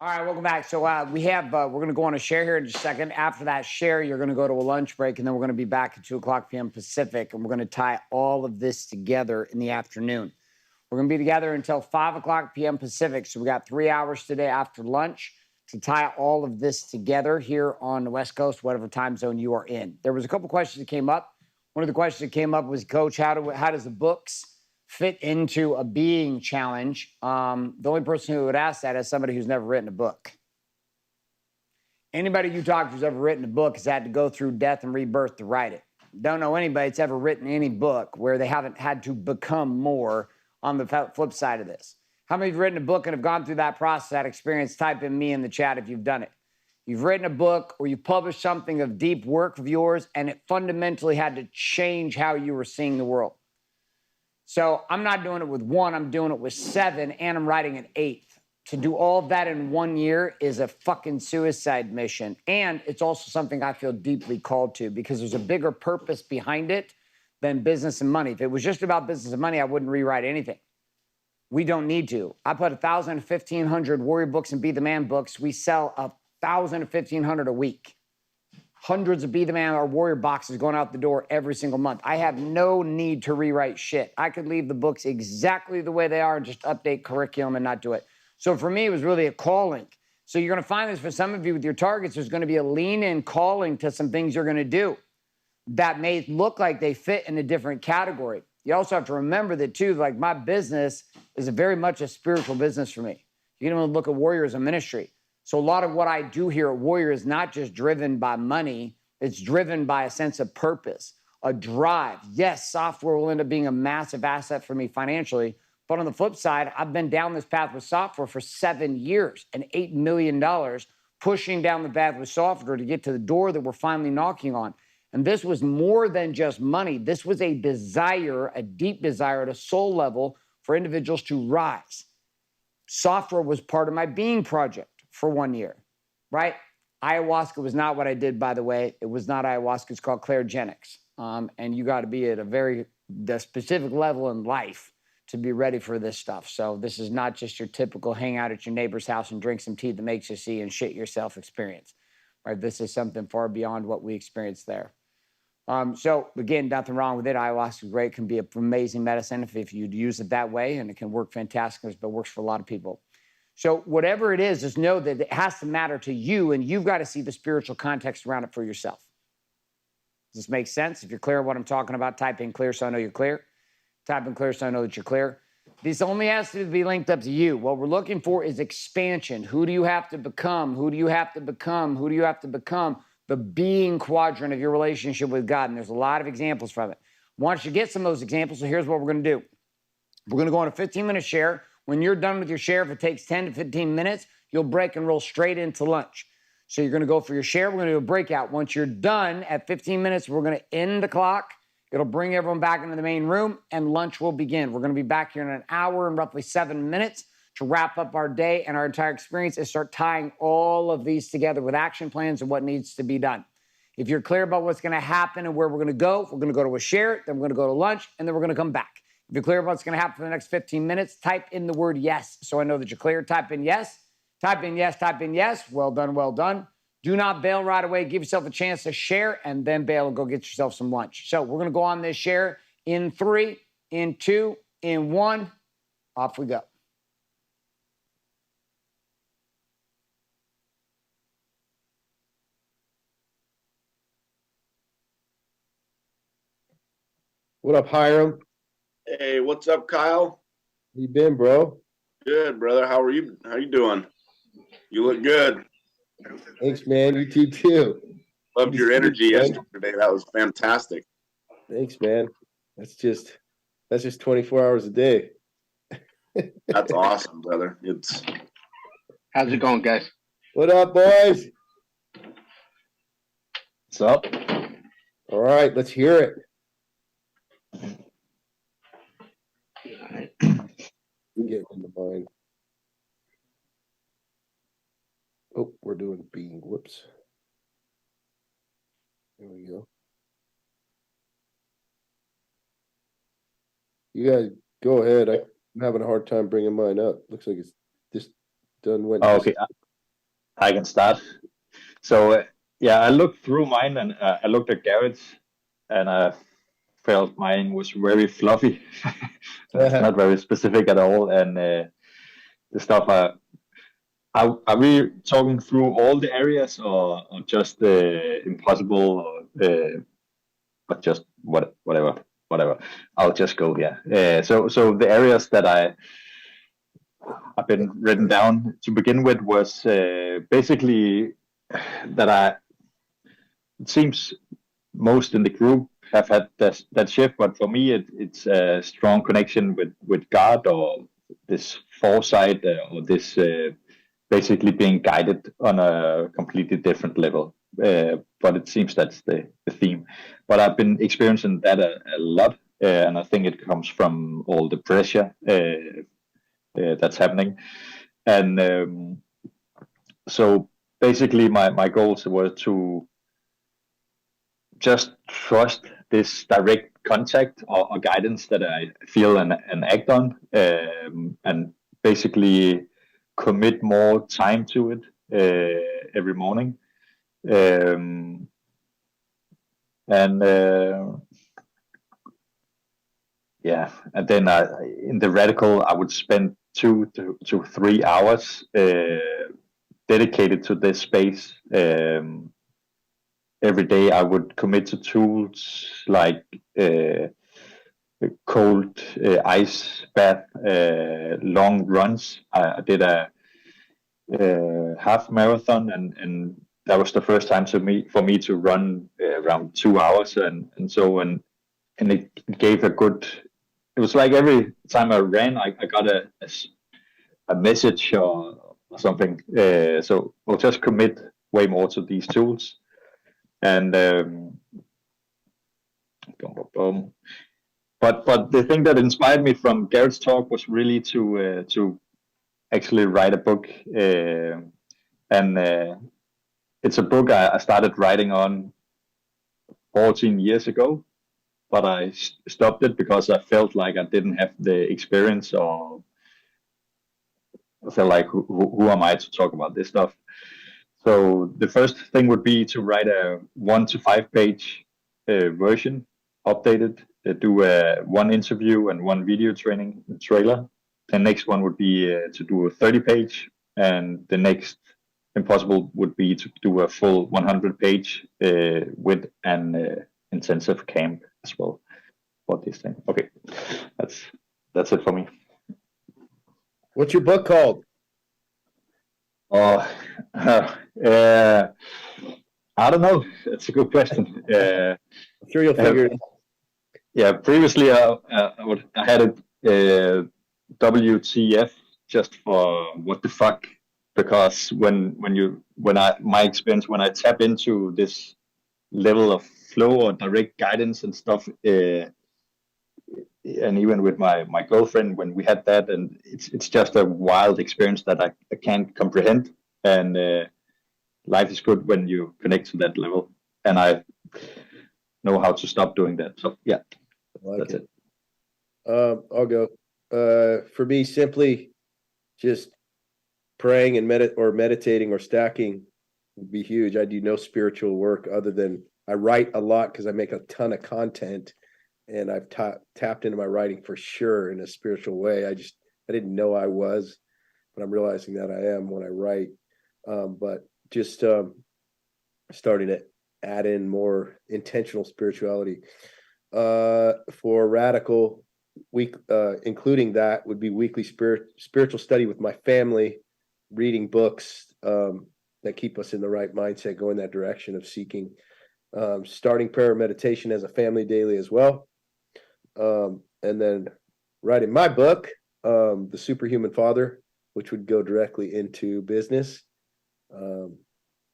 All right, welcome back. So we're going to go on a share here in just a second. After that share, you're going to go to a lunch break, and then we're going to be back at 2:00 p.m. Pacific, and we're going to tie all of this together in the afternoon. We're going to be together until 5:00 p.m. Pacific, so we got 3 hours today after lunch to tie all of this together here on the West Coast, whatever time zone you are in. There was a couple questions that came up. One of the questions that came up was, Coach, how does the books fit into a being challenge? The only person who would ask that is somebody who's never written a book. Anybody you talk to who's ever written a book has had to go through death and rebirth to write it. Don't know anybody that's ever written any book where they haven't had to become more on the flip side of this. How many of you have written a book and have gone through that process, that experience? Type in me in the chat if you've done it. You've written a book or you've published something of deep work of yours, and it fundamentally had to change how you were seeing the world. So I'm not doing it with one, I'm doing it with 7, and I'm writing an 8th. To do all of that in 1 year is a fucking suicide mission. And it's also something I feel deeply called to because there's a bigger purpose behind it than business and money. If it was just about business and money, I wouldn't rewrite anything. We don't need to. I put 1,000 to 1,500 warrior books and Be the Man books. We sell 1,000 to 1,500 a week. Hundreds of Be the Man or warrior boxes going out the door every single month. I have no need to rewrite shit. I could leave the books exactly the way they are and just update curriculum and not do it. So for me, it was really a calling. So you're going to find this for some of you with your targets, there's going to be a lean-in calling to some things you're going to do that may look like they fit in a different category. You also have to remember that, too, like my business is very much a spiritual business for me. You can look at Warrior as a ministry. So a lot of what I do here at Warrior is not just driven by money. It's driven by a sense of purpose, a drive. Yes, software will end up being a massive asset for me financially. But on the flip side, I've been down this path with software for 7 years and $8 million, pushing down the path with software to get to the door that we're finally knocking on. And this was more than just money. This was a desire, a deep desire at a soul level for individuals to rise. Software was part of my being project for 1 year, right? Ayahuasca was not what I did, by the way. It was not ayahuasca. It's called clairgenics. And you got to be at the specific level in life to be ready for this stuff. So this is not just your typical hang out at your neighbor's house and drink some tea that makes you see and shit yourself experience, right? This is something far beyond what we experienced there. So again, nothing wrong with it. Ayahuasca is great, can be an amazing medicine if you use it that way, and it can work fantastic, but works for a lot of people. So whatever it is, just know that it has to matter to you, and you've got to see the spiritual context around it for yourself. Does this make sense? If you're clear on what I'm talking about, type in clear so I know you're clear. Type in clear so I know that you're clear. This only has to be linked up to you. What we're looking for is expansion. Who do you have to become? Who do you have to become? Who do you have to become? The being quadrant of your relationship with God. And there's a lot of examples from it. I want you to get some of those examples. So here's what we're going to do. We're going to go on a 15-minute share. When you're done with your share, if it takes 10 to 15 minutes, you'll break and roll straight into lunch. So you're going to go for your share. We're going to do a breakout. Once you're done at 15 minutes, we're going to end the clock. It'll bring everyone back into the main room, and lunch will begin. We're going to be back here in an hour and roughly 7 minutes to wrap up our day and our entire experience and start tying all of these together with action plans and what needs to be done. If you're clear about what's going to happen and where we're going to go to a share, then we're going to go to lunch, and then we're going to come back. If you're clear about what's going to happen for the next 15 minutes, type in the word yes so I know that you're clear. Type in yes. Type in yes. Type in yes. Well done, well done. Do not bail right away. Give yourself a chance to share and then bail and go get yourself some lunch. So we're going to go on this share in 3, in 2, in 1. Off we go. What up, Hiram? Hey, what's up, Kyle? How you been, bro? Good, brother. How are you? How you doing? You look good. Thanks, man. You too. Loved your energy yesterday. That was fantastic. Thanks, man. That's just 24 hours a day. That's awesome, brother. How's it going, guys? What up, boys? What's up? All right, let's hear it. Get in the mind. Oh, we're doing being. Whoops. There we go. You guys go ahead. I'm having a hard time bringing mine up. Looks like it's just done. Oh, okay. I can start. So yeah, I looked through mine and I looked at Garrett's, and I felt mine was very fluffy. It's not very specific at all, and the stuff are we talking through all the areas, or just impossible, or just whatever. I'll just go here. So the areas that I've been written down to begin with was basically that it seems most in the group have had that shift, but for me it's a strong connection with God, or this foresight, or this basically being guided on a completely different level. But it seems that's the theme. But I've been experiencing that a lot, and I think it comes from all the pressure that's happening. And so basically my goals were to just trust this direct contact, or guidance that I feel and act on, and basically commit more time to it every morning. And yeah, and then in the radical, I would spend 2 to 3 hours dedicated to this space. Every day I would commit to tools like cold ice bath, long runs. I did a half marathon, and that was the first time for me to run around 2 hours, and it gave a good. It was like every time I ran, I got a message or something. So I'll just commit way more to these tools. And but the thing that inspired me from Garrett's talk was really to actually write a book, and it's a book I started writing on 14 years ago, but I stopped it because I felt like I didn't have the experience, or I felt like who am I to talk about this stuff. So the first thing would be to write a 1 to 5 page version, updated, do one interview and one video training trailer. The next one would be to do a 30 page, and the next impossible would be to do a full 100 page with an intensive camp as well for this thing. Okay, that's it for me. What's your book called? Oh, I don't know. That's a good question. I'm sure you'll figure it out. Yeah, previously I had it WTF, just for what the fuck, because my experience, when I tap into this level of flow or direct guidance and stuff, and even with my girlfriend, when we had that, and it's just a wild experience that I can't comprehend. And life is good when you connect to that level, and I know how to stop doing that. So yeah, that's it. I'll go. For me, simply just praying and meditating or stacking would be huge. I do no spiritual work other than I write a lot because I make a ton of content, and I've tapped into my writing for sure in a spiritual way. I didn't know I was, but I'm realizing that I am when I write. But just starting to add in more intentional spirituality. For radical week, including that would be weekly spiritual study with my family, reading books that keep us in the right mindset, go in that direction of seeking. Starting prayer and meditation as a family daily as well. And then writing my book, The Superhuman Father, which would go directly into business,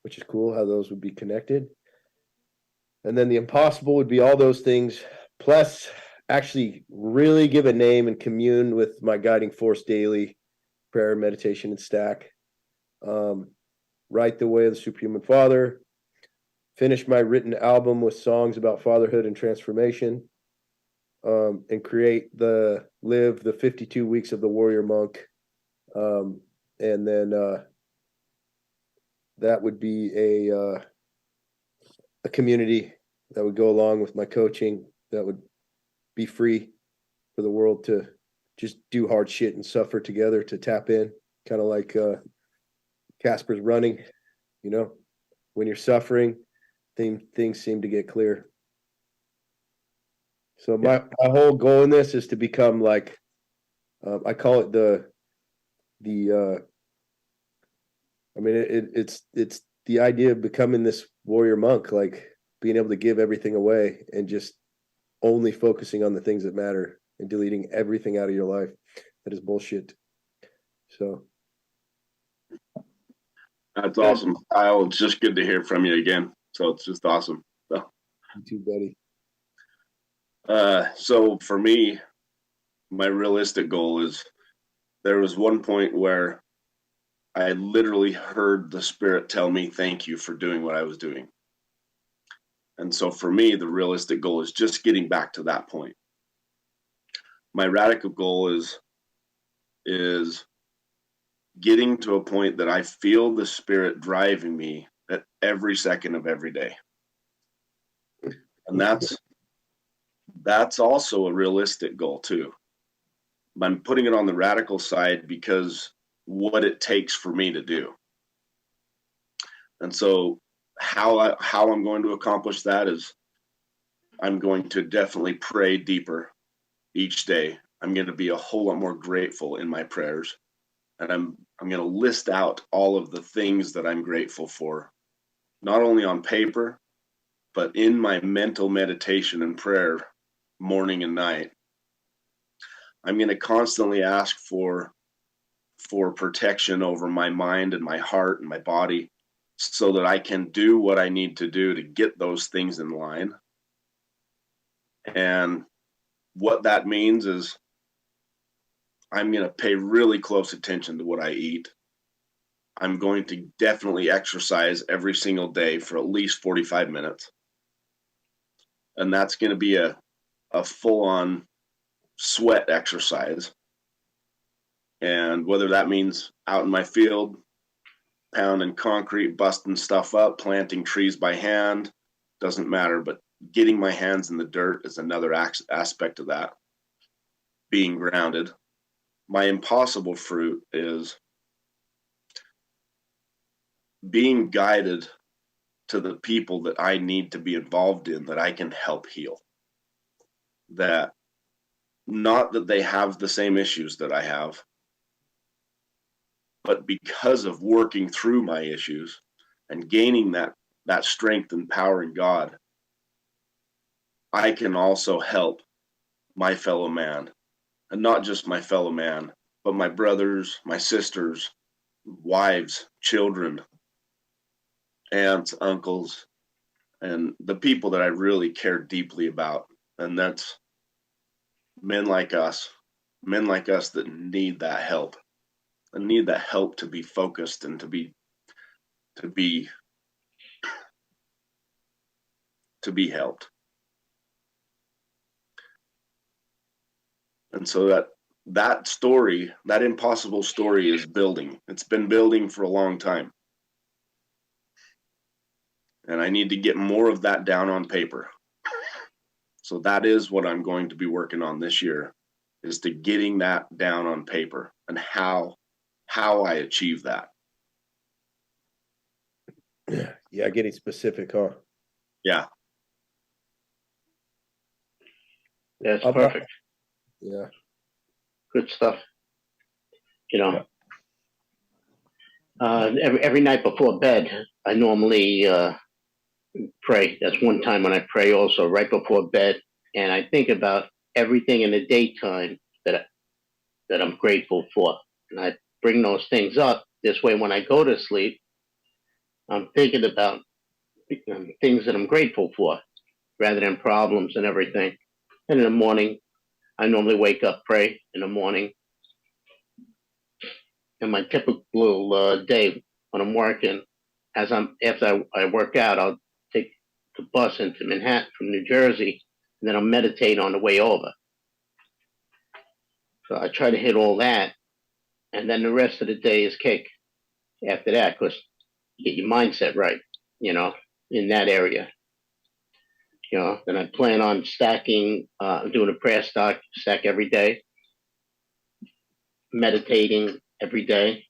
which is cool how those would be connected. And then the impossible would be all those things, plus actually really give a name and commune with my guiding force daily, prayer, meditation, and stack. Write the way of the Superhuman Father. Finish my written album with songs about fatherhood and transformation. And live the 52 weeks of the warrior monk. And then that would be a community that would go along with my coaching, that would be free for the world to just do hard shit and suffer together, to tap in, kind of like Casper's running, you know, when you're suffering, things seem to get clear. So my whole goal in this is to become like, I call it I mean, it's the idea of becoming this warrior monk, like being able to give everything away and just only focusing on the things that matter and deleting everything out of your life that is bullshit. So That's awesome, Kyle. It's just good to hear from you again. So it's just awesome. So, you too, buddy. so for me, my realistic goal is, there was one point where I literally heard the Spirit tell me, thank you for doing what I was doing. And so for me, the realistic goal is just getting back to that point. My radical goal is getting to a point that I feel the Spirit driving me at every second of every day. And that's also a realistic goal too. I'm putting it on the radical side because what it takes for me to do. And so how I'm going to accomplish that is, I'm going to definitely pray deeper each day. I'm going to be a whole lot more grateful in my prayers. And I'm going to list out all of the things that I'm grateful for, not only on paper, but in my mental meditation and prayer, morning and night. I'm going to constantly ask for protection over my mind and my heart and my body, so that I can do what I need to do to get those things in line. And what that means is, I'm going to pay really close attention to what I eat. I'm going to definitely exercise every single day for at least 45 minutes. And that's going to be a full-on sweat exercise. And whether that means out in my field, pounding concrete, busting stuff up, planting trees by hand, doesn't matter. But getting my hands in the dirt is another aspect of that. Being grounded. My impossible fruit is being guided to the people that I need to be involved in, that I can help heal. That, not that they have the same issues that I have, but because of working through my issues and gaining that strength and power in God, I can also help my fellow man. And not just my fellow man, but my brothers, my sisters, wives, children, aunts, uncles, and the people that I really care deeply about. And that's men like us that need that help, and need that help to be focused and to be helped. And so that story, that impossible story, is building. It's been building for a long time. And I need to get more of that down on paper. So that is what I'm going to be working on this year, is to getting that down on paper, and how I achieve that. Yeah, getting specific, huh? Yeah. That's perfect. Yeah. Good stuff. You know, every night before bed, I normally pray. That's one time when I pray also, right before bed. And I think about everything in the daytime that I'm grateful for. And I bring those things up. This way, when I go to sleep, I'm thinking about things that I'm grateful for, rather than problems and everything. And in the morning, I normally wake up, pray in the morning. And my typical day when I'm working, after I work out, I'll take the bus into Manhattan from New Jersey, and then I'll meditate on the way over. So I try to hit all that, and then the rest of the day is cake after that, because get your mindset right, you know, in that area. You know, then I plan on stacking, doing a prayer stack every day, meditating every day,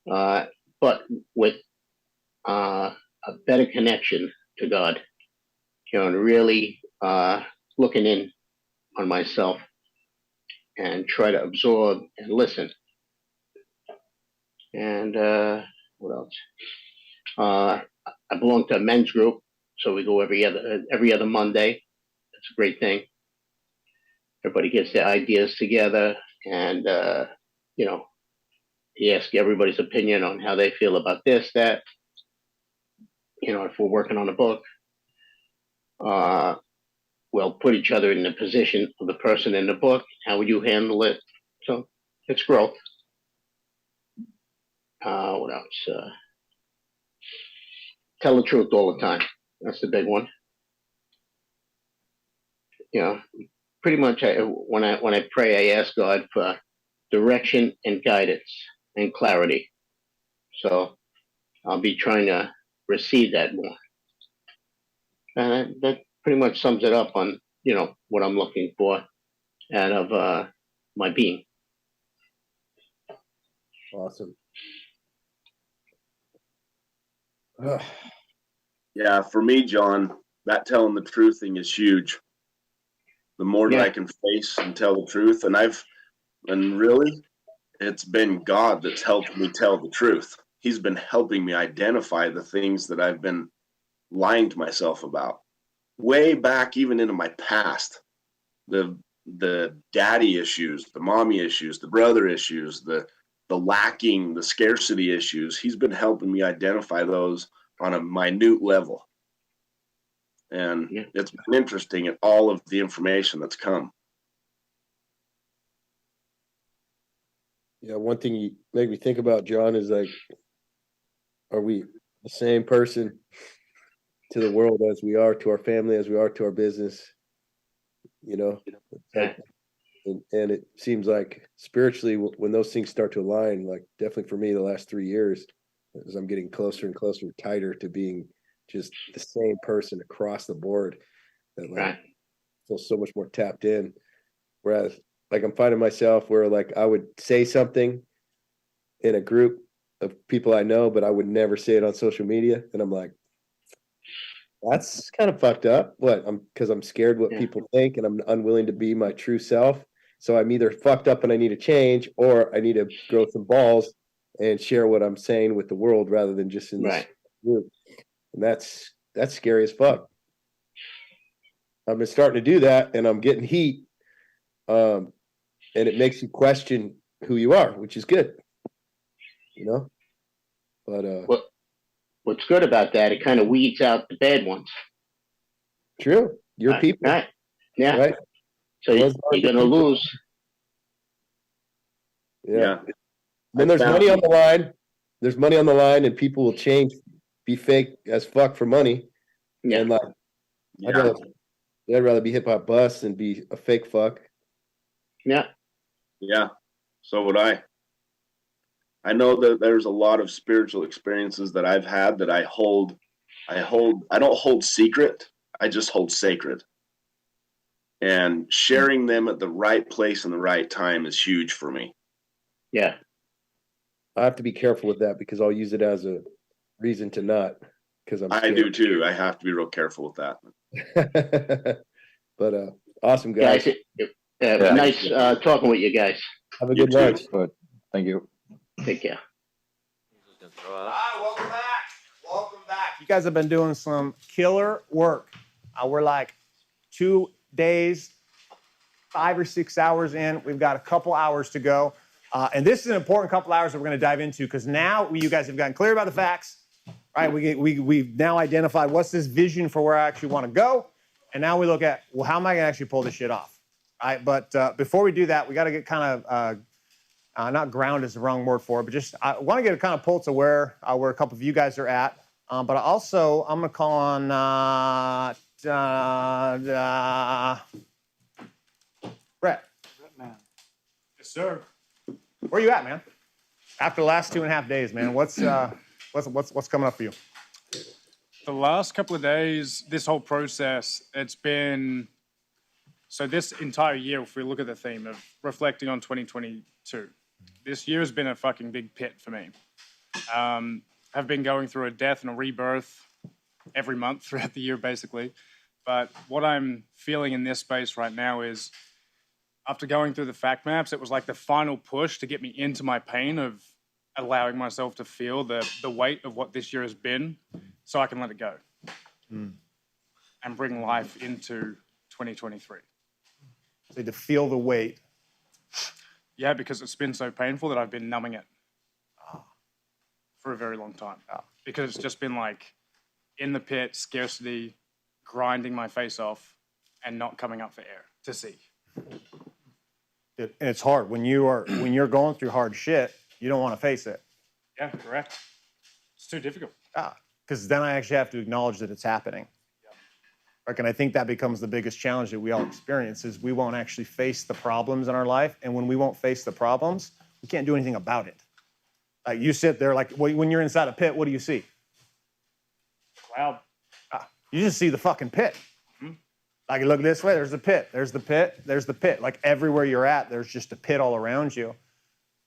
but with a better connection to God, you know, and really looking in on myself and try to absorb and listen. And what else? I belong to a men's group, so we go every other Monday. It's a great thing. Everybody gets their ideas together, and you know, he asks everybody's opinion on how they feel about this, that. You know, if we're working on a book, we'll put each other in the position of the person in the book. How would you handle it? So it's growth. What else? Tell the truth all the time. That's the big one. You know, pretty much when I pray, I ask God for direction and guidance and clarity. So I'll be trying to receive that more. And that pretty much sums it up on, you know, what I'm looking for out of my being. Awesome. Yeah, for me, John, that telling the truth thing is huge. The more that I can face and tell the truth, and really, it's been God that's helped me tell the truth. He's been helping me identify the things that I've been lying to myself about. Way back, even into my past, the daddy issues, the mommy issues, the brother issues, the lacking, the scarcity issues. He's been helping me identify those on a minute level. And it's been interesting at all of the information that's come. Yeah, one thing you make me think about, John, is like, are we the same person to the world as we are to our family, as we are to our business? You know, and it seems like spiritually, when those things start to align, like definitely for me, the last 3 years, as I'm getting closer and closer, tighter to being just the same person across the board, that like feel so much more tapped in. Whereas, like, I'm finding myself where like I would say something in a group of people I know, but I would never say it on social media, and I'm like, that's kind of fucked up. What? Because I'm scared what people think, and I'm unwilling to be my true self. So I'm either fucked up and I need to change, or I need to grow some balls and share what I'm saying with the world rather than just in this group. And that's scary as fuck. I've been starting to do that, and I'm getting heat. And it makes you question who you are, which is good. You know? But what's good about that, it kind of weeds out the bad ones. True. Your people. Right. Yeah. Right. So you're going to lose. Yeah. Then there's money on the line. There's money on the line, and people will change, be fake as fuck for money. Yeah. And like, I'd rather be hip hop bust than be a fake fuck. Yeah. Yeah. So would I. I know that there's a lot of spiritual experiences that I've had that I don't hold secret. I just hold sacred. And sharing them at the right place and the right time is huge for me. Yeah. I have to be careful with that because I'll use it as a reason to not, because I do too. I have to be real careful with that. But awesome, guys. Nice talking with you guys. Have a good lunch. Good. Thank you. Take care. Hi, welcome back. Welcome back. You guys have been doing some killer work. We're like 2 days, 5 or 6 hours in. We've got a couple hours to go. And this is an important couple hours that we're going to dive into, because now you guys have gotten clear about the facts, right? We've now identified what's this vision for where I actually want to go. And now we look at, well, how am I going to actually pull this shit off? Right? But before we do that, we got to get kind of, not ground is the wrong word for it, but just I want to get a kind of pulse of where a couple of you guys are at. But also, I'm going to call on Brett. Man. Yes, sir. Where you at, man? After the last 2.5 days, man, what's What's coming up for you? The last couple of days, this whole process, it's been, so this entire year, if we look at the theme of reflecting on 2022, this year has been a fucking big pit for me. I've been going through a death and a rebirth every month throughout the year, basically. But what I'm feeling in this space right now is, after going through the fact maps, it was like the final push to get me into my pain of allowing myself to feel the weight of what this year has been so I can let it go and bring life into 2023. So to feel the weight. Yeah, because it's been so painful that I've been numbing it for a very long time. Because it's just been like in the pit, scarcity, grinding my face off and not coming up for air to see. And it's hard when you're going through hard shit. You don't want to face it. Yeah, correct. It's too difficult. Because then I actually have to acknowledge that it's happening. Like, and I think that becomes the biggest challenge that we all experience is we won't actually face the problems in our life. And when we won't face the problems, we can't do anything about it. Like you sit there, like when you're inside a pit, what do you see? Cloud. You just see the fucking pit. Like, you look this way, there's the pit, there's the pit, there's the pit. Like everywhere you're at, there's just a pit all around you.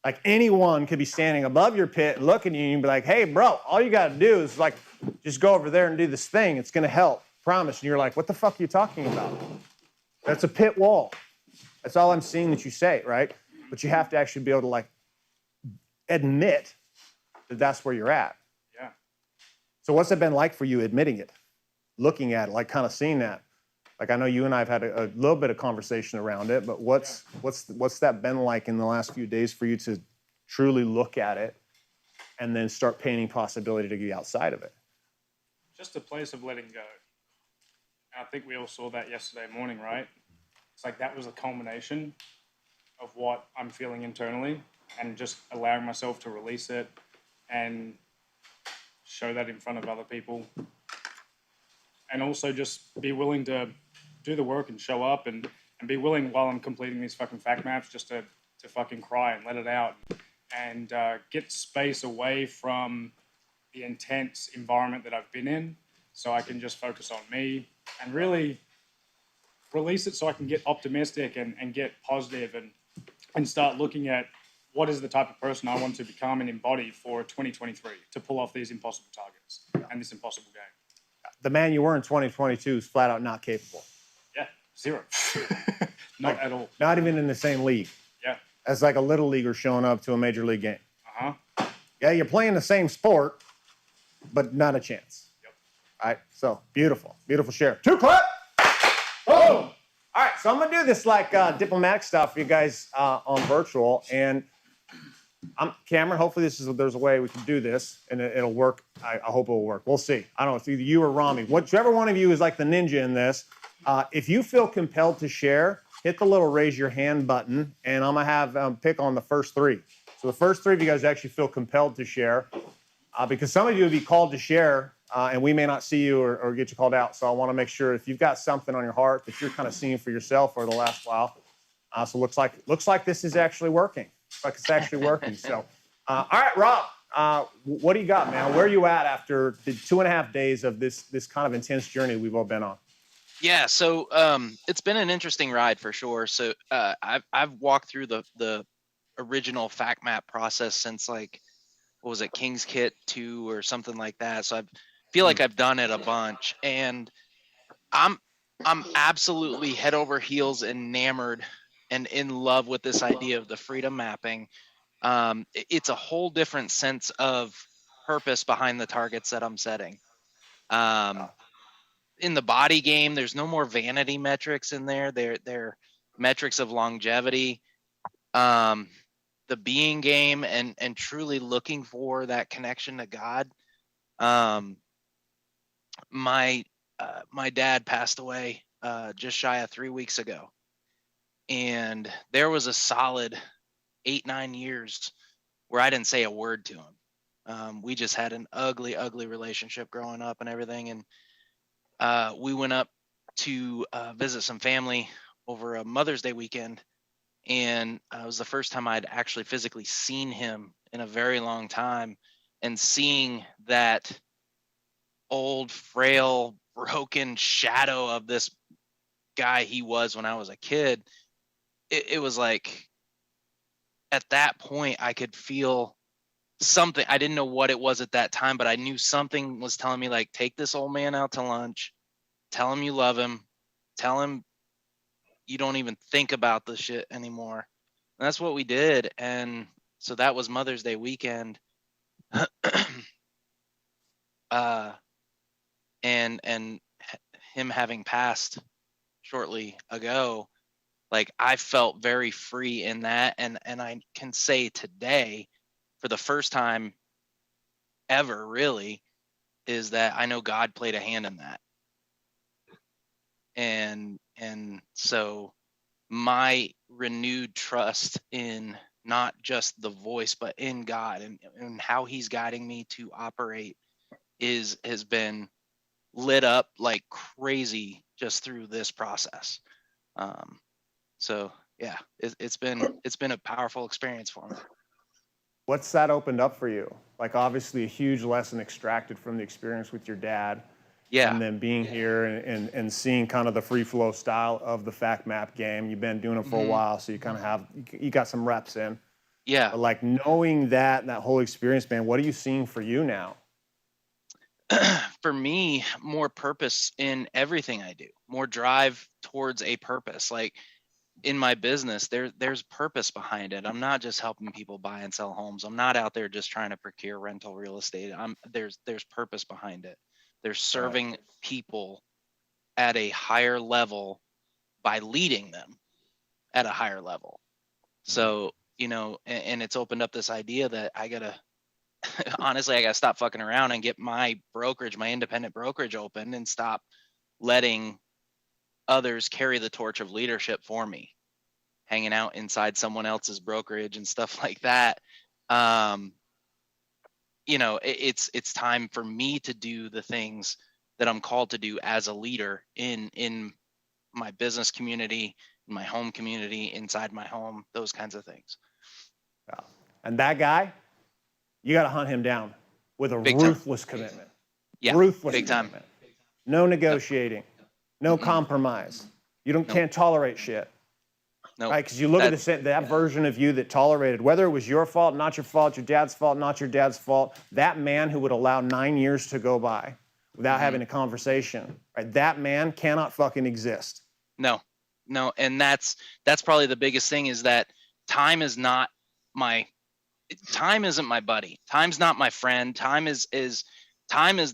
Like anyone could be standing above your pit, looking at you and be like, hey, bro, all you got to do is like, just go over there and do this thing. It's going to help. Promise. And you're like, what the fuck are you talking about? That's a pit wall. That's all I'm seeing that you say, right? But you have to actually be able to like admit that that's where you're at. Yeah. So what's it been like for you admitting it, looking at it, like kind of seeing that? Like I know you and I have had a little bit of conversation around it, but what's that been like in the last few days for you to truly look at it and then start painting possibility to get outside of it? Just a place of letting go. And I think we all saw that yesterday morning, right? It's like that was a culmination of what I'm feeling internally and just allowing myself to release it and show that in front of other people. And also just be willing to do the work and show up and be willing while I'm completing these fucking fact maps just to fucking cry and let it out and get space away from the intense environment that I've been in so I can just focus on me and really release it so I can get optimistic and get positive and start looking at what is the type of person I want to become and embody for 2023 to pull off these impossible targets and this impossible game. The man you were in 2022 is flat out not capable. Yeah, zero. Not at all. Not even in the same league. Yeah. As like a little leaguer showing up to a major league game. Uh-huh. Yeah, you're playing the same sport, but not a chance. Yep. All right, so beautiful, beautiful share. 2 clap. Boom. All right, so I'm gonna do this like diplomatic stuff for you guys on virtual, and Cameron, hopefully there's a way we can do this and it'll work. I hope it'll work. We'll see. I don't know. It's either you or Rami. Whichever one of you is like the ninja in this, if you feel compelled to share, hit the little raise your hand button, and I'm going to have pick on the first 3. So the first 3 of you guys actually feel compelled to share because some of you would be called to share and we may not see you or get you called out. So I want to make sure if you've got something on your heart that you're kind of seeing for yourself for the last while. So looks like this is actually working. Like it's actually working. So, all right, Rob, what do you got, man? Where are you at after the 2.5 days of this kind of intense journey we've all been on? Yeah, so it's been an interesting ride for sure. So I've walked through the original fact map process since like what was it, King's Kit 2 or something like that. So I feel like I've done it a bunch, and I'm absolutely head over heels enamored and in love with this idea of the freedom mapping. It's a whole different sense of purpose behind the targets that I'm setting. In the body game, there's no more vanity metrics in there. They're metrics of longevity. The being game and truly looking for that connection to God. My dad passed away just shy of 3 weeks ago. And there was a solid 8-9 years where I didn't say a word to him. We just had an ugly relationship growing up and everything. And we went up to visit some family over a Mother's Day weekend. And it was the first time I'd actually physically seen him in a very long time. and seeing that old, frail, broken shadow of this guy he was when I was a kid, it was like at that point I could feel something. I didn't know what it was at that time, but I knew something was telling me, like, take this old man out to lunch, tell him you love him, tell him you don't even think about the shit anymore. And that's what we did. And so that was Mother's Day weekend. And him having passed shortly ago, like, I felt very free in that. And I can say today, for the first time ever, really, is that I know God played a hand in that. And so my renewed trust in not just the voice, but in God and how he's guiding me to operate has been lit up like crazy just through this process. So yeah, it's been a powerful experience for me. What's that opened up for you? Like, obviously a huge lesson extracted from the experience with your dad. Yeah. And then being here and seeing kind of the free flow style of the fact map game. You've been doing it for a while, so you kind of you got some reps in. Yeah. But like, knowing that whole experience, man, what are you seeing for you now? For me, more purpose in everything I do, more drive towards a purpose. Like in my business, there's purpose behind it. I'm not just helping people buy and sell homes. I'm not out there just trying to procure rental real estate. There's purpose behind it. They're serving people at a higher level by leading them at a higher level. So, and it's opened up this idea that I gotta stop fucking around and get my brokerage, my independent brokerage open and stop letting others carry the torch of leadership for me, hanging out inside someone else's brokerage and stuff like that. It's time for me to do the things that I'm called to do as a leader in my business community, in my home community, inside my home, those kinds of things. Yeah. And that guy, you got to hunt him down with a ruthless commitment. Yeah, ruthless big commitment. time. No negotiating, no compromise. You can't tolerate shit. No, right? Because you look at that version of you that tolerated, whether it was your fault, not your fault, your dad's fault, not your dad's fault, that man who would allow 9 years to go by without having a conversation, right? That man cannot fucking exist. No, and that's probably the biggest thing is that time isn't my buddy. Time's not my friend. Time is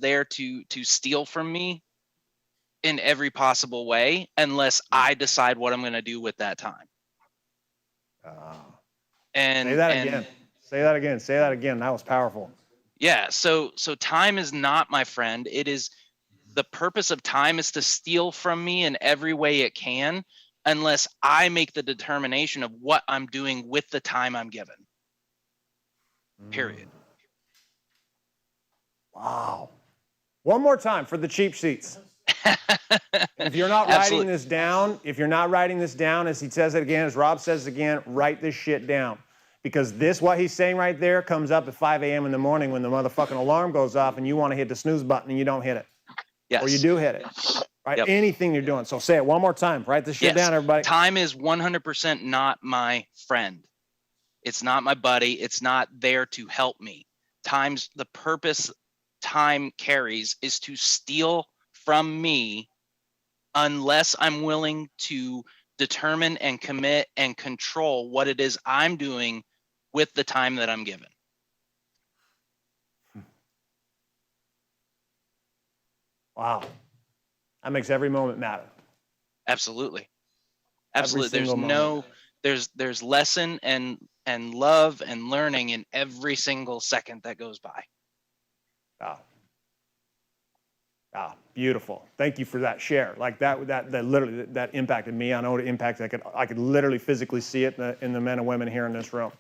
there to steal from me in every possible way unless I decide what I'm going to do with that time. And say that again. Say that again. Say that again. That was powerful. Yeah. So time is not my friend. It is the purpose of time is to steal from me in every way it can, unless I make the determination of what I'm doing with the time I'm given. Period. Wow. One more time for the cheap seats. If you're not writing this down, as he says it again, as Rob says it again, write this shit down. Because what he's saying right there comes up at 5 a.m. in the morning when the motherfucking alarm goes off and you want to hit the snooze button and you don't hit it. Yes. Or you do hit it. Right? Yep. Anything you're doing. So say it one more time. Write this shit down, everybody. Time is 100% not my friend. It's not my buddy. It's not there to help me. The purpose time carries is to steal from me unless I'm willing to determine and commit and control what it is I'm doing with the time that I'm given. Wow. That makes every moment matter. Absolutely. There's lesson and love and learning in every single second that goes by. Beautiful. Thank you for that share. Like that literally that impacted me. I know it impacted. I could literally physically see it in the men and women here in this room,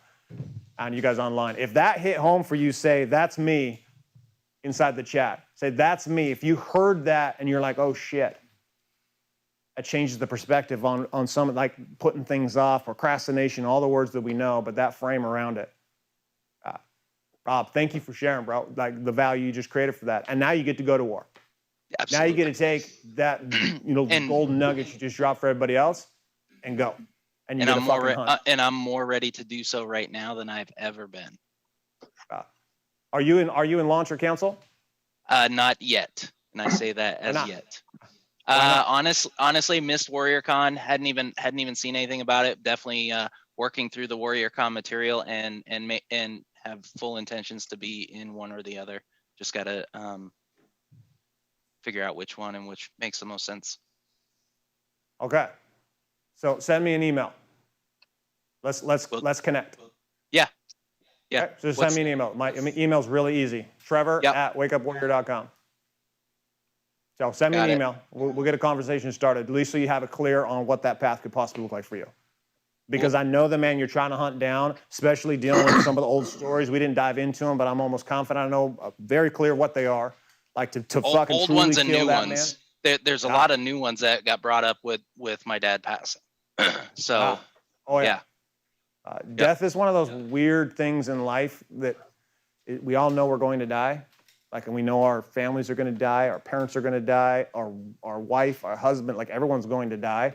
and you guys online. If that hit home for you, say that's me. Inside the chat, say that's me. If you heard that and you're like, oh shit, that changes the perspective on some, like putting things off, procrastination, all the words that we know, but that frame around it. Rob, thank you for sharing, bro. Like the value you just created for that. And now you get to go to war. Absolutely. Now you get to take that, And- golden nugget you just dropped for everybody else and go. And you get to fucking hunt. And I'm more ready to do so right now than I've ever been. Are you in launch or council? Not yet. And I say that as not? yet. not? Honestly, missed WarriorCon. Hadn't even seen anything about it. Definitely working through the WarriorCon material and have full intentions to be in one or the other. Just gotta figure out which one and which makes the most sense. Okay. So send me an email. Let's connect. Yeah. Yeah. Okay? So just send me an email. My email's really easy. Trevor@wakeupwarrior.com. So send me Got an it. email. We'll get a conversation started, at least so you have it clear on what that path could possibly look like for you. Because I know the man you're trying to hunt down, especially dealing with some of the old stories. We didn't dive into them, but I'm almost confident I know very clear what they are. Like to fucking Old truly ones and kill new that ones. man. There's a lot of new ones that got brought up with my dad passing. So, Oh yeah. Death is one of those weird things in life that we all know we're going to die. Like, and we know our families are going to die, our parents are going to die, our wife, our husband, like everyone's going to die.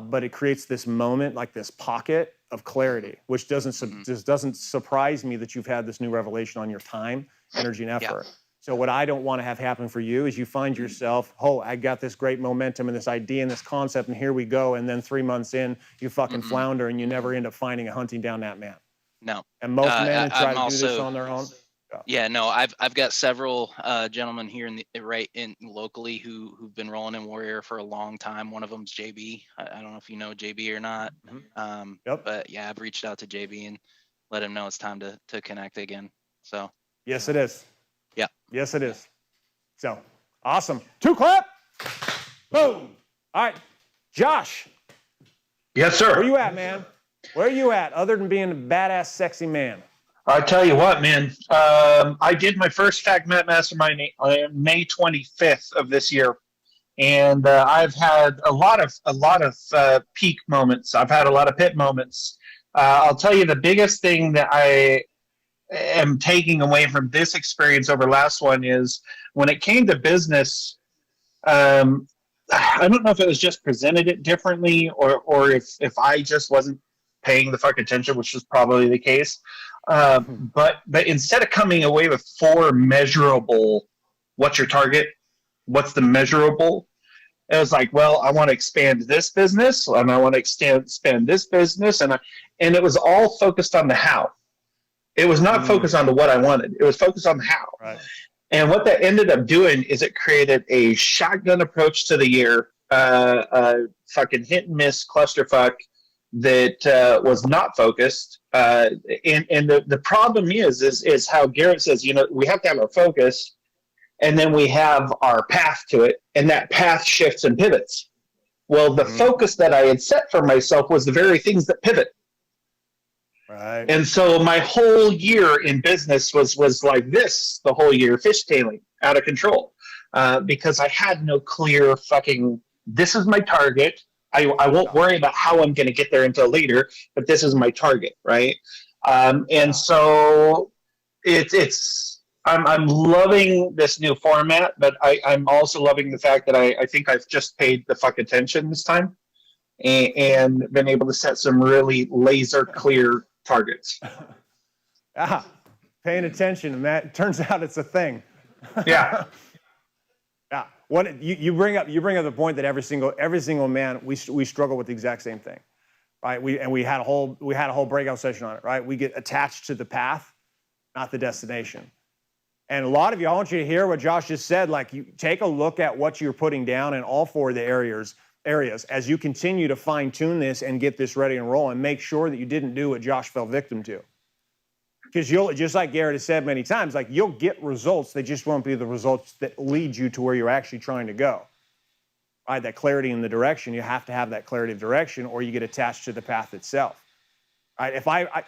But it creates this moment, like this pocket of clarity, which just doesn't surprise me that you've had this new revelation on your time, energy, and effort. Yeah. So what I don't want to have happen for you is you find yourself, oh, I got this great momentum and this idea and this concept, and here we go. And then 3 months in, you fucking flounder and you never end up finding and hunting down that man. No. And most men who try I'm to do this also- on their own. Yeah, no, I've got several gentlemen here in locally who've been rolling in Warrior for a long time. One of them's JB. I don't know if you know JB or not. Yep. But yeah, I've reached out to JB and let him know it's time to connect again. So Yes, it is. yeah. Yes, it is. So awesome. 2 clap. Boom. All right, Josh. Yes, sir. Where you at, man? Where are you at, other than being a badass, sexy man? I tell you what, man. I did my first FacMap Mastermind on May 25th of this year, and I've had a lot of peak moments. I've had a lot of pit moments. I'll tell you the biggest thing that I am taking away from this experience over last one is when it came to business. I don't know if it was just presented it differently, or if I just wasn't paying the fuck attention, which was probably the case. But instead of coming away with 4 measurable, what's your target? What's the measurable? It was like, well, I want to expand this business and I want to expand this business. And it was all focused on the how. It was not focused on the what I wanted. It was focused on the how. Right. And what that ended up doing is it created a shotgun approach to the year, fucking hit and miss clusterfuck that was not focused. And the problem is how Garrett says, we have to have our focus, and then we have our path to it, and that path shifts and pivots. Well, the focus that I had set for myself was the very things that pivot. Right. And so my whole year in business was like this, the whole year, fishtailing, out of control, because I had no clear fucking, this is my target. I won't worry about how I'm going to get there into a leader, but this is my target, right? And so I'm loving this new format, but I'm also loving the fact that I think I've just paid the fuck attention this time and been able to set some really laser clear targets. Paying attention, and that turns out it's a thing. Yeah. Yeah. What you bring up the point that every single man we struggle with the exact same thing, right? We had a whole breakout session on it, right? We get attached to the path, not the destination. And a lot of you, I want you to hear what Josh just said. Like, you take a look at what you're putting down in all 4 of the areas as you continue to fine tune this and get this ready and roll, and make sure that you didn't do what Josh fell victim to. Because you'll, just like Garrett has said many times, like, you'll get results, they just won't be the results that lead you to where you're actually trying to go. Right? That clarity in the direction, you have to have that clarity of direction, or you get attached to the path itself. Right?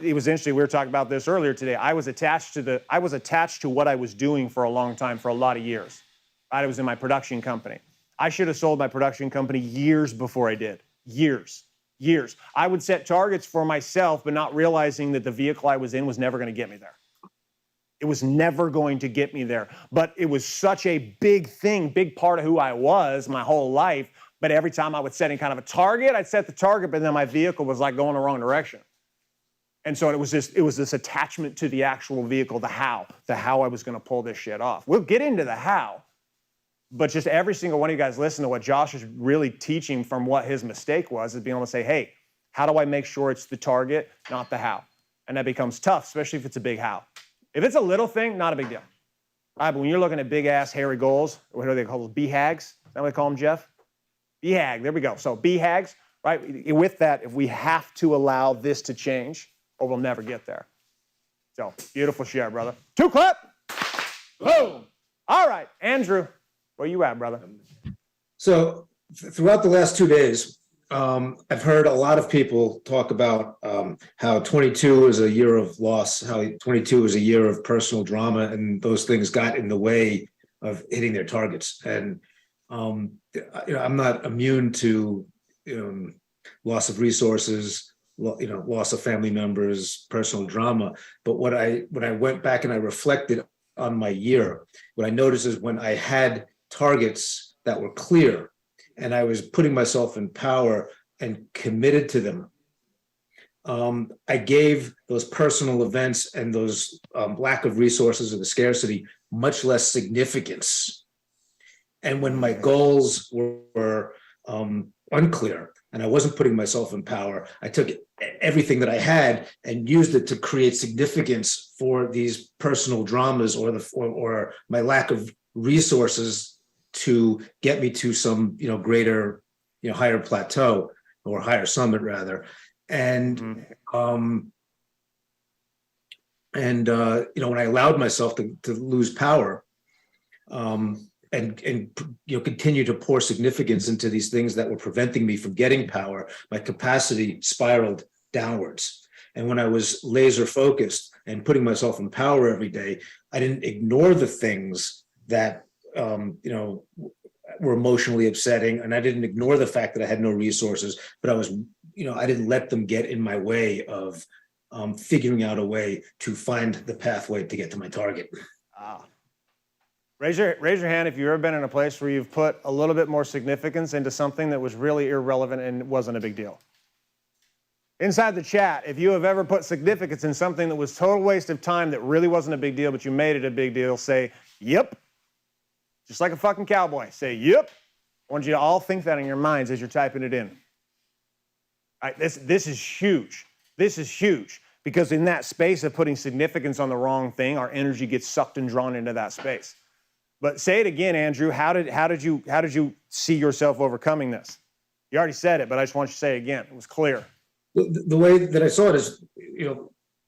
It was interesting, we were talking about this earlier today. I was attached to what I was doing for a long time, for a lot of years. Right? I was in my production company. I should have sold my production company years before I did. Years. I would set targets for myself, but not realizing that the vehicle I was in was never going to get me there. It was never going to get me there. But it was such a big thing, big part of who I was my whole life. But every time I would set any kind of a target, I'd set the target, but then my vehicle was like going the wrong direction. And so it was this attachment to the actual vehicle, the how I was going to pull this shit off. We'll get into the how, but just every single one of you guys listen to what Josh is really teaching from what his mistake was, is being able to say, hey, how do I make sure it's the target, not the how? And that becomes tough, especially if it's a big how. If it's a little thing, not a big deal. All right, but when you're looking at big ass hairy goals, what do they call those? BHAGs? Is that what they call them, Jeff? BHAG, there we go. So BHAGs, right? With that, if we have to allow this to change, or we'll never get there. So, beautiful share, brother. 2 clap. Boom. All right, Andrew, where you at, brother? So, throughout the last 2 days, I've heard a lot of people talk about how 22 is a year of loss, how 22 is a year of personal drama, and those things got in the way of hitting their targets. And I'm not immune to loss of resources, loss of family members, personal drama. But when I went back and I reflected on my year, what I noticed is when I had targets that were clear and I was putting myself in power and committed to them, I gave those personal events and those lack of resources or the scarcity much less significance. And when my goals were unclear and I wasn't putting myself in power, I took everything that I had and used it to create significance for these personal dramas or my lack of resources to get me to some greater higher plateau or higher summit rather. And when I allowed myself to lose power, and continue to pour significance into these things that were preventing me from getting power, my capacity spiraled downwards. And when I was laser focused and putting myself in power every day, I didn't ignore the things that were emotionally upsetting, and I didn't ignore the fact that I had no resources, but I didn't let them get in my way of figuring out a way to find the pathway to get to my target. Raise your hand if you've ever been in a place where you've put a little bit more significance into something that was really irrelevant and wasn't a big deal. Inside the chat, if you have ever put significance in something that was total waste of time that really wasn't a big deal, but you made it a big deal, say, yep. Just like a fucking cowboy, say, yep. I want you to all think that in your minds as you're typing it in. All right, this is huge. This is huge because in that space of putting significance on the wrong thing, our energy gets sucked and drawn into that space. But say it again, Andrew. How did you see yourself overcoming this? You already said it, but I just want you to say it again. It was clear. The way that I saw it is,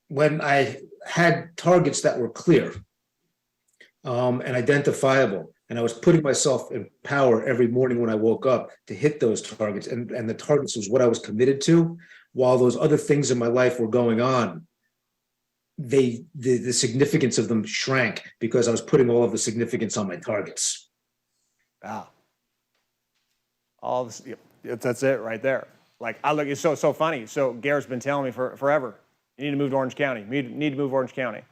when I had targets that were clear and identifiable, and I was putting myself in power every morning when I woke up to hit those targets, and the targets was what I was committed to, while those other things in my life were going on, the significance of them shrank because I was putting all of the significance on my targets. Wow. All this, that's it right there. Like, it's so funny. So Garrett's been telling me forever, you need to move to Orange County. You need to move to Orange County.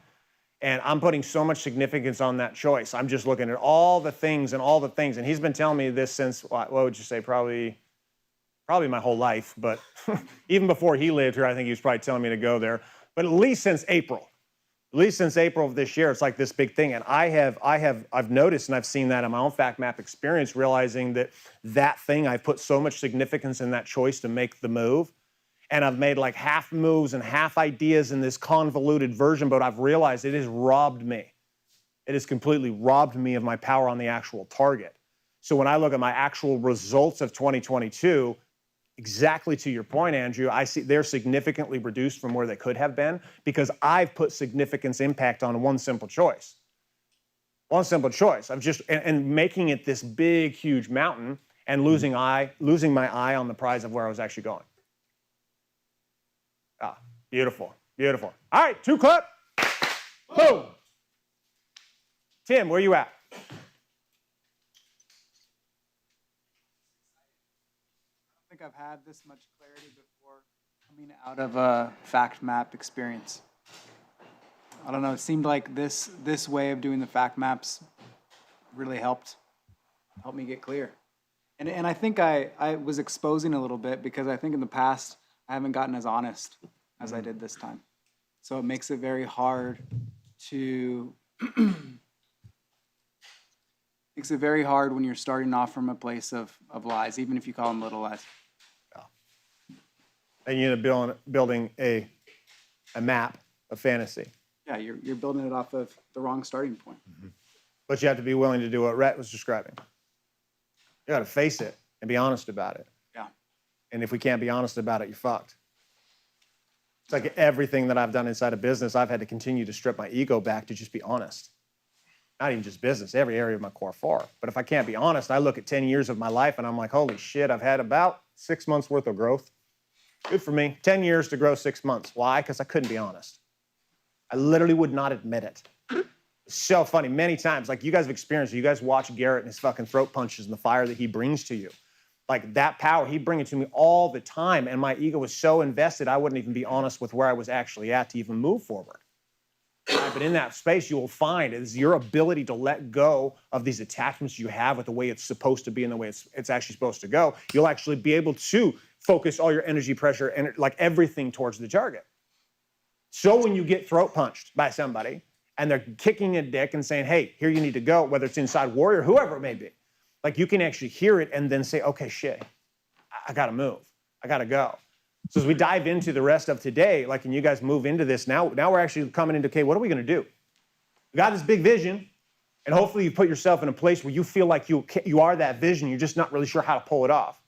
And I'm putting so much significance on that choice. I'm just looking at all the things. And he's been telling me this since, what would you say, probably my whole life. But even before he lived here, I think he was probably telling me to go there. But at least since April of this year, it's like this big thing. And I've noticed, and I've seen that in my own fact map experience, realizing that thing, I've put so much significance in that choice to make the move. And I've made like half moves and half ideas in this convoluted version, but I've realized it has robbed me. It has completely robbed me of my power on the actual target. So when I look at my actual results of 2022, exactly to your point, Andrew, I see they're significantly reduced from where they could have been because I've put significance impact on one simple choice. One simple choice of just and making it this big, huge mountain and losing my eye on the prize of where I was actually going. Beautiful, beautiful. All right, 2 clap. Boom. Tim, where you at? I don't think I've had this much clarity before coming out of a fact map experience. I don't know. It seemed like this way of doing the fact maps really helped me get clear. And I think I was exposing a little bit because I think in the past I haven't gotten as honest as I did this time. So it makes it very hard to makes it very hard when you're starting off from a place of lies, even if you call them little lies. And you end up building a map of fantasy. Yeah, you're building it off of the wrong starting point. But you have to be willing to do what Rhett was describing. You got to face it and be honest about it. Yeah. And if we can't be honest about it, you're fucked. It's like everything that I've done inside of business, I've had to continue to strip my ego back to just be honest. Not even just business, every area of my core 4. But if I can't be honest, I look at 10 years of my life and I'm like, holy shit, I've had about 6 months worth of growth. Good for me. 10 years to grow 6 months. Why? Because I couldn't be honest. I literally would not admit it. It's so funny. Many times, like you guys have experienced it. You guys watch Garrett and his fucking throat punches and the fire that he brings to you. Like that power, he'd bring it to me all the time. And my ego was so invested, I wouldn't even be honest with where I was actually at to even move forward. Right? But in that space, you will find is your ability to let go of these attachments you have with the way it's supposed to be and the way it's actually supposed to go. You'll actually be able to focus all your energy, pressure, and like everything towards the target. So when you get throat punched by somebody and they're kicking a dick and saying, hey, here you need to go, whether it's inside warrior, whoever it may be, like you can actually hear it and then say, okay, shit, I gotta move. I gotta go. So as we dive into the rest of today, like, and you guys move into this, now we're actually coming into, okay, what are we gonna do? We got this big vision, and hopefully you put yourself in a place where you feel like you are that vision, you're just not really sure how to pull it off.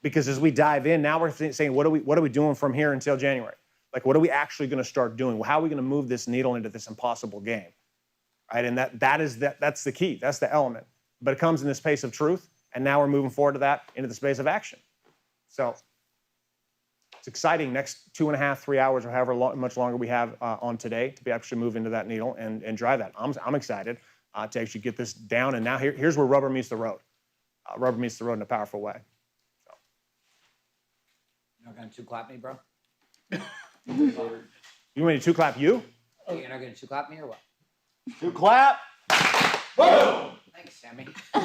Because as we dive in, now we're saying, what are we doing from here until January? Like, what are we actually gonna start doing? How are we gonna move this needle into this impossible game? Right, and that's the key, that's the element. But it comes in the space of truth, and now we're moving forward to that into the space of action. So it's exciting. Next 2.5, 3 hours, or however much longer we have on today to be actually move into that needle and drive that. I'm excited to actually get this down. And now here's where rubber meets the road. Rubber meets the road in a powerful way. So. You're not gonna 2-clap me, bro? You want me to 2-clap you? Oh, you're not gonna 2-clap me or what? 2-clap. Boom! Thanks, Sammy. Oh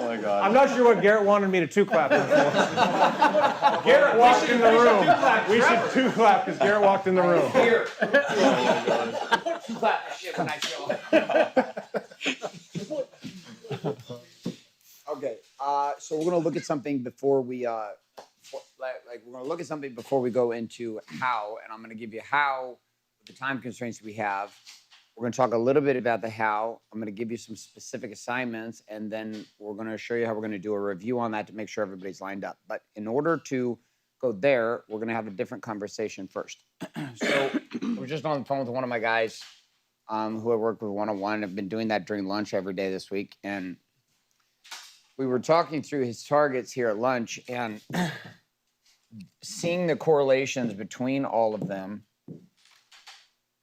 my God. I'm not sure what Garrett wanted me to 2-clap him for. Garrett walked in the room. We should 2-clap because Garrett walked in the room. Here. 2-clap that shit when I show up. Okay, so we're gonna look at something before we we're gonna look at something before we go into how, and I'm gonna give you how with the time constraints we have. We're going to talk a little bit about the how. I'm going to give you some specific assignments, and then we're going to show you how we're going to do a review on that to make sure everybody's lined up. But in order to go there, we're going to have a different conversation first. So we're just on the phone with one of my guys who I work with one-on-one. I've been doing that during lunch every day this week. And we were talking through his targets here at lunch and seeing the correlations between all of them.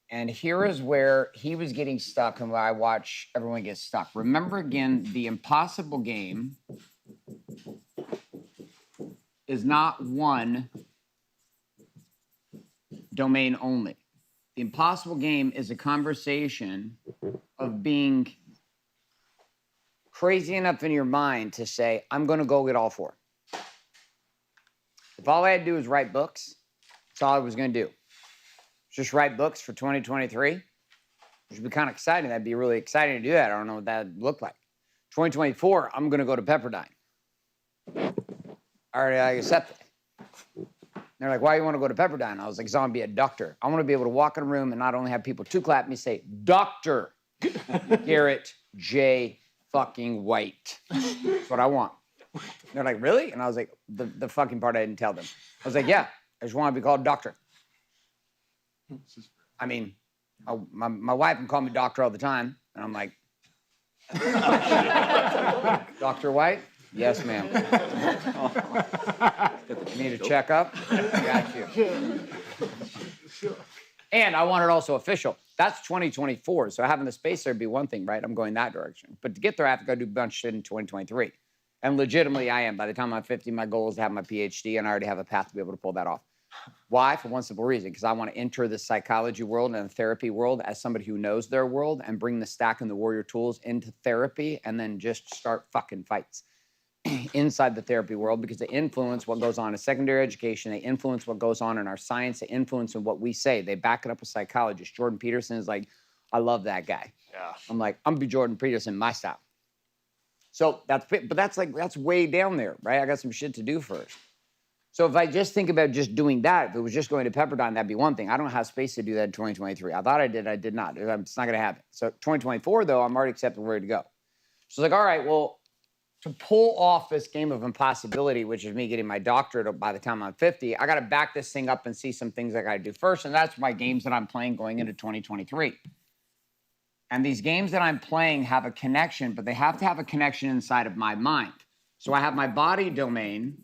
And here is where he was getting stuck and where I watch everyone get stuck. Remember again, the impossible game is not one domain only. The impossible game is a conversation of being crazy enough in your mind to say, I'm going to go get all 4. If all I had to do was write books, that's all I was going to do. Just write books for 2023, which would be kind of exciting. That'd be really exciting to do that. I don't know what that would look like. 2024, I'm going to go to Pepperdine. I already accepted. They're like, why do you want to go to Pepperdine? I was like, because I want to be a doctor. I want to be able to walk in a room and not only have people 2-clap me, say, Dr. Garrett J. fucking White. That's what I want. They're like, really? And I was like, the fucking part I didn't tell them. I was like, yeah, I just want to be called doctor. I mean, my wife can call me doctor all the time, and I'm like, Dr. White? Yes, ma'am. You need a checkup? Got you. And I want it also official. That's 2024, so having the space there would be one thing, right? I'm going that direction. But to get there, I have to go do a bunch of shit in 2023. And legitimately, I am. By the time I'm 50, my goal is to have my PhD, and I already have a path to be able to pull that off. Why? For one simple reason, because I want to enter the psychology world and the therapy world as somebody who knows their world and bring the stack and the warrior tools into therapy and then just start fucking fights inside the therapy world, because they influence what goes on in secondary education. They influence what goes on in our science. They influence in what we say. They back it up with psychologists. Jordan Peterson is like, I love that guy. Yeah. I'm like, I'm gonna be Jordan Peterson, my style. So that's way down there, right? I got some shit to do first. So if I just think about just doing that, if it was just going to Pepperdine, that'd be one thing. I don't have space to do that in 2023. I thought I did. I did not. It's not going to happen. So 2024, though, I'm already accepting where to go. So it's like, all right, well, to pull off this game of impossibility, which is me getting my doctorate by the time I'm 50, I got to back this thing up and see some things I got to do first. And that's my games that I'm playing going into 2023. And these games that I'm playing have a connection, but they have to have a connection inside of my mind. So I have my body domain.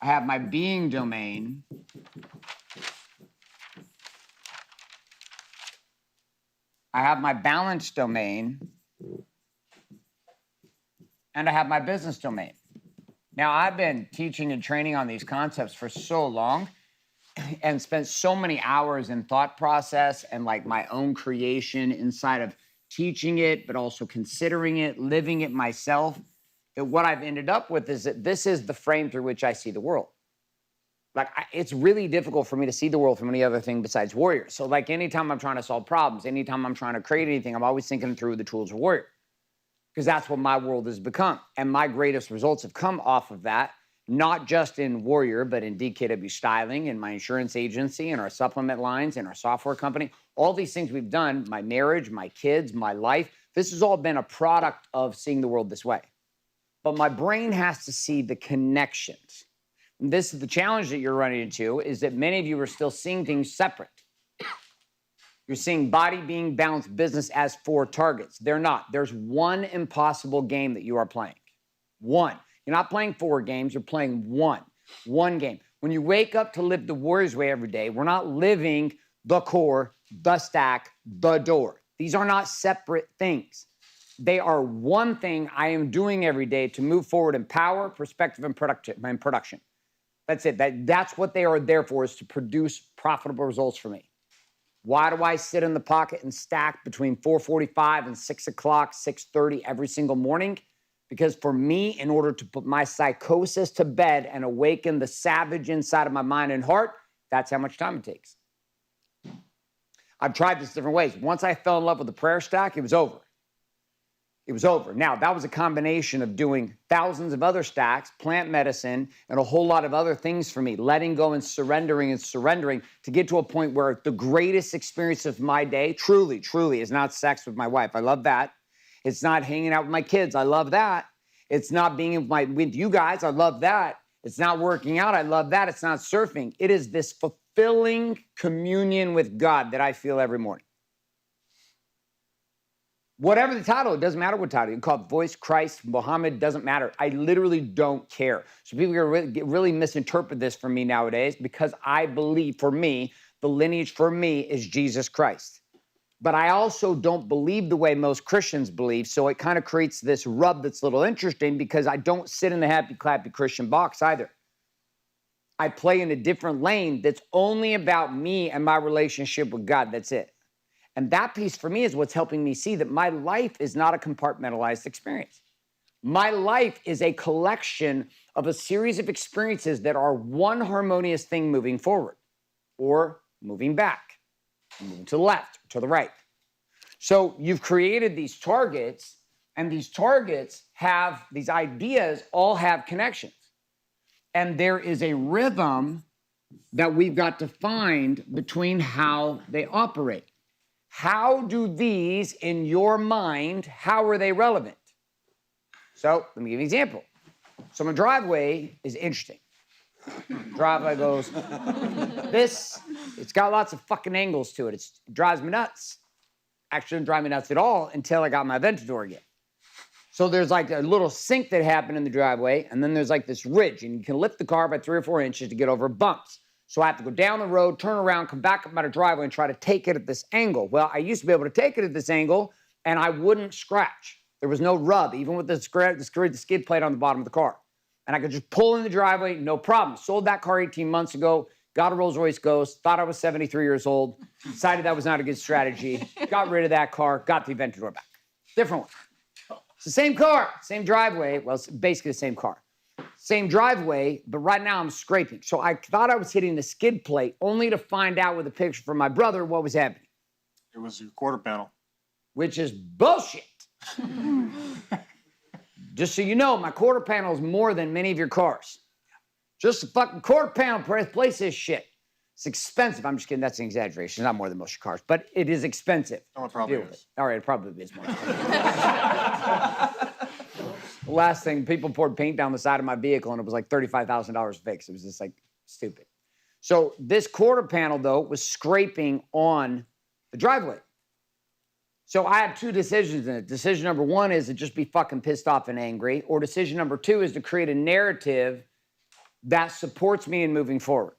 I have my being domain. I have my balance domain. And I have my business domain. Now, I've been teaching and training on these concepts for so long and spent so many hours in thought process and like my own creation inside of teaching it, but also considering it, living it myself, that what I've ended up with is that this is the frame through which I see the world. Like, it's really difficult for me to see the world from any other thing besides warrior. So like anytime I'm trying to solve problems, anytime I'm trying to create anything, I'm always thinking through the tools of warrior, because that's what my world has become. And my greatest results have come off of that, not just in warrior, but in DKW styling, in my insurance agency, in our supplement lines, in our software company. All these things we've done, my marriage, my kids, my life, this has all been a product of seeing the world this way. But my brain has to see the connections. And this is the challenge that you're running into, is that many of you are still seeing things separate. You're seeing body, being, balance, business as 4 targets. They're not. There's one impossible game that you are playing. One. You're not playing 4 games. You're playing one game. When you wake up to live the warrior's way every day, we're not living the core, the stack, the door. These are not separate things. They are one thing I am doing every day to move forward in power, perspective, and production. That's it. That's what they are there for, is to produce profitable results for me. Why do I sit in the pocket and stack between 4:45 and 6 o'clock, 6:30 every single morning? Because for me, in order to put my psychosis to bed and awaken the savage inside of my mind and heart, that's how much time it takes. I've tried this different ways. Once I fell in love with the prayer stack, it was over. It was over. Now, that was a combination of doing thousands of other stacks, plant medicine, and a whole lot of other things for me, letting go and surrendering to get to a point where the greatest experience of my day, truly, is not sex with my wife. I love that. It's not hanging out with my kids. I love that. It's not being with you guys. I love that. It's not working out. I love that. It's not surfing. It is this fulfilling communion with God that I feel every morning. Whatever the title, it doesn't matter what title. You can call it Voice, Christ, Muhammad, doesn't matter. I literally don't care. So people really misinterpret this for me nowadays, because I believe, for me, the lineage for me is Jesus Christ. But I also don't believe the way most Christians believe, so it kind of creates this rub that's a little interesting, because I don't sit in the happy, clappy Christian box either. I play in a different lane that's only about me and my relationship with God. That's it. And that piece for me is what's helping me see that my life is not a compartmentalized experience. My life is a collection of a series of experiences that are one harmonious thing moving forward or moving back, moving to the left, to the right. So you've created these targets, and these targets have, these ideas all have connections. And there is a rhythm that we've got to find between how they operate. How do these, in your mind, how are they relevant? So let me give you an example. So my driveway is interesting. Driveway goes, it's got lots of fucking angles to it. It drives me nuts. Actually, didn't drive me nuts at all until I got my Aventador again. So there's like a little sink that happened in the driveway, and then there's like this ridge, and you can lift the car by 3 or 4 inches to get over bumps. So I have to go down the road, turn around, come back up my driveway, and try to take it at this angle. Well, I used to be able to take it at this angle, and I wouldn't scratch. There was no rub, even with the skid plate on the bottom of the car. And I could just pull in the driveway, no problem. Sold that car 18 months ago, got a Rolls Royce Ghost, thought I was 73 years old, decided that was not a good strategy, got rid of that car, got the Aventador back. Different one. It's the same car, same driveway. Well, it's basically the same car. Same driveway, but right now I'm scraping. So I thought I was hitting the skid plate, only to find out with a picture from my brother what was happening. It was your quarter panel. Which is bullshit. Just so you know, my quarter panel is more than many of your cars. Just a fucking quarter panel replace this shit. It's expensive. I'm just kidding. That's an exaggeration. It's not more than most of your cars, but it is expensive. Oh, it probably is. All right, it probably is more. The last thing, people poured paint down the side of my vehicle, and it was like $35,000 fixed. It was just like stupid. So this quarter panel, though, was scraping on the driveway. So I had two decisions in it. Decision number one is to just be fucking pissed off and angry, or decision number two is to create a narrative that supports me in moving forward.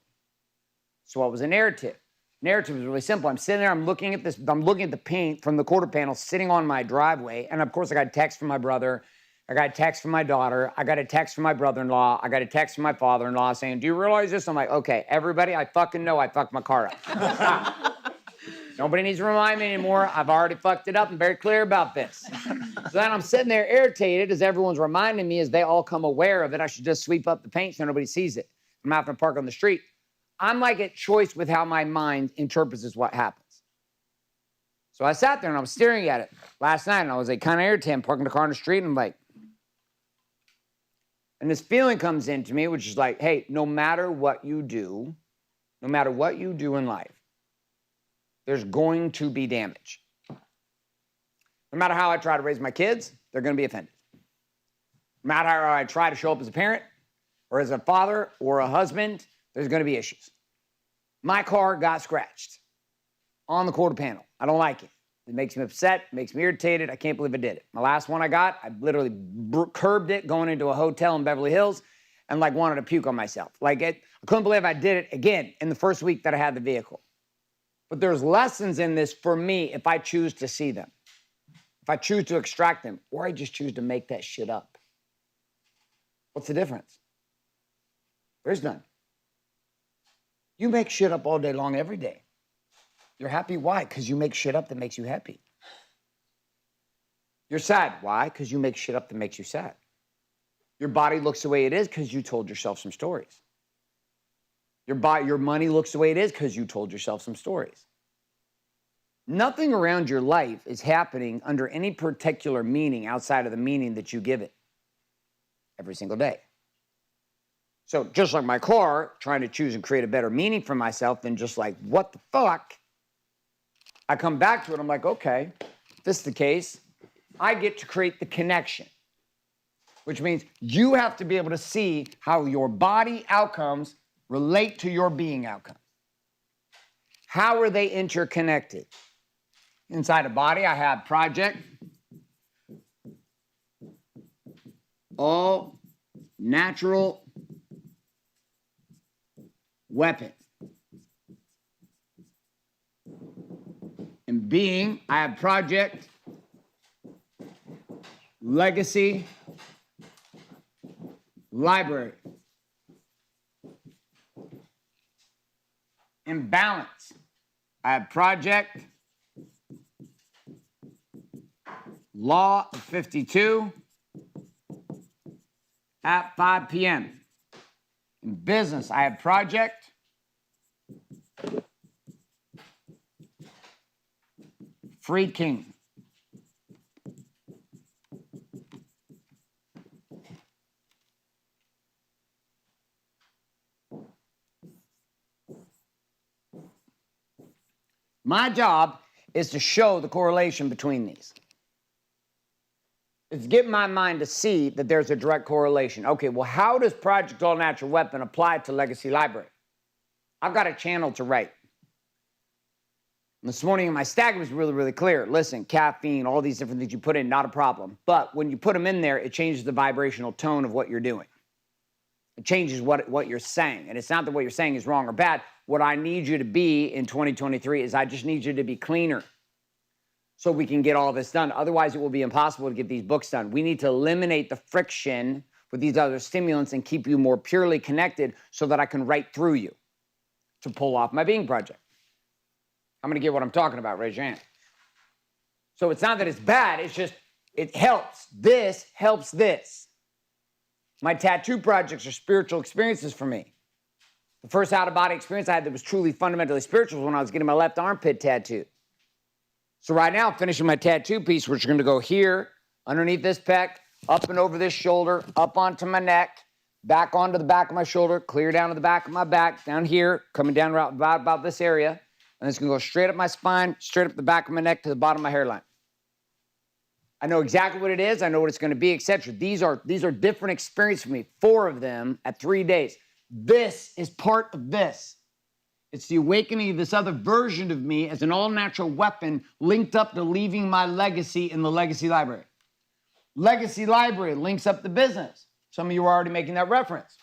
So what was a narrative? Narrative is really simple. I'm sitting there, I'm looking at the paint from the quarter panel sitting on my driveway, and of course I got a text from my brother, I got a text from my daughter, I got a text from my brother-in-law, I got a text from my father-in-law saying, do you realize this? I'm like, okay, everybody, I fucking know I fucked my car up. Nobody needs to remind me anymore. I've already fucked it up. I'm very clear about this. So then I'm sitting there irritated as everyone's reminding me as they all come aware of it. I should just sweep up the paint so nobody sees it. I'm having to park on the street. I'm like at choice with how my mind interprets as what happens. So I sat there and I was staring at it last night and I was like kind of irritated. I'm parking the car on the street and I'm like, and this feeling comes into me, which is like, hey, no matter what you do in life, there's going to be damage. No matter how I try to raise my kids, they're going to be offended. No matter how I try to show up as a parent or as a father or a husband, there's going to be issues. My car got scratched on the quarter panel. I don't like it. It makes me upset, makes me irritated. I can't believe I did it. My last one I got, I literally curbed it going into a hotel in Beverly Hills and like wanted to puke on myself. I couldn't believe I did it again in the first week that I had the vehicle. But there's lessons in this for me if I choose to see them, if I choose to extract them, or I just choose to make that shit up. What's the difference? There's none. You make shit up all day long, every day. You're happy, why? Because you make shit up that makes you happy. You're sad, why? Because you make shit up that makes you sad. Your body looks the way it is because you told yourself some stories. Your money looks the way it is because you told yourself some stories. Nothing around your life is happening under any particular meaning outside of the meaning that you give it every single day. So just like my car, trying to choose and create a better meaning for myself than just like, what the fuck? I come back to it, I'm like, okay, if this is the case, I get to create the connection, which means you have to be able to see how your body outcomes relate to your being outcomes. How are they interconnected? Inside a body, I have project, all natural weapon. In being, I have project, legacy, library. In balance, I have project, law of 52 at 5 p.m. In business, I have project, free king. My job is to show the correlation between these. It's get my mind to see that there's a direct correlation. Okay, well, how does Project All Natural Weapon apply to Legacy Library? I've got a channel to write. This morning in my stack was really, really clear. Listen, caffeine, all these different things you put in, not a problem. But when you put them in there, it changes the vibrational tone of what you're doing. It changes what you're saying. And it's not that what you're saying is wrong or bad. What I need you to be in 2023 is I just need you to be cleaner so we can get all this done. Otherwise, it will be impossible to get these books done. We need to eliminate the friction with these other stimulants and keep you more purely connected so that I can write through you to pull off my being project. I'm going to get what I'm talking about. Raise your hand. So it's not that it's bad. It's just, it helps. This helps this. My tattoo projects are spiritual experiences for me. The first out-of-body experience I had that was truly fundamentally spiritual was when I was getting my left armpit tattooed. So right now, I'm finishing my tattoo piece, which is going to go here, underneath this pec, up and over this shoulder, up onto my neck, back onto the back of my shoulder, clear down to the back of my back, down here, coming down around about this area. And it's going to go straight up my spine, straight up the back of my neck to the bottom of my hairline. I know exactly what it is. I know what it's going to be, etc. These are different experiences for me, 4 of them at 3 days. This is part of this. It's the awakening of this other version of me as an all-natural weapon linked up to leaving my legacy in the legacy library. Legacy library links up the business. Some of you are already making that reference.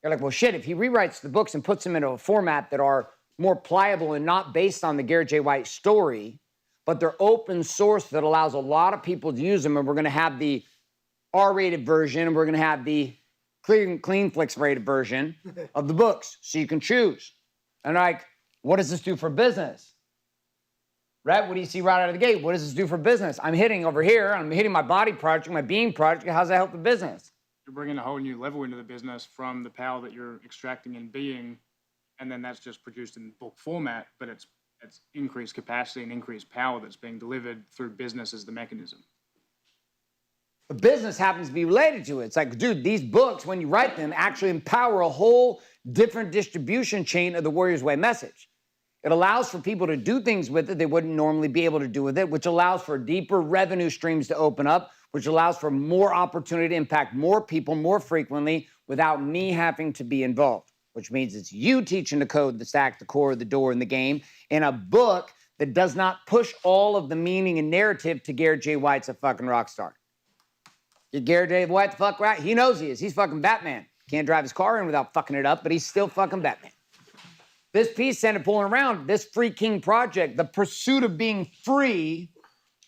You're like, well, shit, if he rewrites the books and puts them into a format that are more pliable and not based on the Garrett J. White story, but they're open source that allows a lot of people to use them, and we're going to have the R-rated version, and we're going to have the clean flicks rated version of the books, so you can choose. And like, what does this do for business? Right? What do you see right out of the gate? What does this do for business? I'm hitting over here. I'm hitting my body project, my being project. How's that help the business? You're bringing a whole new level into the business from the power that you're extracting in being, and then that's just produced in book format, but it's increased capacity and increased power that's being delivered through business as the mechanism. The business happens to be related to it. It's like, dude, these books, when you write them, actually empower a whole different distribution chain of the Warrior's Way message. It allows for people to do things with it they wouldn't normally be able to do with it, which allows for deeper revenue streams to open up, which allows for more opportunity to impact more people more frequently without me having to be involved, which means it's you teaching the code, the stack, the core, the door, and the game in a book that does not push all of the meaning and narrative to Garrett J. White's a fucking rock star. Get Garrett J. White the fuck right? He knows he is. He's fucking Batman. Can't drive his car in without fucking it up, but he's still fucking Batman. This piece, send it pulling around, this Free King project, the pursuit of being free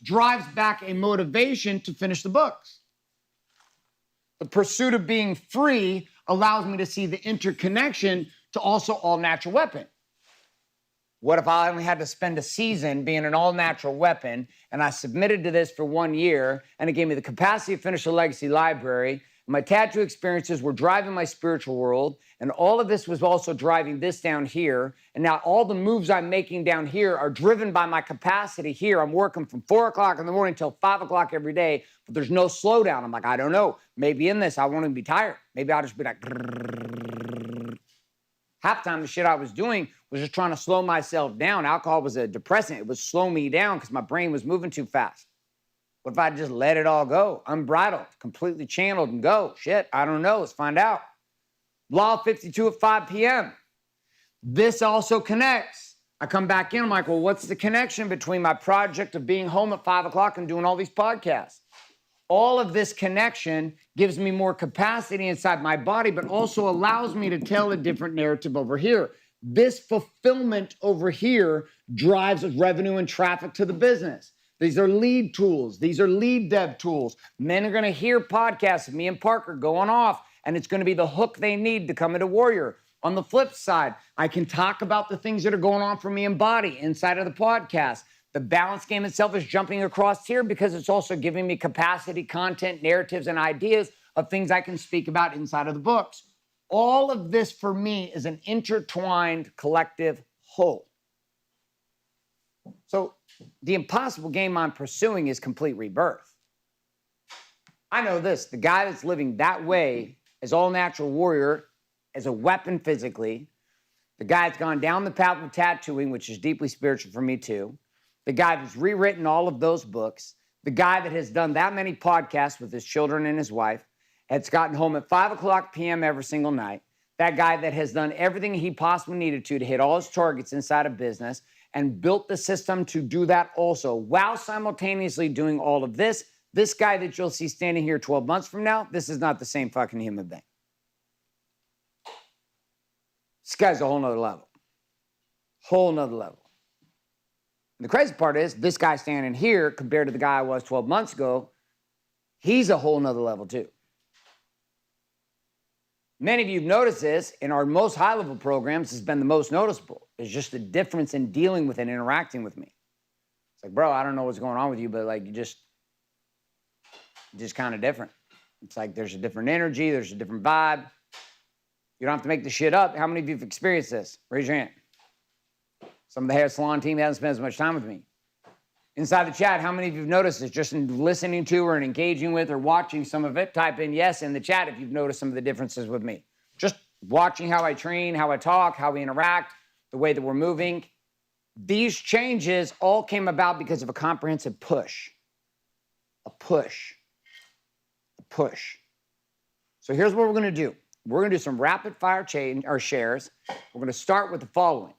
drives back a motivation to finish the books. The pursuit of being free allows me to see the interconnection to also all-natural weapon. What if I only had to spend a season being an all-natural weapon and I submitted to this for 1 year and it gave me the capacity to finish the legacy library? My tattoo experiences were driving my spiritual world, and all of this was also driving this down here. And now all the moves I'm making down here are driven by my capacity here. I'm working from 4 o'clock in the morning till 5 o'clock every day, but there's no slowdown. I'm like, I don't know. Maybe in this, I won't even be tired. Maybe I'll just be like, half the time the shit I was doing was just trying to slow myself down. Alcohol was a depressant. It would slow me down because my brain was moving too fast. What if I just let it all go? Unbridled, completely channeled and go. Shit, I don't know. Let's find out. Law 52 at 5 p.m. This also connects. I come back in, I'm like, well, what's the connection between my project of being home at 5 o'clock and doing all these podcasts? All of this connection gives me more capacity inside my body, but also allows me to tell a different narrative over here. This fulfillment over here drives revenue and traffic to the business. These are lead tools. These are lead dev tools. Men are going to hear podcasts of me and Parker going off, and it's going to be the hook they need to come into Warrior. On the flip side, I can talk about the things that are going on for me and Body inside of the podcast. The balance game itself is jumping across here because it's also giving me capacity, content, narratives, and ideas of things I can speak about inside of the books. All of this for me is an intertwined collective whole. So the impossible game I'm pursuing is complete rebirth. I know this, the guy that's living that way as all-natural warrior, as a weapon physically, the guy that's gone down the path of tattooing, which is deeply spiritual for me too, the guy that's rewritten all of those books, the guy that has done that many podcasts with his children and his wife, has gotten home at 5 o'clock p.m. every single night, that guy that has done everything he possibly needed to hit all his targets inside of business and built the system to do that also, while simultaneously doing all of this. This guy that you'll see standing here 12 months from now, this is not the same fucking human being. This guy's a whole nother level. Whole nother level. And the crazy part is, this guy standing here, compared to the guy I was 12 months ago, he's a whole nother level too. Many of you have noticed this in our most high-level programs has been the most noticeable. It's just the difference in dealing with and interacting with me. It's like, bro, I don't know what's going on with you, but like, you just kind of different. It's like there's a different energy, there's a different vibe. You don't have to make the shit up. How many of you have experienced this? Raise your hand. Some of the hair salon team hasn't spent as much time with me. Inside the chat, how many of you have noticed this just in listening to or engaging with or watching some of it? Type in yes in the chat if you've noticed some of the differences with me. Just watching how I train, how I talk, how we interact, the way that we're moving. These changes all came about because of a comprehensive push. A push. A push. So here's what we're going to do. We're going to do some rapid fire shares. We're going to start with the following.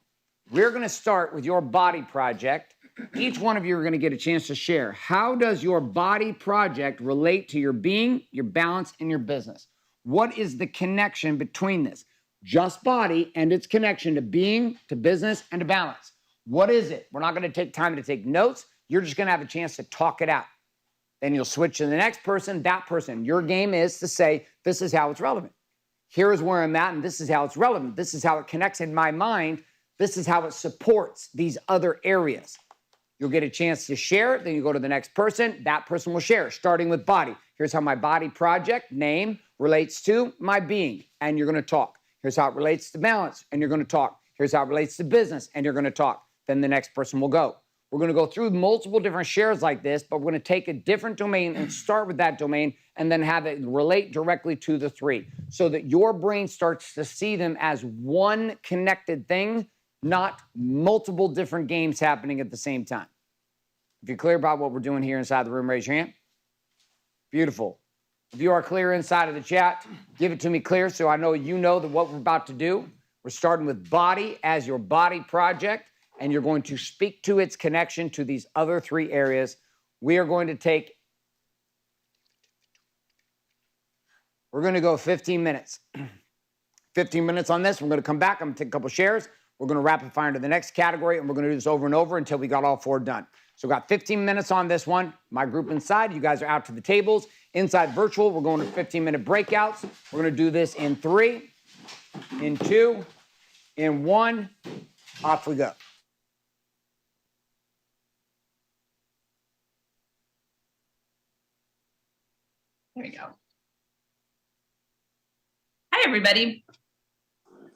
We're going to start with your body project. Each one of you are going to get a chance to share. How does your body project relate to your being, your balance, and your business? What is the connection between this? Just body and its connection to being, to business, and to balance. What is it? We're not going to take time to take notes. You're just going to have a chance to talk it out. Then you'll switch to the next person, that person. Your game is to say, this is how it's relevant. Here is where I'm at, and this is how it's relevant. This is how it connects in my mind. This is how it supports these other areas. You'll get a chance to share it. Then you go to the next person. That person will share, starting with body. Here's how my body project name relates to my being, and you're going to talk. Here's how it relates to balance, and you're going to talk. Here's how it relates to business, and you're going to talk. Then the next person will go. We're going to go through multiple different shares like this, but we're going to take a different domain and start with that domain and then have it relate directly to the three so that your brain starts to see them as one connected thing, not multiple different games happening at the same time. If you're clear about what we're doing here inside the room, raise your hand. Beautiful. If you are clear inside of the chat, give it to me clear so I know you know that what we're about to do. We're starting with body as your body project, and you're going to speak to its connection to these other three areas. We're going to go 15 minutes. 15 minutes on this. We're going to come back. I'm going to take a couple shares. We're going to rapid fire into the next category, and we're going to do this over and over until we got all four done. So we've got 15 minutes on this one. My group inside, you guys are out to the tables. Inside virtual, we're going to 15-minute breakouts. We're going to do this in 3, in 2, in 1. Off we go. There we go. Hi, everybody.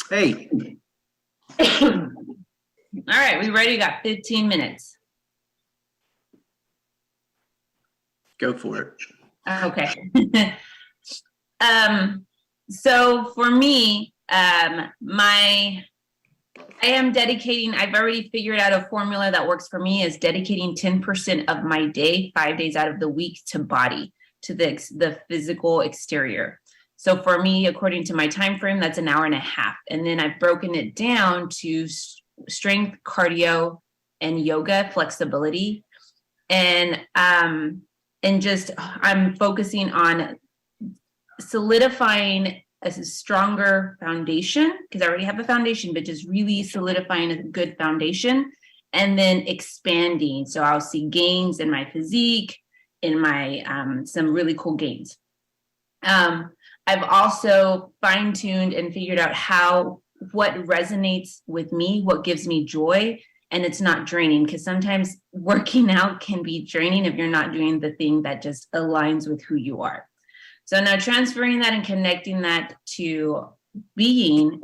Hey. All right, we ready? We got 15 minutes. Go for it. Okay. So for me, I am dedicating, I've already figured out a formula that works for me is dedicating 10% of my day, 5 days out of the week to body, to the physical exterior. So for me, according to my time frame, that's an hour and a half. And then I've broken it down to strength, cardio, and yoga flexibility. And just I'm focusing on solidifying a stronger foundation, because I already have a foundation, but just really solidifying a good foundation and then expanding. So I'll see gains in my physique, in my some really cool gains. I've also fine-tuned and figured out what resonates with me, what gives me joy, and it's not draining, because sometimes working out can be draining if you're not doing the thing that just aligns with who you are. So now transferring that and connecting that to being,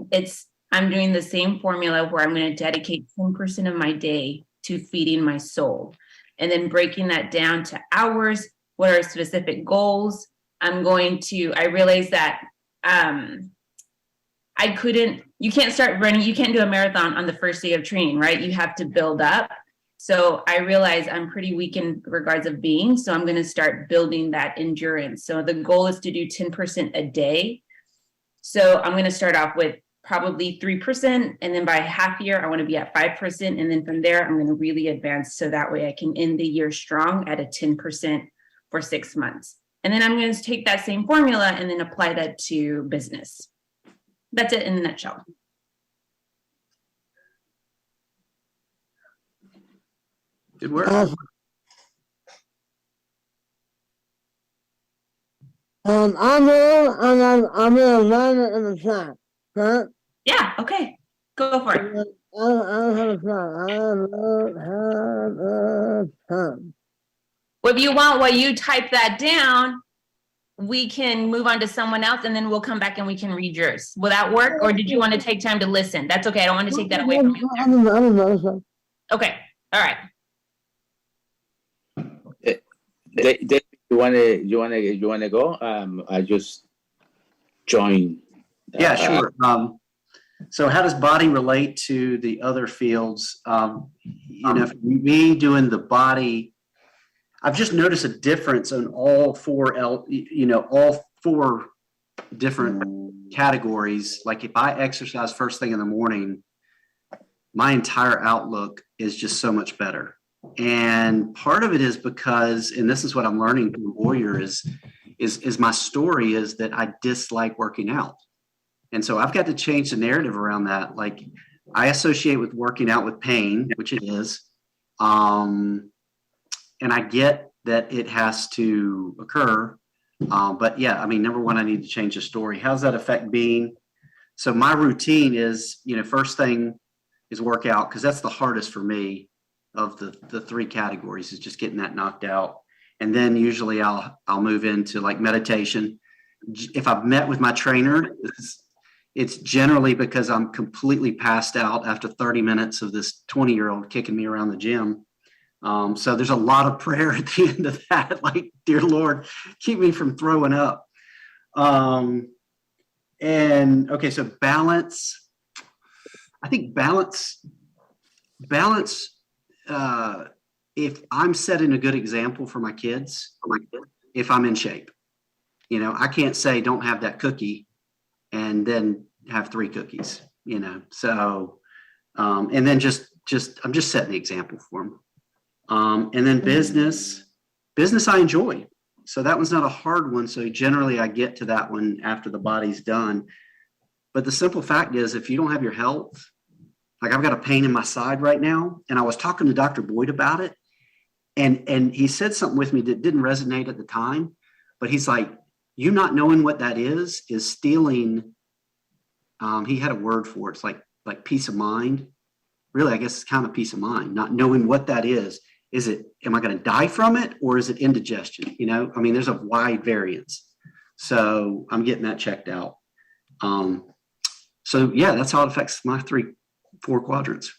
I'm doing the same formula where I'm going to dedicate 10% of my day to feeding my soul, and then breaking that down to hours. What are specific goals? I realized that you can't start running, you can't do a marathon on the first day of training, right? You have to build up. So I realize I'm pretty weak in regards of being, so I'm going to start building that endurance. So the goal is to do 10% a day. So I'm going to start off with probably 3%, and then by half year, I want to be at 5. And then from there, I'm going to really advance so that way I can end the year strong at a 10% for 6 months. And then I'm going to take that same formula and then apply that to business. That's it in a nutshell. Good work. I'm gonna run in the track. Huh? Yeah, okay. Go for it. I don't have a plan. I don't have a plan. Well, if you want, while you type that down, we can move on to someone else and then we'll come back and we can read yours. Will that work? Or did you want to take time to listen? That's okay. I don't want to take that away from you. Okay. All right. Dave, you wanna go? I just joined. Yeah, sure. So how does body relate to the other fields? For me doing the body, I've just noticed a difference in all four different categories. Like if I exercise first thing in the morning, my entire outlook is just so much better. And part of it is because, and this is what I'm learning from Warrior is my story is that I dislike working out. And so I've got to change the narrative around that. Like I associate with working out with pain, which it is. And I get that it has to occur. But yeah, I mean, number one, I need to change the story. How does that affect being? So my routine is, first thing is work out, because that's the hardest for me of the three categories is just getting that knocked out. And then usually I'll move into like meditation. If I've met with my trainer, it's generally because I'm completely passed out after 30 minutes of this 20-year-old kicking me around the gym. So there's a lot of prayer at the end of that, like, dear Lord, keep me from throwing up. And okay, so balance. I think balance, if I'm setting a good example for my kids, if I'm in shape, I can't say don't have that cookie and then have 3 cookies, so, and then just I'm just setting the example for them. And then business I enjoy. So that one's not a hard one. So generally I get to that one after the body's done. But the simple fact is, if you don't have your health, like I've got a pain in my side right now, and I was talking to Dr. Boyd about it, and he said something with me that didn't resonate at the time, but he's like, you not knowing what that is stealing. He had a word for it. It's like peace of mind. Really, I guess it's kind of peace of mind, not knowing what that is. Is it, am I going to die from it, or is it indigestion? I mean, there's a wide variance. So I'm getting that checked out. So yeah, that's how it affects my 4 quadrants.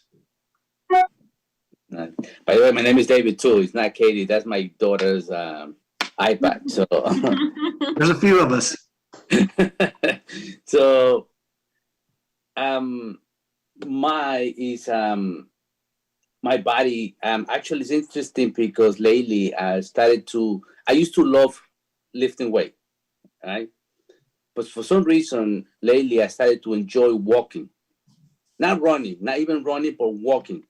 By the way, my name is David too. It's not Katie. That's my daughter's iPad. So there's a few of us. So my body actually is interesting because lately I used to love lifting weight, right? But for some reason lately I started to enjoy walking. Not running, not even running, but walking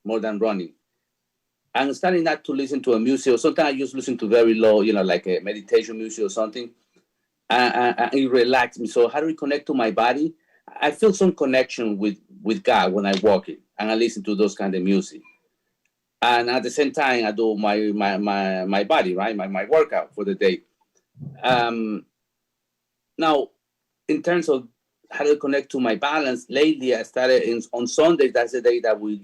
more than running. I'm starting not to listen to a music, or sometimes I just listen to very low, like a meditation music or something. And it relaxes me. So how do we connect to my body? I feel some connection with God when I'm walking and I listen to those kind of music. And at the same time, I do my body, right? My workout for the day. Now, in terms of how to connect to my balance, lately I started on Sundays. That's the day that we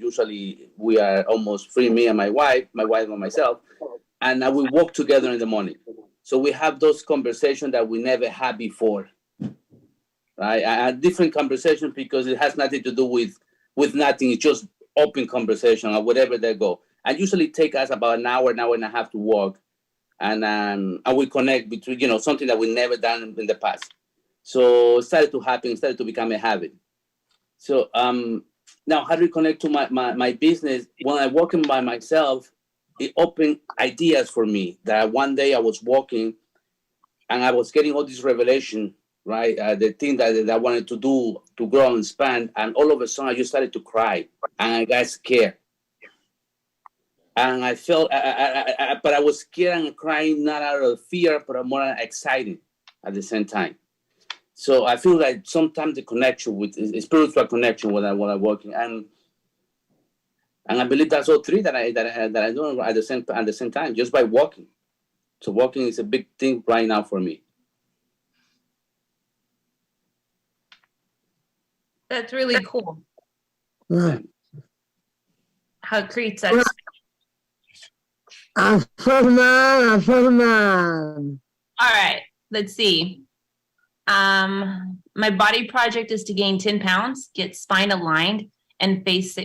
are almost free, me and my wife and myself, and we walk together in the morning. So we have those conversations that we never had before, right? A different conversation because it has nothing to do with nothing. It's just open conversation or whatever they go. And usually take us about an hour and a half to walk, and we connect between something that we never done in the past. So it started to happen, started to become a habit. So now how do we connect to my business? When I walk in by myself, it opened ideas for me. That one day I was walking and I was getting all this revelation, right? The thing that I wanted to do to grow and expand. And all of a sudden I just started to cry and I got scared. And I felt, but I was scared and crying, not out of fear, but more excited at the same time. So I feel like sometimes the connection with a spiritual connection when I'm working, and I believe that's all 3 that I do at the same time, just by walking. So walking is a big thing right now for me. That's really cool. Yeah. How it creates that space. All right, let's see. My body project is to gain 10 pounds, get spine aligned, and face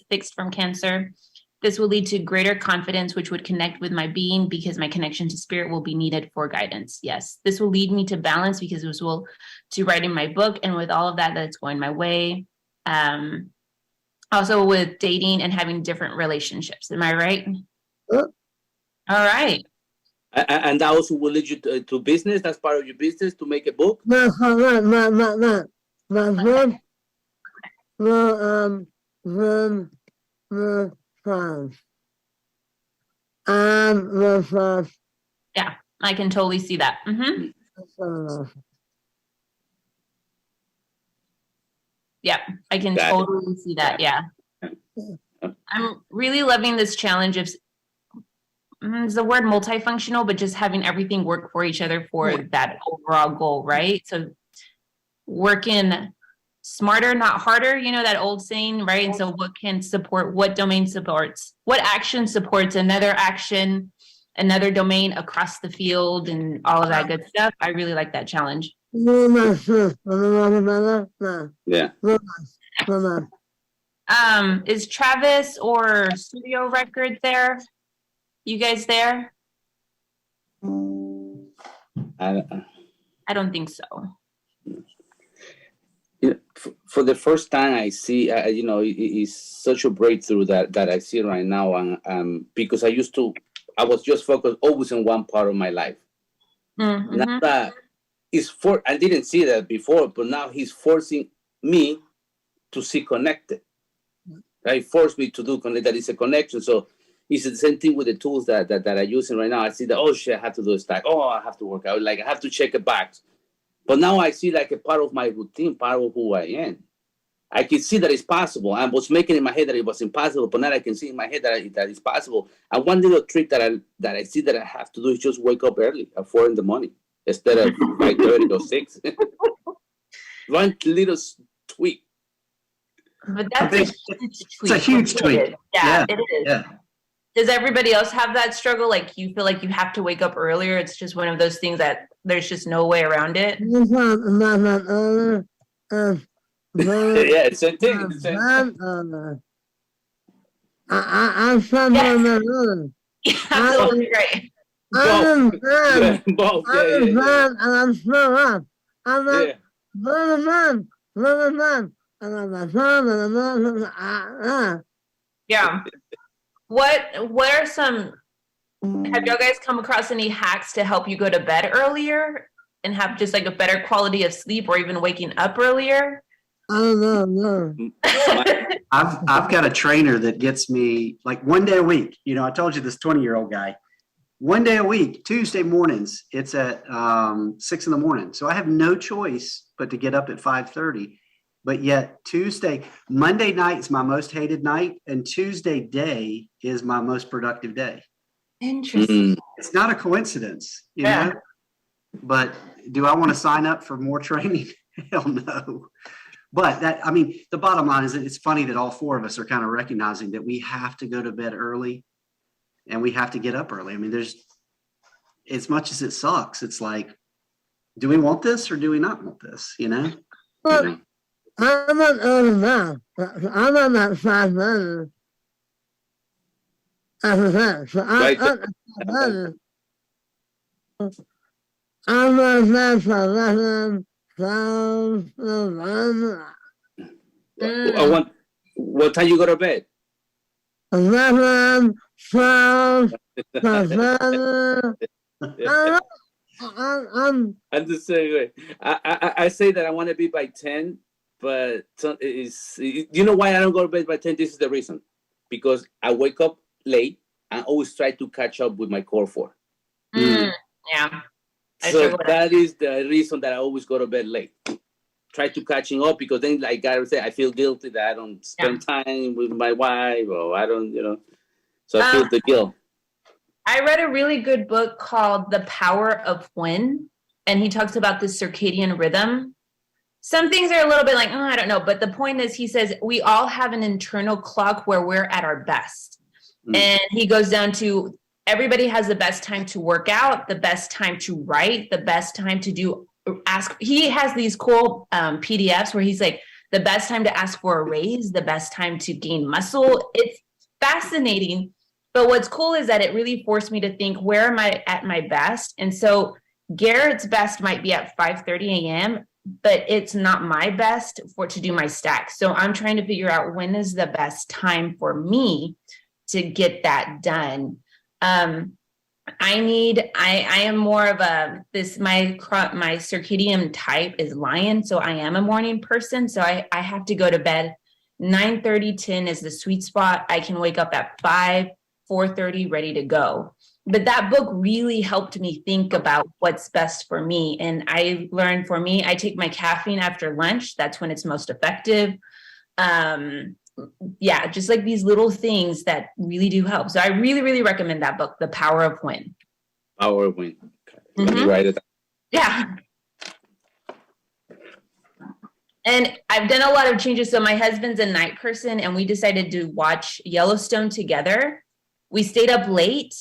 fixed from cancer. This will lead to greater confidence, which would connect with my being because my connection to spirit will be needed for guidance. Yes, this will lead me to balance because this will to writing my book, and with all of that that's going my way. Also with dating and having different relationships. Am I right? All right. And that also will lead you to business. That's part of your business to make a book. Yeah, I can totally see that. Yeah, I can totally see that. Yeah. I'm really loving this challenge of the word multifunctional, but just having everything work for each other for that overall goal, right? So working smarter, not harder, you know, that old saying, right? And so what can support, what domain supports, what action supports another action, another domain across the field and all of that good stuff. I really like that challenge. Yeah. Is Travis or Studio Record there? You guys there? I don't think so. You know, for the first time, I see, you know, it's such a breakthrough that I see right now. And because I was just focused always on one part of my life. Now that I didn't see that before, but now he's forcing me to see connected. Right? Forced me to do that is a connection. So it's the same thing with the tools that I'm using right now. I see that, oh shit, I have to do a stack. Oh, I have to work out. Like I have to check a box. But now I see like a part of my routine, part of who I am. I can see that it's possible. I was making in my head that it was impossible, but now I can see in my head that it's possible. And one little trick that I see that I have to do is just wake up early at 4 a.m. instead of 5:30 or 6. One little tweak. But that's it's a huge tweak. Yeah, it is. Yeah. Does everybody else have that struggle? Like you feel like you have to wake up earlier? It's just one of those things that there's just no way around it. Yeah, same thing. Absolutely right. Both. Yeah. What are some, have y'all guys come across any hacks to help you go to bed earlier and have just like a better quality of sleep or even waking up earlier? I've got a trainer that gets me like one day a week. You know, I told you this 20-year-old guy, one day a week, Tuesday mornings, it's at 6 a.m. So I have no choice but to get up at 5:30. But yet Monday night is my most hated night, and Tuesday day is my most productive day. Interesting. It's not a coincidence, you know? But do I want to sign up for more training? Hell no. But the bottom line is that it's funny that all four of us are kind of recognizing that we have to go to bed early and we have to get up early. I mean, there's, as much as it sucks, it's like, do we want this or do we not want this? You know? I'm not early now. I'm on that 5:30. So I'm on that for 11, 12, 1. What time you go to bed? 11, 12, I'm the same way. I say that I want to be by 10, but you know why I don't go to bed by 10? This is the reason. Because I wake up late and always try to catch up with my core 4. Yeah. So that is the reason that I always go to bed late. Try to catching up because then, like I said, I feel guilty that I don't spend time with my wife or I don't, so I feel the guilt. I read a really good book called The Power of When, and he talks about the circadian rhythm. some things are a little bit like, oh, I don't know. But the point is, he says we all have an internal clock where we're at our best. And he goes down to everybody has the best time to work out, the best time to write, the best time to ask. He has these cool PDFs where he's like, the best time to ask for a raise, the best time to gain muscle. It's fascinating. But what's cool is that it really forced me to think, where am I at my best? And so Garrett's best might be at 5:30 a.m., but it's not my best to do my stack. So I'm trying to figure out when is the best time for me to get that done. I am more of my circadian type is lion. So I am a morning person. So I have to go to bed 9:30, 10 is the sweet spot. I can wake up at 5, 4:30, ready to go. But that book really helped me think about what's best for me. And I learned, for me, I take my caffeine after lunch. That's when it's most effective. Yeah, just like these little things that really do help. So I really, really recommend that book, The Power of When. Power of When. Let me write it down. Yeah. And I've done a lot of changes. So my husband's a night person, and we decided to watch Yellowstone together. We stayed up late.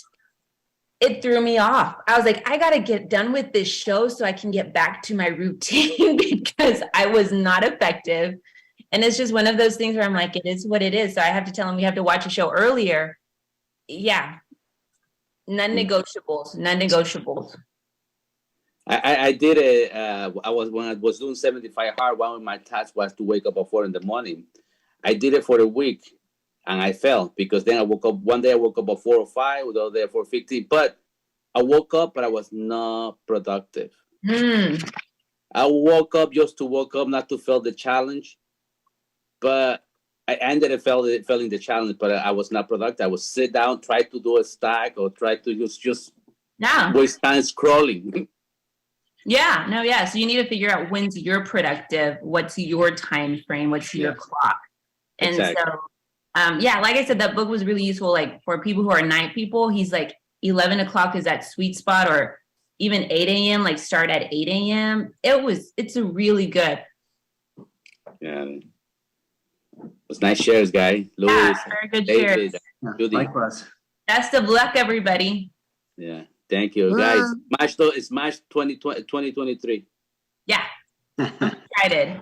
It threw me off. I was like, I got to get done with this show so I can get back to my routine because I was not effective. And it's just one of those things where I'm like, it is what it is. So I have to tell him we have to watch a show earlier. Yeah. Non-negotiables. I did it. When I was doing 75 hard, one of my tasks was to wake up at 4 in the morning. I did it for a week and I fell because then I woke up one day, I woke up at 4 or 5, the other day at 4:50. But I woke up, but I was not productive. I woke up just to wake up, not to feel the challenge. But I ended up feeling the challenge, but I was not productive. I would sit down, try to do a stack, or try to just waste time scrolling. Yeah, no, yeah. So you need to figure out when's you're productive, what's your time frame, what's your clock. And so, yeah, like I said, that book was really useful. Like for people who are night people, he's like 11 o'clock is that sweet spot, or even 8 a.m., like start at 8 a.m. It's a really good. Yeah. It's nice shares, guy. Louis, yeah, very good David, shares. Judy. Likewise. Best of luck, everybody. Yeah. Thank you, guys. It's March 2023. Yeah. I'm excited.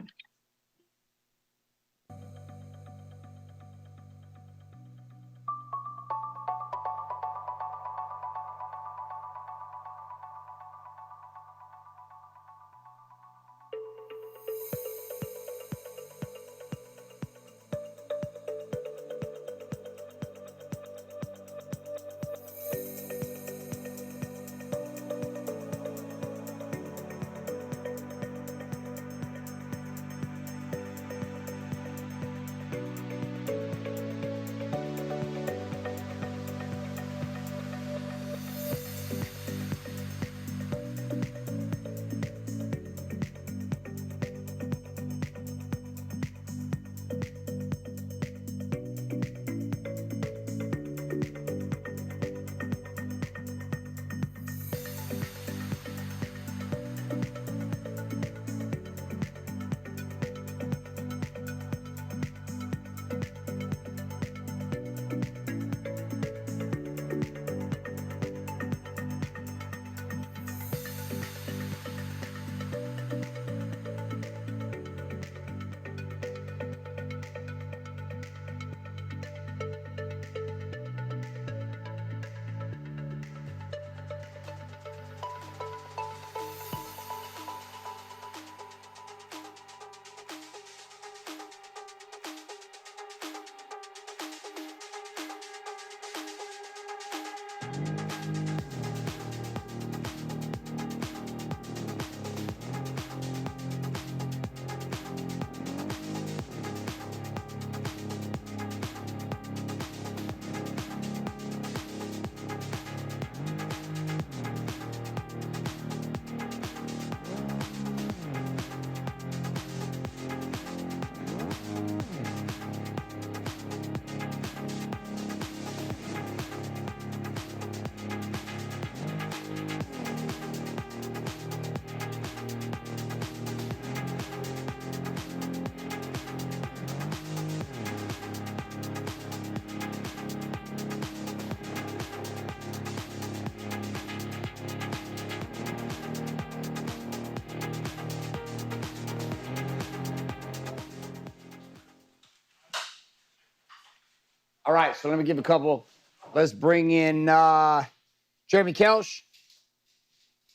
All right, so let me give a couple. Let's bring in Jeremy Kelch.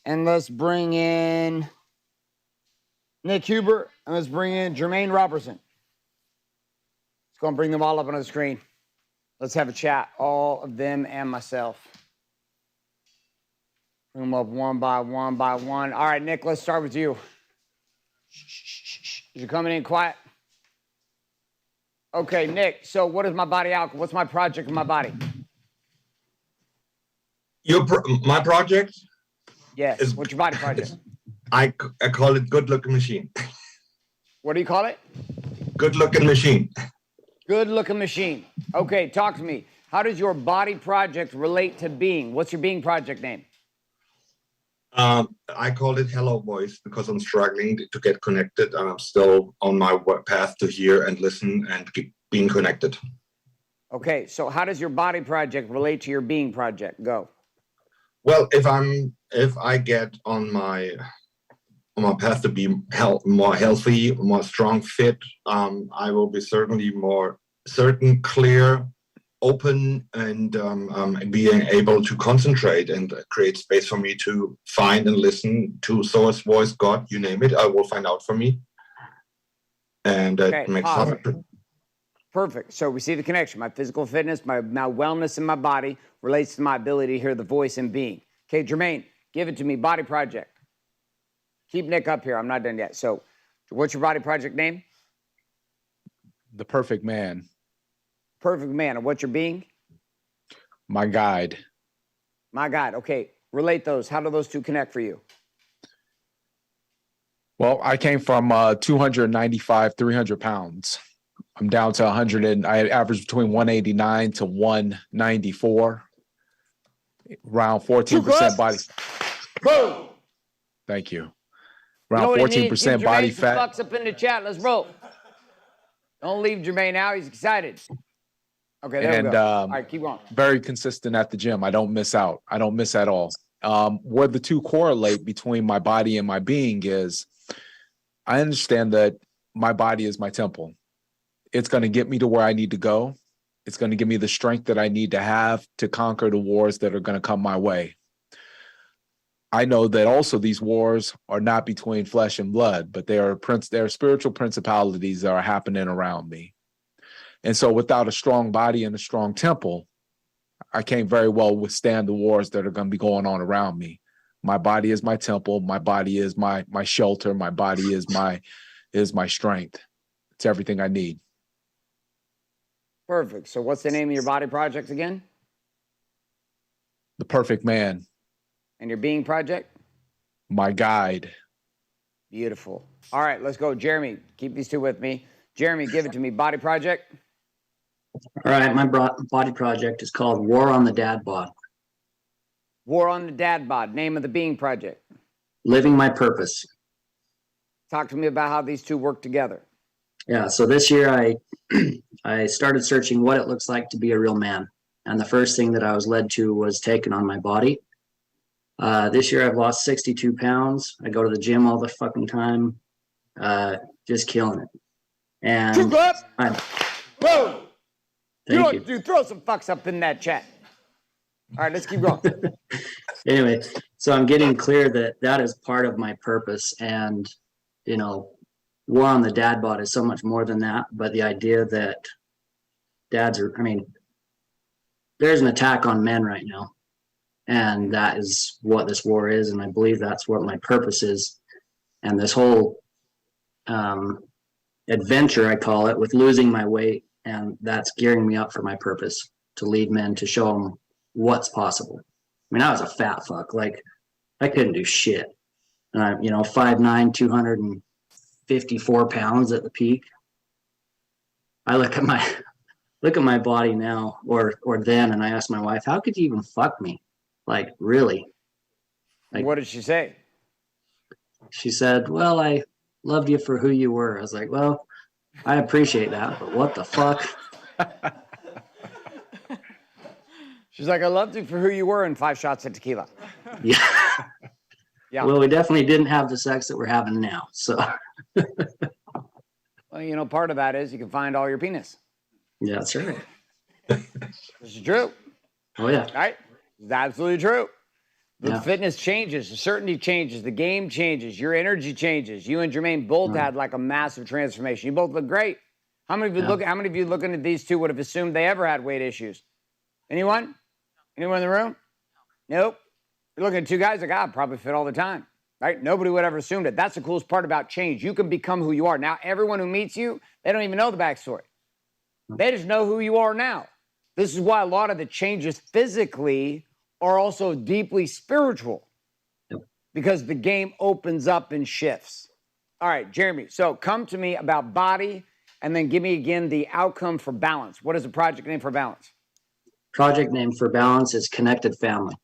And let's bring in Nick Huber. And let's bring in Jermaine Robertson. Let's go and bring them all up on the screen. Let's have a chat, all of them and myself. Bring them up one by one by one. All right, Nick, let's start with you. You're coming in quiet. Okay, Nick, so what is my body outcome? What's my project in my body? My project? Yes, what's your body project? I call it Good Looking Machine. What do you call it? Good Looking Machine. Good Looking Machine. Okay, talk to me. How does your body project relate to being? What's your being project name? I call it Hello Voice because I'm struggling to get connected and I'm still on my path to hear and listen and keep being connected. Okay, so how does your body project relate to your being project? Go. Well, if I get on my path to be more healthy, more strong, fit, I will be certainly more certain, clear, open, and being able to concentrate and create space for me to find and listen to source, voice, God, you name it. I will find out for me, and it makes sense. Perfect. So we see the connection. My physical fitness, my wellness in my body relates to my ability to hear the voice and being. Okay, Jermaine, give it to me. Body project. Keep Nick up here. I'm not done yet. So what's your body project name? The Perfect Man. Perfect Man. And what's your being? My guide. My guide. Okay, relate those. How do those two connect for you? Well, I came from 295, 300 pounds. I'm down to 100 and I average between 189 to 194. Around 14% body. Boom. Thank you. Around 14% body fat. Fucks up in the chat. Let's roll. Don't leave Jermaine out. He's excited. Okay, there we go. All right, keep going. Very consistent at the gym. I don't miss out. I don't miss at all. Where the two correlate between my body and my being is I understand that my body is my temple. It's going to get me to where I need to go. It's going to give me the strength that I need to have to conquer the wars that are going to come my way. I know that also these wars are not between flesh and blood, but they are spiritual principalities that are happening around me. And so without a strong body and a strong temple, I can't very well withstand the wars that are going to be going on around me. My body is my temple. My body is my shelter. My body is my strength. It's everything I need. Perfect. So what's the name of your body project again? The Perfect Man. And your being project? My guide. Beautiful. All right, let's go. Jeremy, keep these two with me. Jeremy, give it to me. Body project? All right, my body project is called War on the Dad Bod. War on the Dad Bod. Name of the being project? Living my purpose. Talk to me about how these two work together. Yeah, so this year I started searching what it looks like to be a real man. And the first thing that I was led to was taking on my body. This year I've lost 62 pounds. I go to the gym all the fucking time. Just killing it. And whoa! Thank you. Dude, throw some fucks up in that chat. All right, let's keep going. Anyway, so I'm getting clear that that is part of my purpose. And, you know, War on the Dad Bod is so much more than that. But the idea that dads are, I mean, there's an attack on men right now. And that is what this war is. And I believe that's what my purpose is. And this whole adventure, I call it, with losing my weight. And that's gearing me up for my purpose, to lead men, to show them what's possible. I mean, I was a fat fuck. Like, I couldn't do shit. And I'm, 5'9", 254 pounds at the peak. I look at my body now or then, and I ask my wife, how could you even fuck me? Like, really? Like, what did she say? She said, well, I loved you for who you were. I was like, well, I appreciate that, but what the fuck? She's like, I loved you for who you were, and 5 shots of tequila. Yeah. Yeah. Well, we definitely didn't have the sex that we're having now. So. Well, part of that is you can find all your penis. Yeah, that's right. This is true. Oh yeah. Right? It's absolutely true. The Yeah. fitness changes, the certainty changes, the game changes, your energy changes. You and Jermaine both had like a massive transformation. You both look great. How many of you looking at these two would have assumed they ever had weight issues? Anyone? Anyone in the room? Nope. You're looking at two guys like, probably fit all the time. Right? Nobody would ever assumed it. That's the coolest part about change. You can become who you are. Now, everyone who meets you, they don't even know the backstory. They just know who you are now. This is why a lot of the changes physically are also deeply spiritual, because the game opens up and shifts. All right, Jeremy, so come to me about body and then give me again the outcome for balance. What is the project name for balance? Project name for balance is Connected Family.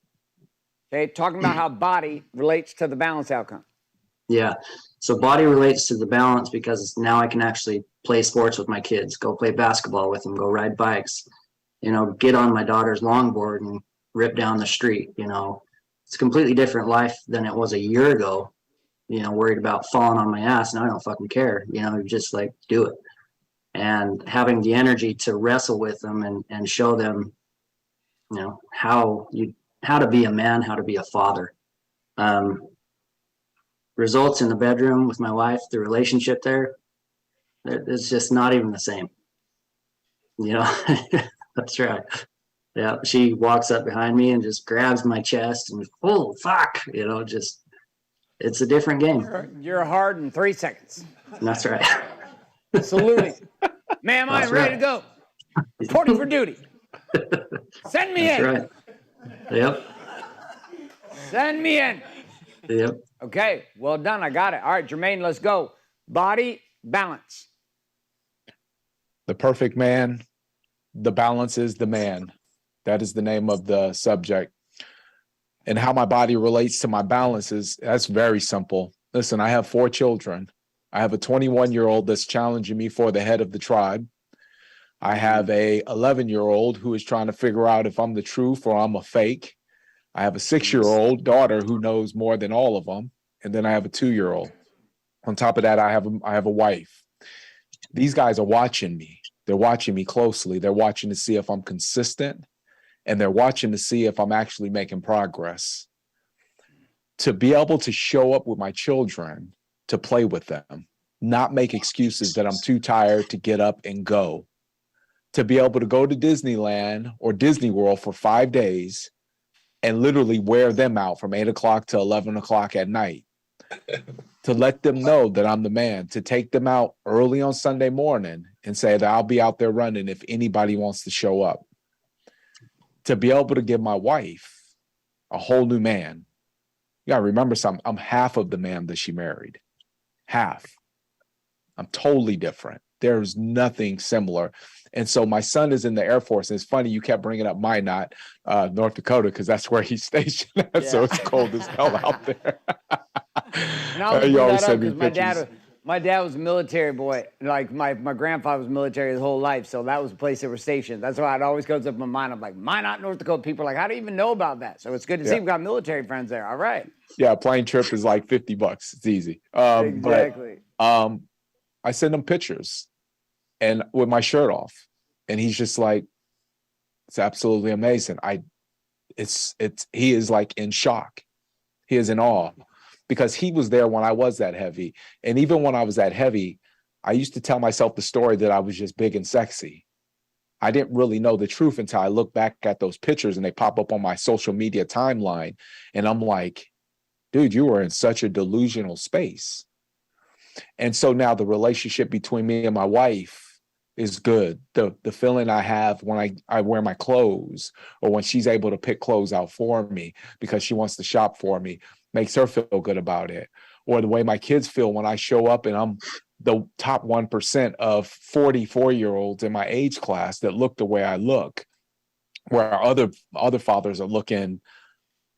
Okay, talking about how body relates to the balance outcome. Yeah. So body relates to the balance because now I can actually play sports with my kids, go play basketball with them, go ride bikes, get on my daughter's longboard and rip down the street. It's a completely different life than it was a year ago, worried about falling on my ass. And I don't fucking care, just like do it. And having the energy to wrestle with them and show them, how to be a man, how to be a father. Results in the bedroom with my wife, the relationship there, it's just not even the same. That's right. Yeah, she walks up behind me and just grabs my chest and oh fuck, just it's a different game. You're hard in 3 seconds. That's right. Saluting. Ma'am, I'm ready to go. Reporting for duty. Send me in. That's right. Yep. Send me in. Yep. Okay, well done. I got it. All right, Jermaine, let's go. Body balance. The perfect man, the balance is the man. That is the name of the subject. And how my body relates to my balance that's very simple. Listen, I have 4 children. I have a 21-year-old that's challenging me for the head of the tribe. I have a 11-year-old who is trying to figure out if I'm the truth or I'm a fake. I have a 6-year-old daughter who knows more than all of them. And then I have a 2-year-old. On top of that, I have a wife. These guys are watching me. They're watching me closely. They're watching to see if I'm consistent, and they're watching to see if I'm actually making progress. To be able to show up with my children, to play with them, not make excuses that I'm too tired to get up and go. To be able to go to Disneyland or Disney World for 5 days and literally wear them out from 8 o'clock to 11 o'clock at night. To let them know that I'm the man, to take them out early on Sunday morning and say that I'll be out there running if anybody wants to show up. To be able to give my wife a whole new man. You gotta remember something, I'm half of the man that she married. Half. I'm totally different. There's nothing similar. And so my son is in the Air Force. And it's funny, you kept bringing up Minot, North Dakota, because that's where he's stationed at. Yeah. So it's cold as hell out there. And I'll bring that up because my dad was a military boy. Like my grandfather was military his whole life. So that was the place they were stationed. That's why it always goes up in my mind. I'm like, Minot, North Dakota. People are like, how do you even know about that? So it's good to see we've got military friends there. All right. Yeah, a plane trip is like $50. It's easy. Exactly. But, I send him pictures and with my shirt off. And he's just like, it's absolutely amazing. He is like in shock. He is in awe because he was there when I was that heavy. And even when I was that heavy, I used to tell myself the story that I was just big and sexy. I didn't really know the truth until I look back at those pictures and they pop up on my social media timeline. And I'm like, dude, you were in such a delusional space. And so now the relationship between me and my wife is good. The feeling I have when I wear my clothes or when she's able to pick clothes out for me because she wants to shop for me makes her feel good about it. Or the way my kids feel when I show up and I'm the top 1% of 44-year-olds in my age class that look the way I look, where other fathers are looking,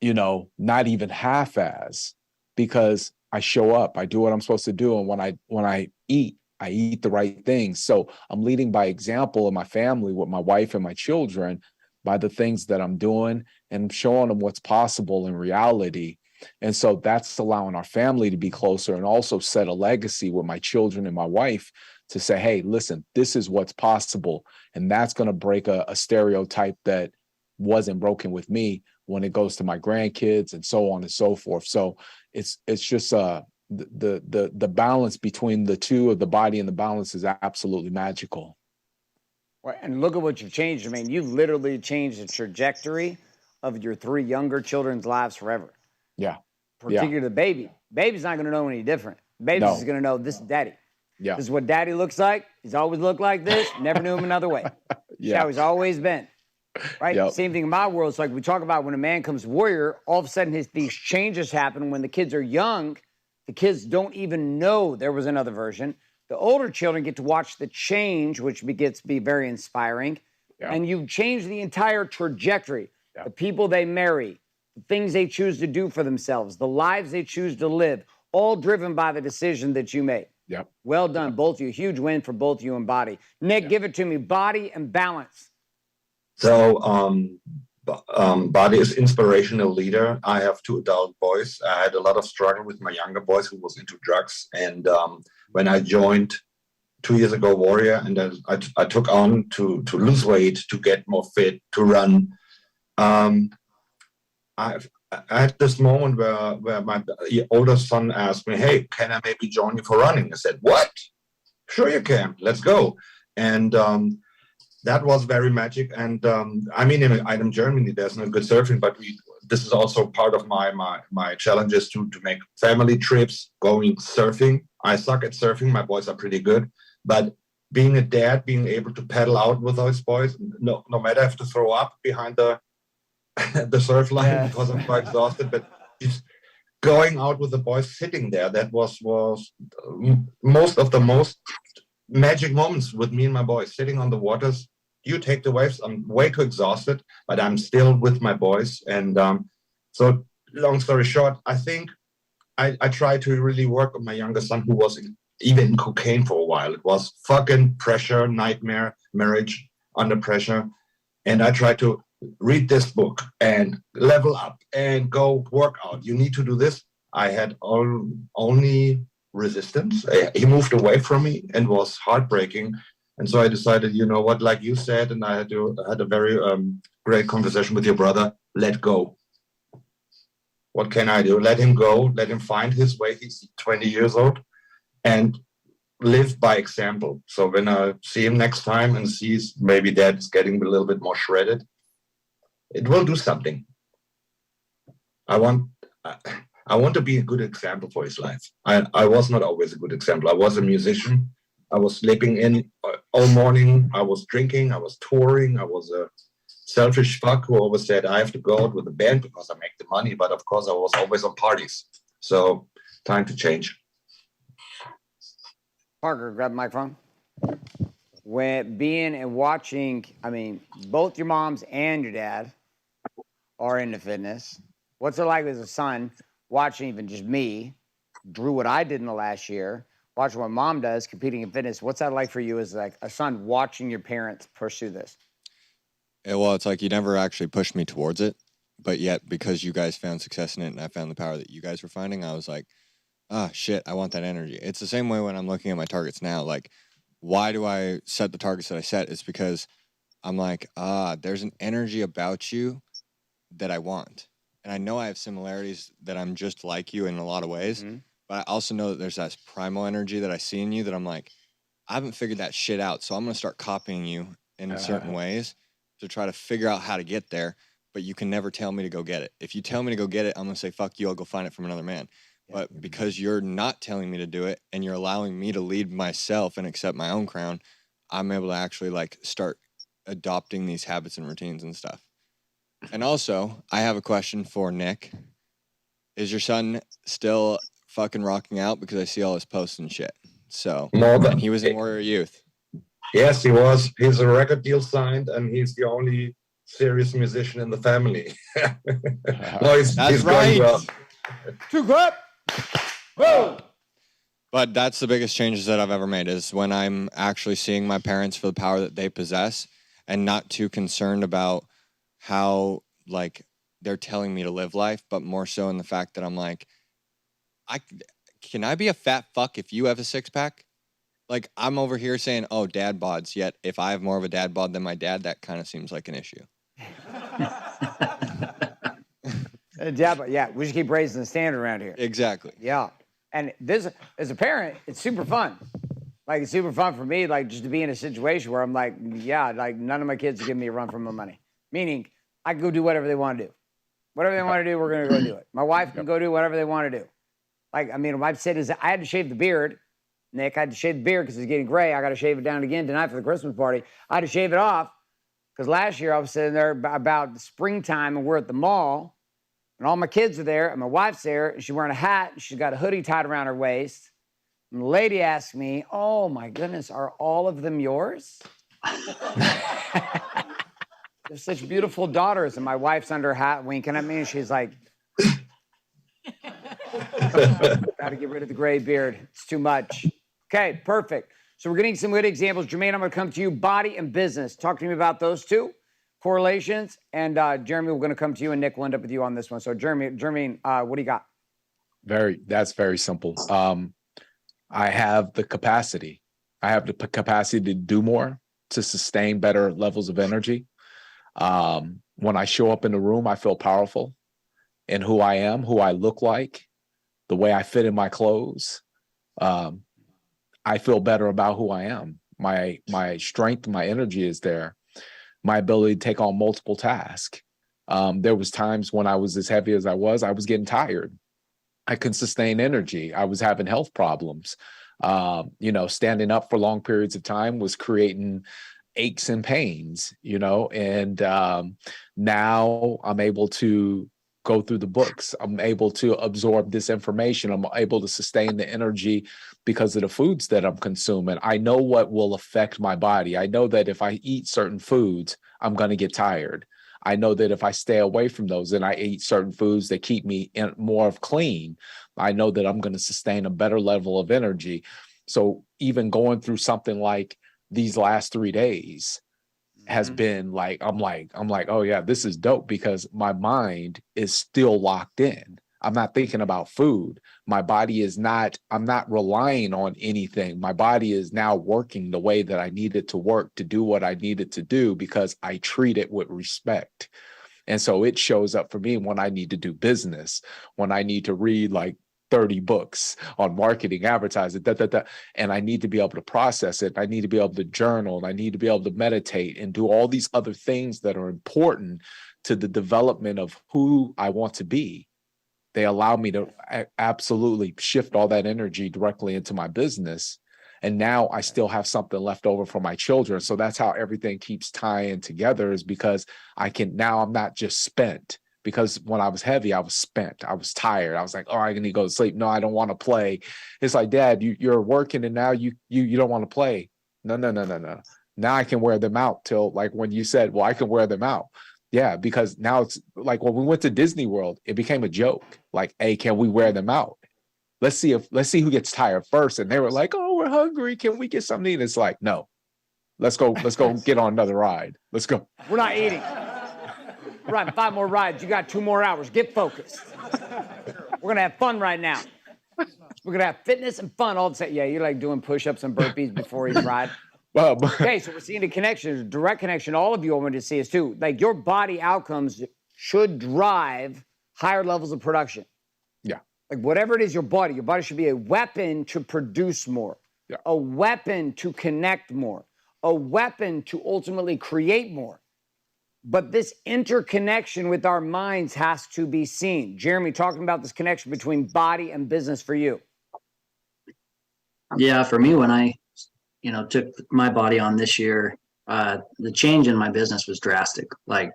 not even half as, because I show up, I do what I'm supposed to do. And when I eat the right things. So I'm leading by example in my family with my wife and my children by the things that I'm doing and showing them what's possible in reality. And so that's allowing our family to be closer and also set a legacy with my children and my wife to say, hey, listen, this is what's possible. And that's going to break a stereotype that wasn't broken with me when it goes to my grandkids and so on and so forth. So it's just the balance between the two of the body and the balance is absolutely magical. Right, and look at what you've changed. I mean, you've literally changed the trajectory of your 3 younger children's lives forever. Yeah. Particularly the baby. Baby's not going to know any different. Baby's just going to know this is daddy. Yeah. This is what daddy looks like. He's always looked like this. Never knew him another way. Yeah. How he's always been. Right? Yep. Same thing in my world. It's like we talk about when a man comes warrior, all of a sudden these changes happen when the kids are young. The kids don't even know there was another version. The older children get to watch the change, which gets to be very inspiring. Yeah. And you've changed the entire trajectory. Yeah. The people they marry, the things they choose to do for themselves, the lives they choose to live, all driven by the decision that you made. Yep. Well done, both of you. Huge win for both of you and Body. Nick, give it to me. Body and balance. So, Body is inspirational leader. I have 2 adult boys. I had a lot of struggle with my younger boys who was into drugs. And when I joined 2 years ago Warrior, and I took on to lose weight, to get more fit, to run. I had this moment where my older son asked me, hey, can I maybe join you for running? I said, what? Sure you can. Let's go. And that was very magic. And I mean, in Germany, there's no good surfing, but this is also part of my challenges to make family trips, going surfing. I suck at surfing. My boys are pretty good. But being a dad, being able to paddle out with those boys, no matter I have to throw up behind the surf line because I'm quite exhausted, but just going out with the boys sitting there, that was most of the most magic moments with me and my boys sitting on the waters. You take the waves. I'm way too exhausted, but I'm still with my boys. And so long story short, I think I tried to really work on my younger son who was even in cocaine for a while. It was fucking pressure, nightmare, marriage under pressure. And I tried to read this book and level up and go work out. You need to do this. I had only resistance. He moved away from me and was heartbreaking. And so I decided, you know what, like you said, and I had a very great conversation with your brother, let go. What can I do? Let him go, let him find his way. He's 20 years old and live by example. So when I see him next time and sees maybe dad's getting a little bit more shredded, it will do something. I want to be a good example for his life. I was not always a good example. I was a musician. I was sleeping in all morning. I was drinking. I was touring. I was a selfish fuck who always said I have to go out with the band because I make the money. But of course, I was always on parties. So time to change. Parker, grab the microphone. When being and watching, I mean, both your moms and your dad are into fitness. What's it like as a son watching even just me, Drew, what I did in the last year, watching what mom does, competing in fitness? What's that like for you as like a son watching your parents pursue this? Well, it's like you never actually pushed me towards it, but yet because you guys found success in it and I found the power that you guys were finding, I was like, ah, shit, I want that energy. It's the same way when I'm looking at my targets now. Like, why do I set the targets that I set? It's because I'm like, there's an energy about you that I want. And I know I have similarities that I'm just like you in a lot of ways, but I also know that there's that primal energy that I see in you that I'm like, I haven't figured that shit out. So I'm going to start copying you in certain ways to try to figure out how to get there. But you can never tell me to go get it. If you tell me to go get it, I'm going to say, fuck you, I'll go find it from another man. But because you're not telling me to do it and you're allowing me to lead myself and accept my own crown, I'm able to actually like start adopting these habits and routines and stuff. And also, I have a question for Nick. Is your son still fucking rocking out? Because I see all his posts and shit. So, and he was in Warrior Youth. Yes, he was. He's a record deal signed, and he's the only serious musician in the family. No, he's going well. Two clap. Boom. But that's the biggest changes that I've ever made is when I'm actually seeing my parents for the power that they possess and not too concerned about how like they're telling me to live life, but more so in the fact that I'm like, can I be a fat fuck if you have a 6-pack? like I'm over here saying, oh, dad bods, yet if I have more of a dad bod than my dad, that kind of seems like an issue. Yeah, we just keep raising the standard around here. Exactly. Yeah. And this, as a parent, it's super fun. Like, it's super fun for me, like, just to be in a situation where I'm like, yeah, like, none of my kids are giving me a run for my money. Meaning, I can go do whatever they want to do. Whatever they want to do, we're going to go do it. My wife can go do whatever they want to do. Like, I mean, what I've said is I had to shave the beard. Nick, I had to shave the beard because it's getting gray. I got to shave it down again tonight for the Christmas party. I had to shave it off because last year I was sitting there about the springtime and we're at the mall. And all my kids are there, and my wife's there, and she's wearing a hat, and she's got a hoodie tied around her waist. And the lady asked me, oh my goodness, are all of them yours? They're such beautiful daughters. And my wife's under her hat winking at me, and she's like, gotta get rid of the gray beard. It's too much. Okay, perfect. So we're getting some good examples. Jermaine, I'm gonna come to you, body and business. Talk to me about those two correlations, and Jeremy, we're going to come to you, and Nick will end up with you on this one. So, Jeremy, what do you got? That's very simple. I have the capacity. I have the capacity to do more, to sustain better levels of energy. When I show up in the room, I feel powerful in who I am, who I look like, the way I fit in my clothes. I feel better about who I am. My strength, my energy is there. My ability to take on multiple tasks. There was times when I was as heavy as I was getting tired. I couldn't sustain energy. I was having health problems. Standing up for long periods of time was creating aches and pains, and now I'm able to go through the books. I'm able to absorb this information. I'm able to sustain the energy because of the foods that I'm consuming. I know what will affect my body. I know that if I eat certain foods, I'm going to get tired. I know that if I stay away from those and I eat certain foods that keep me more of clean, I know that I'm going to sustain a better level of energy. So even going through something like these last 3 days has been like, I'm like, oh yeah, this is dope because my mind is still locked in. I'm not thinking about food. My body is not, I'm not relying on anything. My body is now working the way that I need it to work to do what I needed to do because I treat it with respect. And so it shows up for me when I need to do business, when I need to read like 30 books on marketing, advertising, and I need to be able to process it. I need to be able to journal, and I need to be able to meditate and do all these other things that are important to the development of who I want to be. They allow me to absolutely shift all that energy directly into my business. And now I still have something left over for my children. So that's how everything keeps tying together, is because now I'm not just spent. Because when I was heavy, I was spent. I was tired. I was like, oh, I need to go to sleep. No, I don't want to play. It's like, Dad, you're working and now you don't want to play. No. Now I can wear them out till like when you said, well, I can wear them out. Yeah, because now it's like when we went to Disney World, it became a joke. Like, hey, can we wear them out? Let's see who gets tired first. And they were like, oh, we're hungry. Can we get something to eat? It's like, no, let's go get on another ride. Let's go. We're not eating. We're riding 5 more rides. You got 2 more hours. Get focused. We're going to have fun right now. We're going to have fitness and fun all the time. Yeah, you're like doing push-ups and burpees before each ride. Okay, so we're seeing a connection, a direct connection. All of you want to see is too. Like your body outcomes should drive higher levels of production. Yeah. Like whatever it is, your body should be a weapon to produce more, a weapon to connect more, a weapon to ultimately create more. But this interconnection with our minds has to be seen. Jeremy, talking about this connection between body and business for you. Yeah, for me, when I, took my body on this year, the change in my business was drastic. Like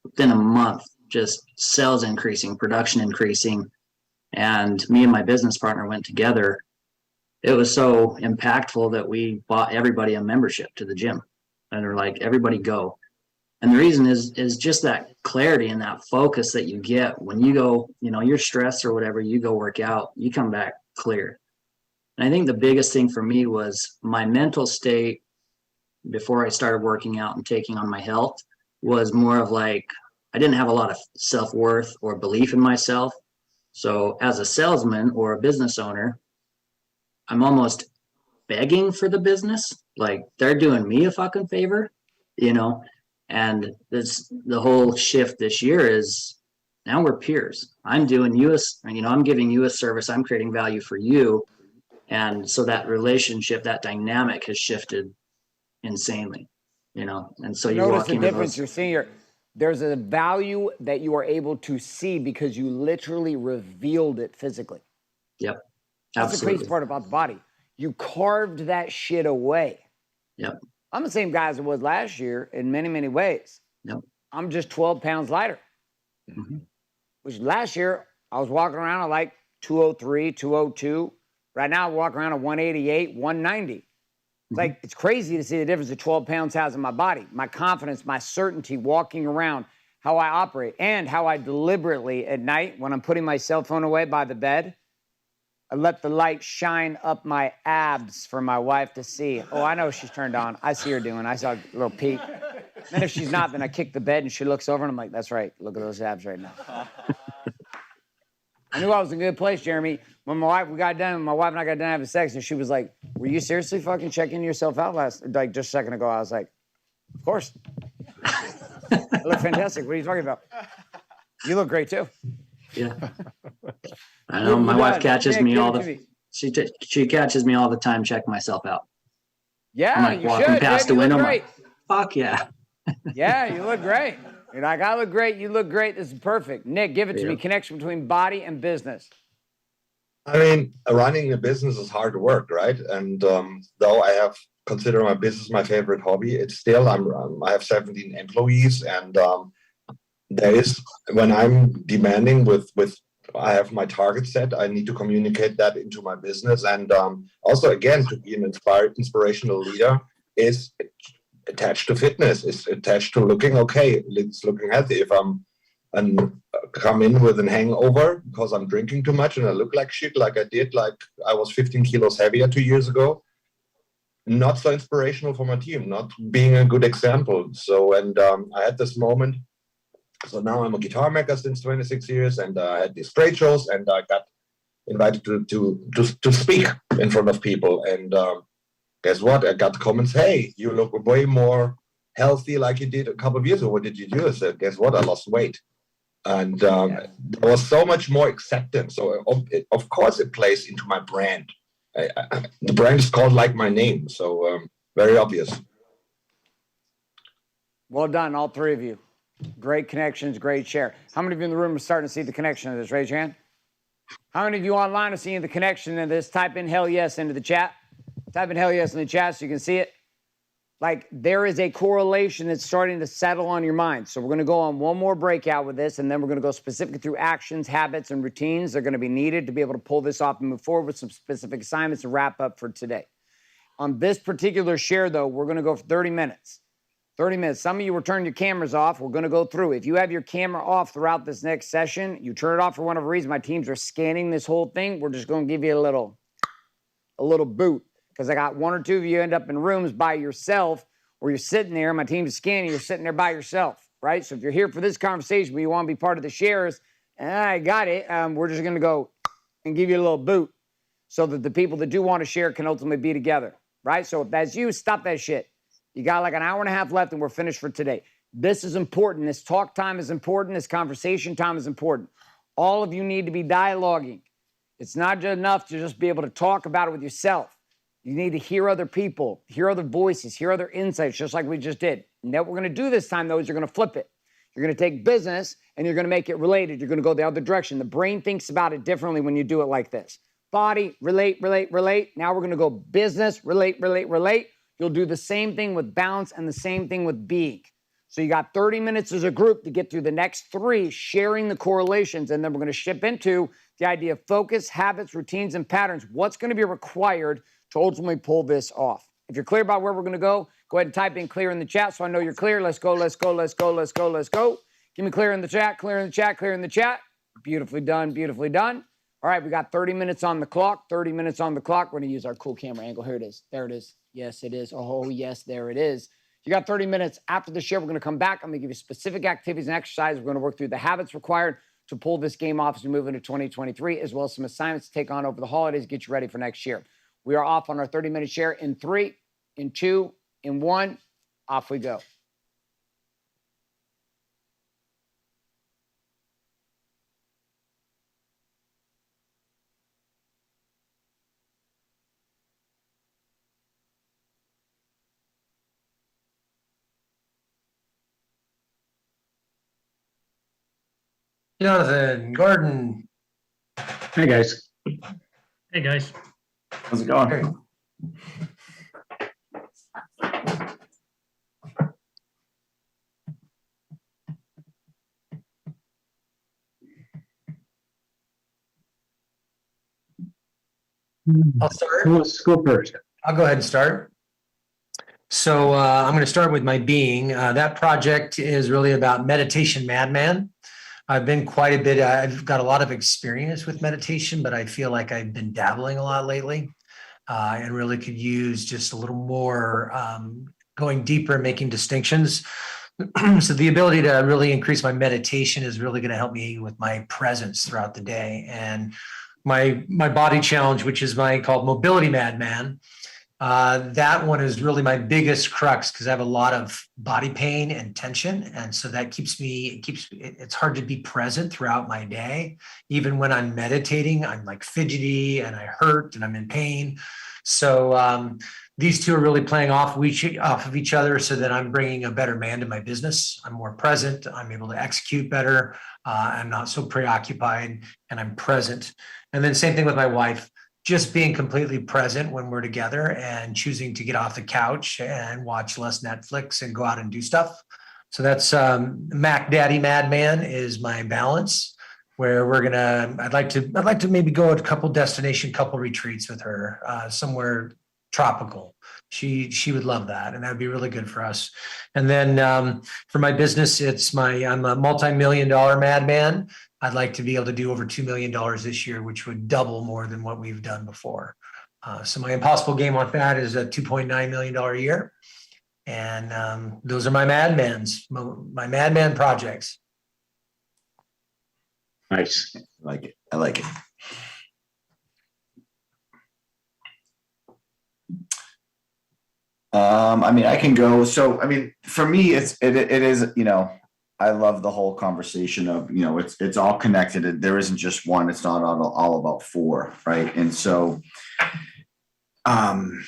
within a month, just sales increasing, production increasing. And me and my business partner went together. It was so impactful that we bought everybody a membership to the gym. And they're like, everybody go. And the reason is just that clarity and that focus that you get when you go, you're stressed or whatever, you go work out, you come back clear. And I think the biggest thing for me was my mental state before I started working out and taking on my health was more of like, I didn't have a lot of self-worth or belief in myself. So as a salesman or a business owner, I'm almost begging for the business. Like they're doing me a fucking favor, you know? And the whole shift this year is now we're peers. I'm doing you I'm giving you a service. I'm creating value for you. And so that relationship, that dynamic has shifted insanely, and so you Notice walk the into difference those. you're seeing here. There's a value that you are able to see because you literally revealed it physically. Yep. That's Absolutely. the crazy part about the body. You carved that shit away. Yep. I'm the same guy as I was last year in many, many ways. Yep. I'm just 12 pounds lighter. Mm-hmm. Which last year I was walking around at like 203, 202. Right now I walk around at 188, 190. It's like, it's crazy to see the difference that 12 pounds has in my body, my confidence, my certainty walking around, how I operate, and how I deliberately at night when I'm putting my cell phone away by the bed, I let the light shine up my abs for my wife to see. Oh, I know she's turned on. I see her doing. I saw a little peek. Then if she's not, then I kick the bed and she looks over and I'm like, that's right. Look at those abs right now. I knew I was in a good place, Jeremy. When my wife and I got done having sex, and she was like, were you seriously fucking checking yourself out just a second ago? I was like, of course. I look fantastic. What are you talking about? You look great too. Yeah. I know my wife catches me all she catches me all the time checking myself out. Yeah, I'm like you walking should, past babe. the You look window. great. Fuck yeah. Yeah, you look great. You're like, I look great. You look great. This is perfect. Nick, give it to me. Connection between body and business. I mean, running a business is hard work, right? And though I have considered my business my favorite hobby, it's still I have 17 employees, and there is when I'm demanding with I have my target set. I need to communicate that into my business, and also again to be an inspirational leader is attached to fitness. Is attached to looking okay. It's looking healthy. If I'm and come in with a hangover because I'm drinking too much and I look like shit, like I was 15 kilos heavier 2 years ago. Not so inspirational for my team, not being a good example. So, and I had this moment. So now I'm a guitar maker since 26 years, and I had these trade shows, and I got invited to speak in front of people. And guess what? I got comments, hey, you look way more healthy like you did a couple of years ago. What did you do? I said, guess what? I lost weight. And there was so much more acceptance. So of course it plays into my brand. The brand is called like my name. So very obvious. Well done, all three of you. Great connections, great share. How many of you in the room are starting to see the connection of this? Raise your hand. How many of you online are seeing the connection in this? Type in hell yes into the chat. Type in hell yes in the chat so you can see it. Like, there is a correlation that's starting to settle on your mind. So we're going to go on one more breakout with this, and then we're going to go specifically through actions, habits, and routines that are going to be needed to be able to pull this off and move forward with some specific assignments to wrap up for today. On this particular share, though, we're going to go for 30 minutes. 30 minutes. Some of you will turn your cameras off. We're going to go through. If you have your camera off throughout this next session, you turn it off for whatever reason. My teams are scanning this whole thing. We're just going to give you a little boot. Because I got one or two of you end up in rooms by yourself where you're sitting there, my team's scanning, you're sitting there by yourself, right? So if you're here for this conversation, but you want to be part of the shares, I got it. We're just going to go and give you a little boot so that the people that do want to share can ultimately be together, right? So if that's you, stop that shit. You got like an hour and a half left and we're finished for today. This is important. This talk time is important. This conversation time is important. All of you need to be dialoguing. It's not just enough to just be able to talk about it with yourself. You need to hear other people, hear other voices, hear other insights, just like we just did. And what we're going to do this time, though, is you're going to flip it. You're going to take business and you're going to make it related. You're going to go the other direction. The brain thinks about it differently when you do it like this. Body, relate, relate, relate. Now we're going to go business, relate, relate, relate. You'll do the same thing with balance and the same thing with being. So you got 30 minutes as a group to get through the next 3, sharing the correlations, and then we're going to ship into the idea of focus, habits, routines, and patterns. What's going to be required to ultimately pull this off? If you're clear about where we're going to go ahead and type in clear in the chat so I know you're clear. Let's go, let's go, let's go, let's go, let's go. Give me clear in the chat, clear in the chat, clear in the chat. Beautifully done, beautifully done. All right, we got 30 minutes on the clock, 30 minutes on the clock. We're going to use our cool camera angle. Here it is. There it is. Yes, it is. Oh, yes, there it is. You got 30 minutes. After the share, we're going to come back. I'm going to give you specific activities and exercises. We're going to work through the habits required to pull this game off as we move into 2023, as well as some assignments to take on over the holidays, get you ready for next year. We are off on our 30-minute share in 3, in 2, in 1. Off we go. Jonathan, Gordon. Hey guys. Hey guys. How's it going? I'll start. Go first. I'll go ahead and start. So I'm going to start with my being. That project is really about Meditation Madman. I've been quite a bit, I've got a lot of experience with meditation, but I feel like I've been dabbling a lot lately and really could use just a little more going deeper and making distinctions. So the ability to really increase my meditation is really going to help me with my presence throughout the day. And my body challenge, which is called Mobility Madman. That one is really my biggest crux because I have a lot of body pain and tension. And so that it's hard to be present throughout my day. Even when I'm meditating, I'm like fidgety and I hurt and I'm in pain. So these two are really playing off of each other so that I'm bringing a better man to my business. I'm more present. I'm able to execute better. I'm not so preoccupied and I'm present. And then same thing with my wife. Just being completely present when we're together and choosing to get off the couch and watch less Netflix and go out and do stuff. So that's Mac Daddy Madman is my balance where I'd like to maybe go a couple retreats with her somewhere tropical. She would love that. And that'd be really good for us. And then for my business, I'm a multi-million-dollar madman. I'd like to be able to do over $2 million this year, which would double more than what we've done before. So my impossible game on that is a $2.9 million a year. And those are my madmans, my madman projects. Nice. I like it. I mean, I can go. So, I mean, for me, it is, I love the whole conversation of, it's all connected. There isn't just one. It's not all about four, right? And so, my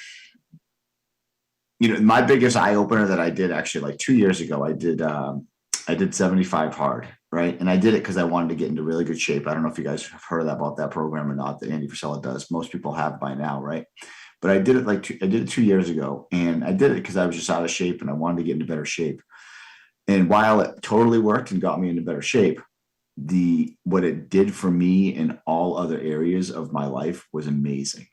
biggest eye opener that I did actually like 2 years ago, I did 75 hard, right? And I did it because I wanted to get into really good shape. I don't know if you guys have heard about that program or not that Andy Frisella does. Most people have by now, right? But I did it 2 years ago, and I did it because I was just out of shape and I wanted to get into better shape. And while it totally worked and got me into better shape, what it did for me in all other areas of my life was amazing,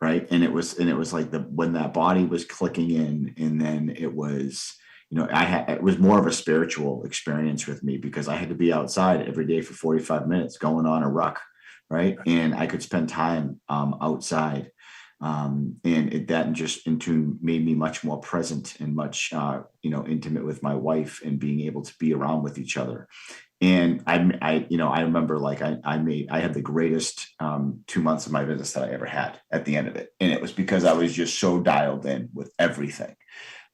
right? And it was like when that body was clicking in, and then it was, it was more of a spiritual experience with me because I had to be outside every day for 45 minutes going on a ruck, right? And I could spend time outside. And that just made me much more present and much, intimate with my wife and being able to be around with each other. And I remember I had the greatest 2 months of my business that I ever had at the end of it. And it was because I was just so dialed in with everything.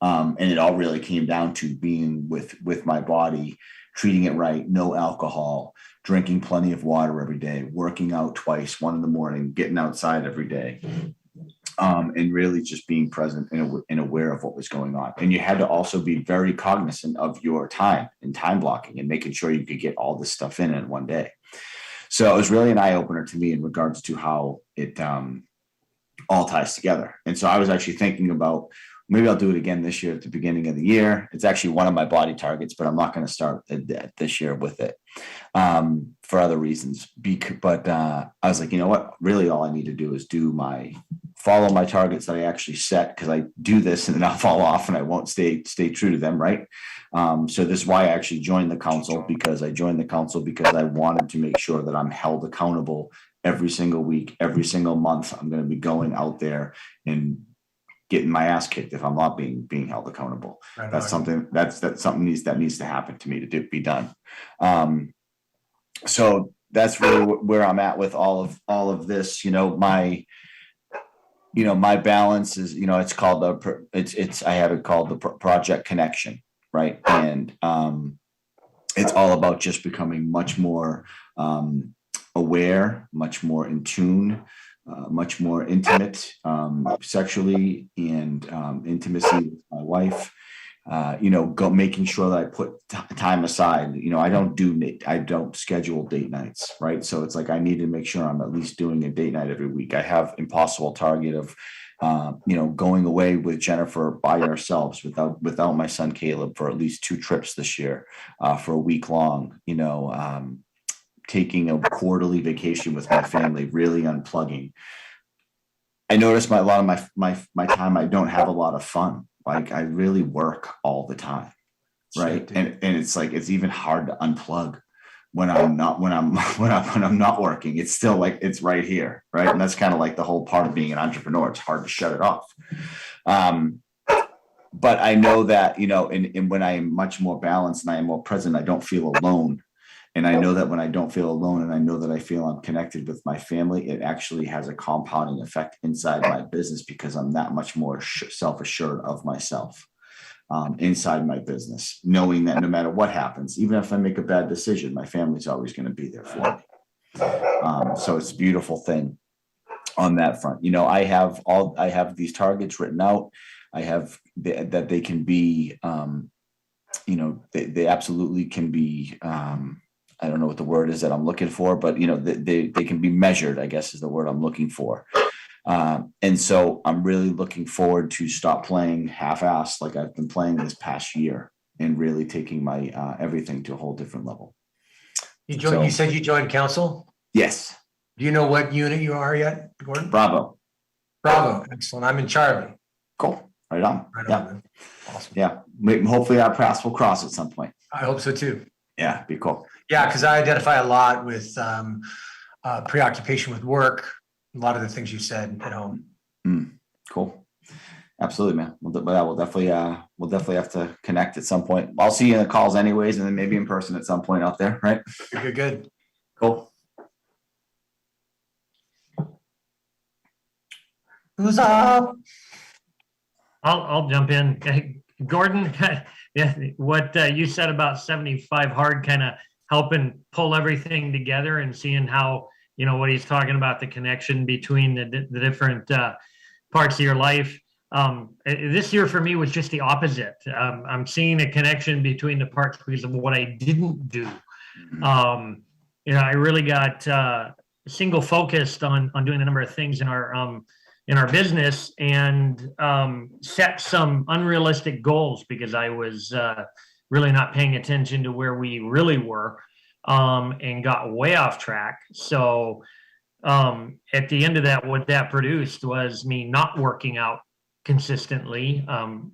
And it all really came down to being with my body, treating it right, no alcohol, drinking plenty of water every day, working out twice, 1 a.m, getting outside every day. And really just being present and aware of what was going on. And you had to also be very cognizant of your time and time blocking and making sure you could get all this stuff in one day. So it was really an eye opener to me in regards to how it all ties together. And so I was actually thinking about, maybe I'll do it again this year at the beginning of the year. It's actually one of my body targets, but I'm not going to start this year with it for other reasons. But I was like, you know what? Really, all I need to do is follow my targets that I actually set, because I do this and then I'll fall off and I won't stay true to them, right? So this is why I actually joined the council, because I wanted to make sure that I'm held accountable every single week, every single month. I'm going to be going out there and getting my ass kicked if I'm not being held accountable. Right. That's something that needs to happen to me to be done. So that's really where I'm at with all of this. my balance is, it's called I have it called the Project Connection, right? And it's all about just becoming much more aware, much more in tune, much more intimate sexually, and intimacy with my wife. Making sure that I put time aside. I don't schedule date nights, right? So it's like I need to make sure I'm at least doing a date night every week. I have impossible target of going away with Jennifer by ourselves without my son Caleb for at least 2 trips this year for a week long. Taking a quarterly vacation with my family, really unplugging. I notice a lot of my time I don't have a lot of fun. Like I really work all the time, right? And it's like it's even hard to unplug when I'm not working. It's still like it's right here, right? And that's kind of like the whole part of being an entrepreneur. It's hard to shut it off. But I know that and when I am much more balanced and I am more present, I don't feel alone. And I know that when I don't feel alone, and I know that I feel I'm connected with my family, it actually has a compounding effect inside my business because I'm that much more self-assured of myself inside my business, knowing that no matter what happens, even if I make a bad decision, my family's always going to be there for me. So it's a beautiful thing on that front. I have these targets written out. I have that they can be, they absolutely can be. I don't know what the word is that I'm looking for, but they can be measured, I guess is the word I'm looking for. And so I'm really looking forward to stop playing half-assed like I've been playing this past year and really taking my everything to a whole different level. You said you joined council? Yes. Do you know what unit you are yet, Gordon? Bravo. Excellent. I'm in Charlie. Cool. Right on. Right yeah. on. Awesome. Yeah. Hopefully our paths will cross at some point. I hope so too. Yeah, be cool. Yeah, because I identify a lot with preoccupation with work. A lot of the things you said at home. Cool. Absolutely, man. We'll definitely have to connect at some point. I'll see you in the calls anyways, and then maybe in person at some point out there, right? Good. Cool. Who's up? I'll jump in. Hey, Gordon, yeah, what you said about 75 hard kind of helping pull everything together and seeing how, what he's talking about, the connection between the different parts of your life. This year for me was just the opposite. I'm seeing a connection between the parts because of what I didn't do. I really got single focused on doing a number of things in our business and set some unrealistic goals because I was really not paying attention to where we really were and got way off track. So at the end of that, what that produced was me not working out consistently,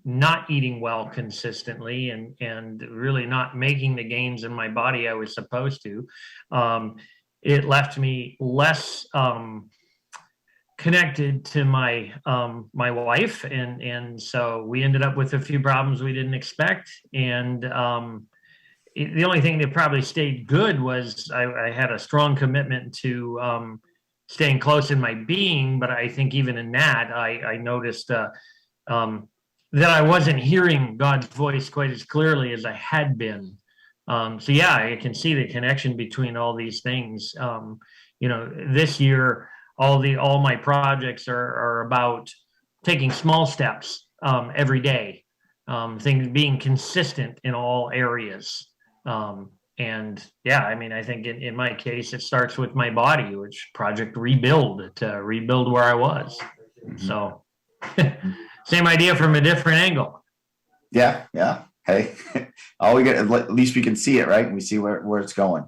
not eating well consistently, and really not making the gains in my body I was supposed to. It left me less connected to my my wife, and so we ended up with a few problems we didn't expect. And the only thing that probably stayed good was I had a strong commitment to staying close in my being, but I think even in that I noticed that I wasn't hearing God's voice quite as clearly as I had been. So yeah, I can see the connection between all these things. This year all my projects are about taking small steps every day, things being consistent in all areas. And yeah, I think in my case, it starts with my body, which Project Rebuild, to rebuild where I was. So same idea from a different angle. Yeah. Hey, all we get, at least we can see it, right? We see where it's going.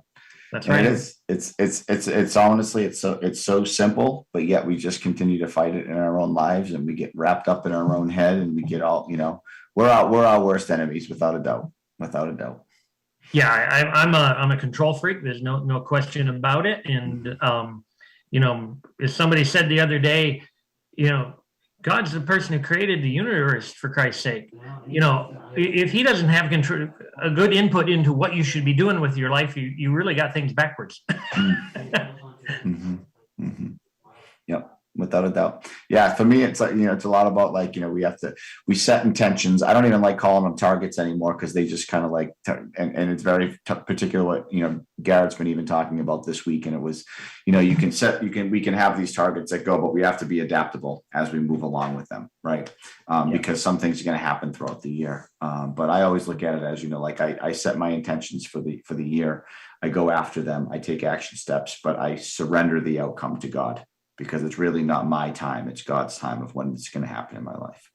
That's right. It is. It's honestly, it's so simple, but yet we just continue to fight it in our own lives, and we get wrapped up in our own head, and we get all, we're our worst enemies, without a doubt. Yeah, I'm a control freak. There's no question about it. And as somebody said the other day, God's the person who created the universe, for Christ's sake. If he doesn't have control, a good input into what you should be doing with your life, you really got things backwards. Yep, without a doubt. Yeah, for me, it's like, it's a lot about like, we set intentions. I don't even like calling them targets anymore because they just kind of like, and it's very particular what, Garrett's been even talking about this week. And it was, we can have these targets that go, but we have to be adaptable as we move along with them. Right. Because some things are going to happen throughout the year. But I always look at it as, like I set my intentions for the year. I go after them. I take action steps, but I surrender the outcome to God, because it's really not my time. It's God's time of when it's going to happen in my life.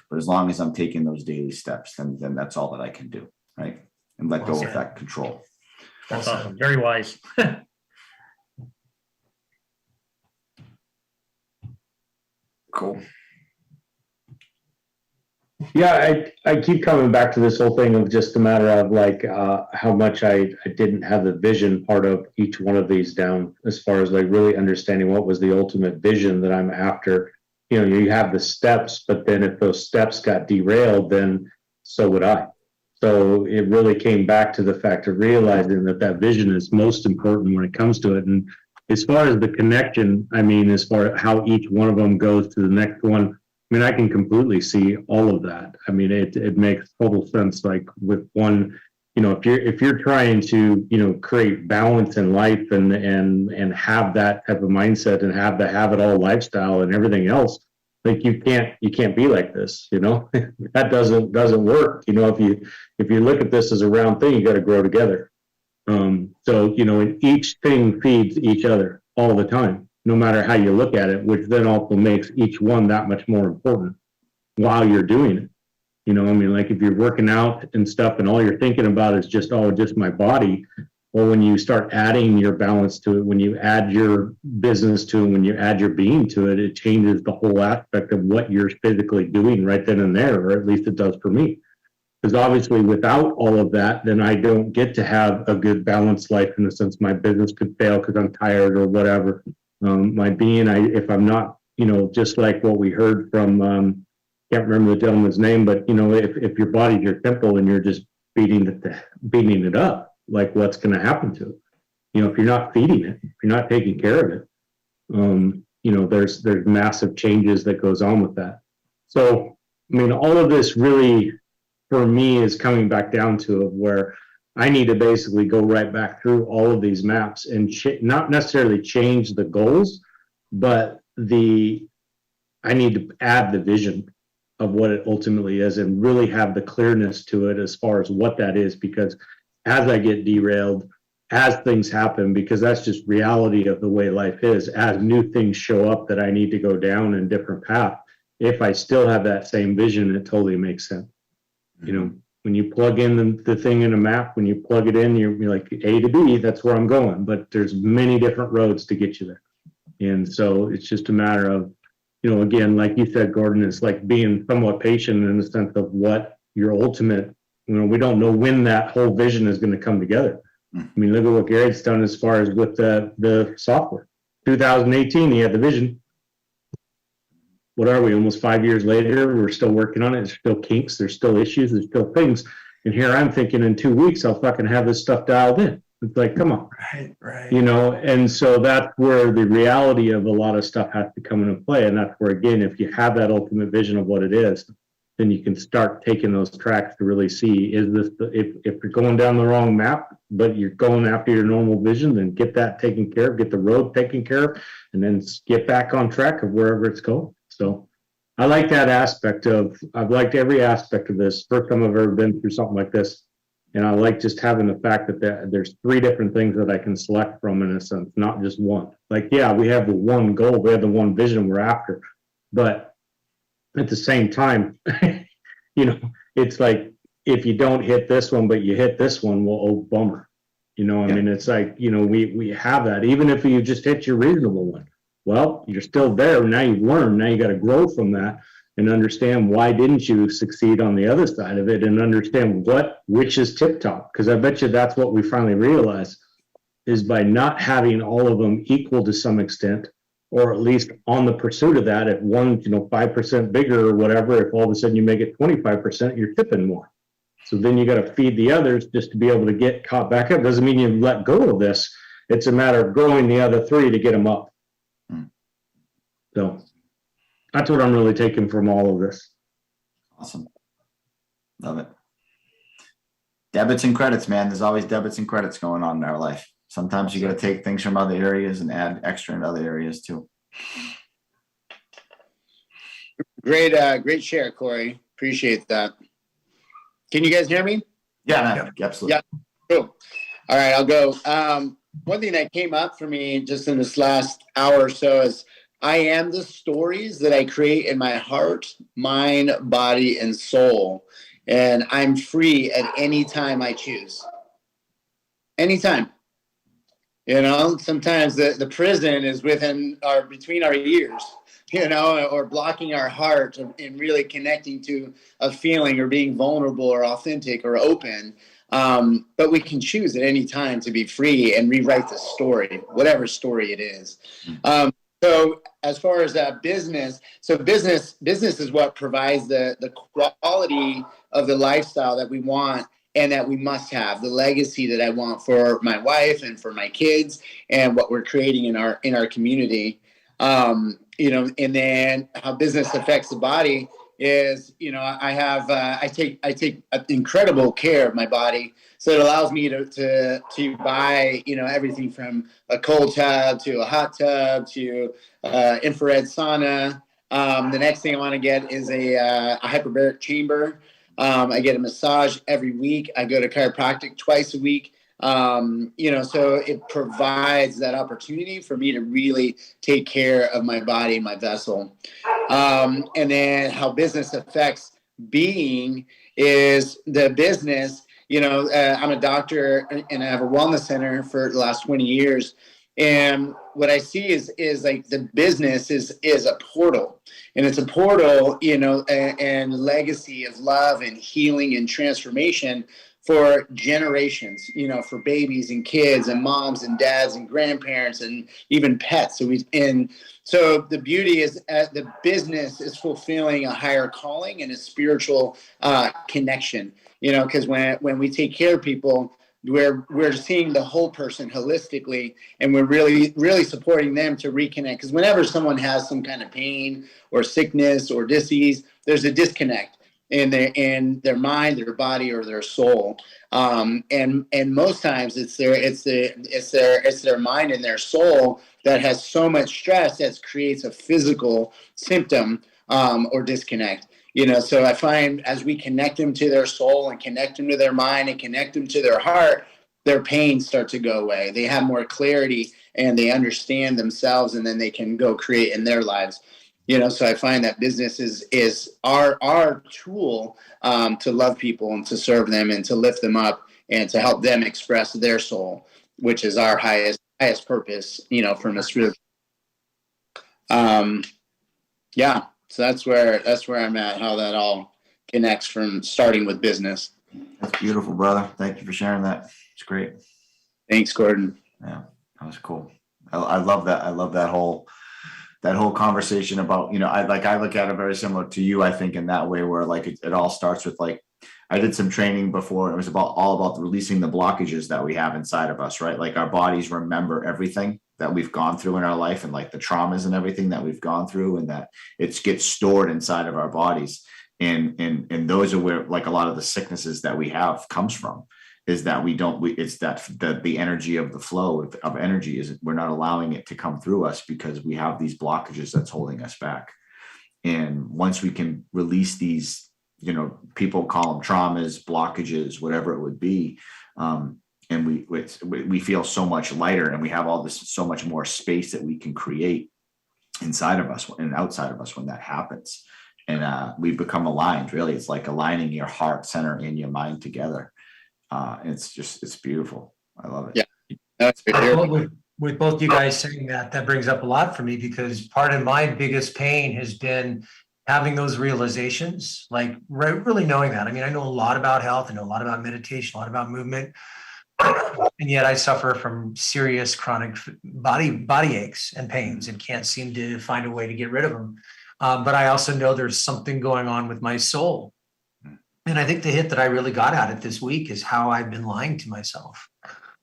But as long as I'm taking those daily steps, then that's all that I can do. Right. And let go of that control. That's awesome. Very wise. Cool. Yeah, I keep coming back to this whole thing of just a matter of like how much I didn't have the vision part of each one of these down, as far as like really understanding what was the ultimate vision that I'm after. You have the steps, but then if those steps got derailed, then so would I. So it really came back to the fact of realizing that vision is most important when it comes to it. And as far as the connection, I mean, as far as how each one of them goes to the next one, I mean, I can completely see all of that. I mean, it makes total sense. Like with one, if you're trying to, create balance in life and have that type of mindset and have it all lifestyle and everything else, like you can't be like this, that doesn't work. If you look at this as a round thing, you got to grow together. So, and each thing feeds each other all the time, no matter how you look at it, which then also makes each one that much more important while you're doing it. Like if you're working out and stuff and all you're thinking about is just my body, well, when you start adding your balance to it, when you add your business to it, when you add your being to it, it changes the whole aspect of what you're physically doing right then and there, or at least it does for me. Because obviously without all of that, then I don't get to have a good balanced life, in the sense my business could fail because I'm tired or whatever. My being, if I'm not, just like what we heard from, can't remember the gentleman's name, but if your body's your temple and you're just beating it up, like what's going to happen to it? If you're not feeding it, if you're not taking care of it, there's massive changes that goes on with that. So, I mean, all of this really, for me, is coming back down to where I need to basically go right back through all of these maps and not necessarily change the goals, but I need to add the vision of what it ultimately is and really have the clearness to it as far as what that is. Because as I get derailed, as things happen, because that's just reality of the way life is, as new things show up that I need to go down a different path, if I still have that same vision, it totally makes sense. When you plug in the thing in a map, when you plug it in, you're like A to B, that's where I'm going. But there's many different roads to get you there. And so it's just a matter of, again, like you said, Gordon, it's like being somewhat patient in the sense of what your ultimate, we don't know when that whole vision is going to come together. I mean, look at what Garrett's done as far as with the software. 2018, he had the vision. What are we, almost 5 years later? We're still working on it. There's still kinks. There's still issues. There's still things. And here I'm thinking in 2 weeks, I'll fucking have this stuff dialed in. It's like, come on. Right. And so that's where the reality of a lot of stuff has to come into play. And that's where, again, if you have that ultimate vision of what it is, then you can start taking those tracks to really see, is this, if you're going down the wrong map, but you're going after your normal vision, then get that taken care of, get the road taken care of, and then get back on track of wherever it's going. So I like that aspect I've liked every aspect of this. First time I've ever been through something like this. And I like just having the fact that there's 3 different things that I can select from, in a sense, not just one. Like, yeah, we have the one goal, we have the one vision we're after. But at the same time, it's like, if you don't hit this one, but you hit this one, well, oh, bummer. I mean, it's like, we have that, even if you just hit your reasonable one. Well, you're still there. Now you've learned. Now you got to grow from that and understand why didn't you succeed on the other side of it, and understand which is tip top. Because I bet you that's what we finally realized, is by not having all of them equal to some extent, or at least on the pursuit of that, if one, 5% bigger or whatever, if all of a sudden you make it 25%, you're tipping more. So then you got to feed the others just to be able to get caught back up. Doesn't mean you let go of this. It's a matter of growing the other 3 to get them up. So that's what I'm really taking from all of this. Awesome. Love it. Debits and credits, man. There's always debits and credits going on in our life. Sometimes you got to take things from other areas and add extra in other areas too. Great, great share, Corey. Appreciate that. Can you guys hear me? Yeah, man. Absolutely. Yeah. Cool. All right, I'll go. One thing that came up for me just in this last hour or so is I am the stories that I create in my heart, mind, body, and soul. And I'm free at any time I choose. Anytime. You know, sometimes the prison is between our ears, you know, or blocking our heart and really connecting to a feeling or being vulnerable or authentic or open. But we can choose at any time to be free and rewrite the story, whatever story it is. So as far as business, business is what provides the quality of the lifestyle that we want and that we must have, the legacy that I want for my wife and for my kids and what we're creating in our community. You know, and then how business affects the body is, you know, I take incredible care of my body. So it allows me to buy, you know, everything from a cold tub to a hot tub to infrared sauna. The next thing I want to get is a hyperbaric chamber. I get a massage every week. I go to chiropractic twice a week. You know, so it provides that opportunity for me to really take care of my body and my vessel. And then how business affects being is the business, you know, I'm a doctor and I have a wellness center for the last 20 years. And what I see is like the business is a portal, and it's a portal, you know, and legacy of love and healing and transformation for generations, you know, for babies and kids and moms and dads and grandparents and even pets. So the beauty is the business is fulfilling a higher calling and a spiritual connection, you know, because when we take care of people, we're seeing the whole person holistically, and we're really supporting them to reconnect. Because whenever someone has some kind of pain or sickness or disease, there's a disconnect in their mind, their body, or their soul. And most times it's their mind and their soul that has so much stress that creates a physical symptom or disconnect. You know, so I find as we connect them to their soul and connect them to their mind and connect them to their heart, their pains start to go away. They have more clarity and they understand themselves, and then they can go create in their lives. You know, so I find that business is our tool to love people and to serve them and to lift them up and to help them express their soul, which is our highest purpose, you know, from a spiritual. Yeah. So that's where I'm at, how that all connects from starting with business. That's beautiful, brother. Thank you for sharing that. It's great. Thanks, Gordon. Yeah, that was cool. I love that. I love that whole conversation about, you know, I look at it very similar to you, I think, in that way, where like it all starts with, like, I did some training before. It was all about releasing the blockages that we have inside of us, right? Like our bodies remember everything that we've gone through in our life, and like the traumas and everything that we've gone through, and that it gets stored inside of our bodies. And those are where, like, a lot of the sicknesses that we have comes from, is that it's that the energy of the flow of energy is, we're not allowing it to come through us because we have these blockages that's holding us back. And once we can release these, you know, people call them traumas, blockages, whatever it would be, and we feel so much lighter, and we have all this so much more space that we can create inside of us and outside of us when that happens. And we become aligned. Really, it's like aligning your heart center and your mind together. It's beautiful. I love it. Yeah. With both you guys saying that brings up a lot for me, because part of my biggest pain has been having those realizations, like really knowing that. I mean, I know a lot about health, I know a lot about meditation, a lot about movement, and yet I suffer from serious chronic body aches and pains and can't seem to find a way to get rid of them. But I also know there's something going on with my soul. And I think the hit that I really got at it this week is how I've been lying to myself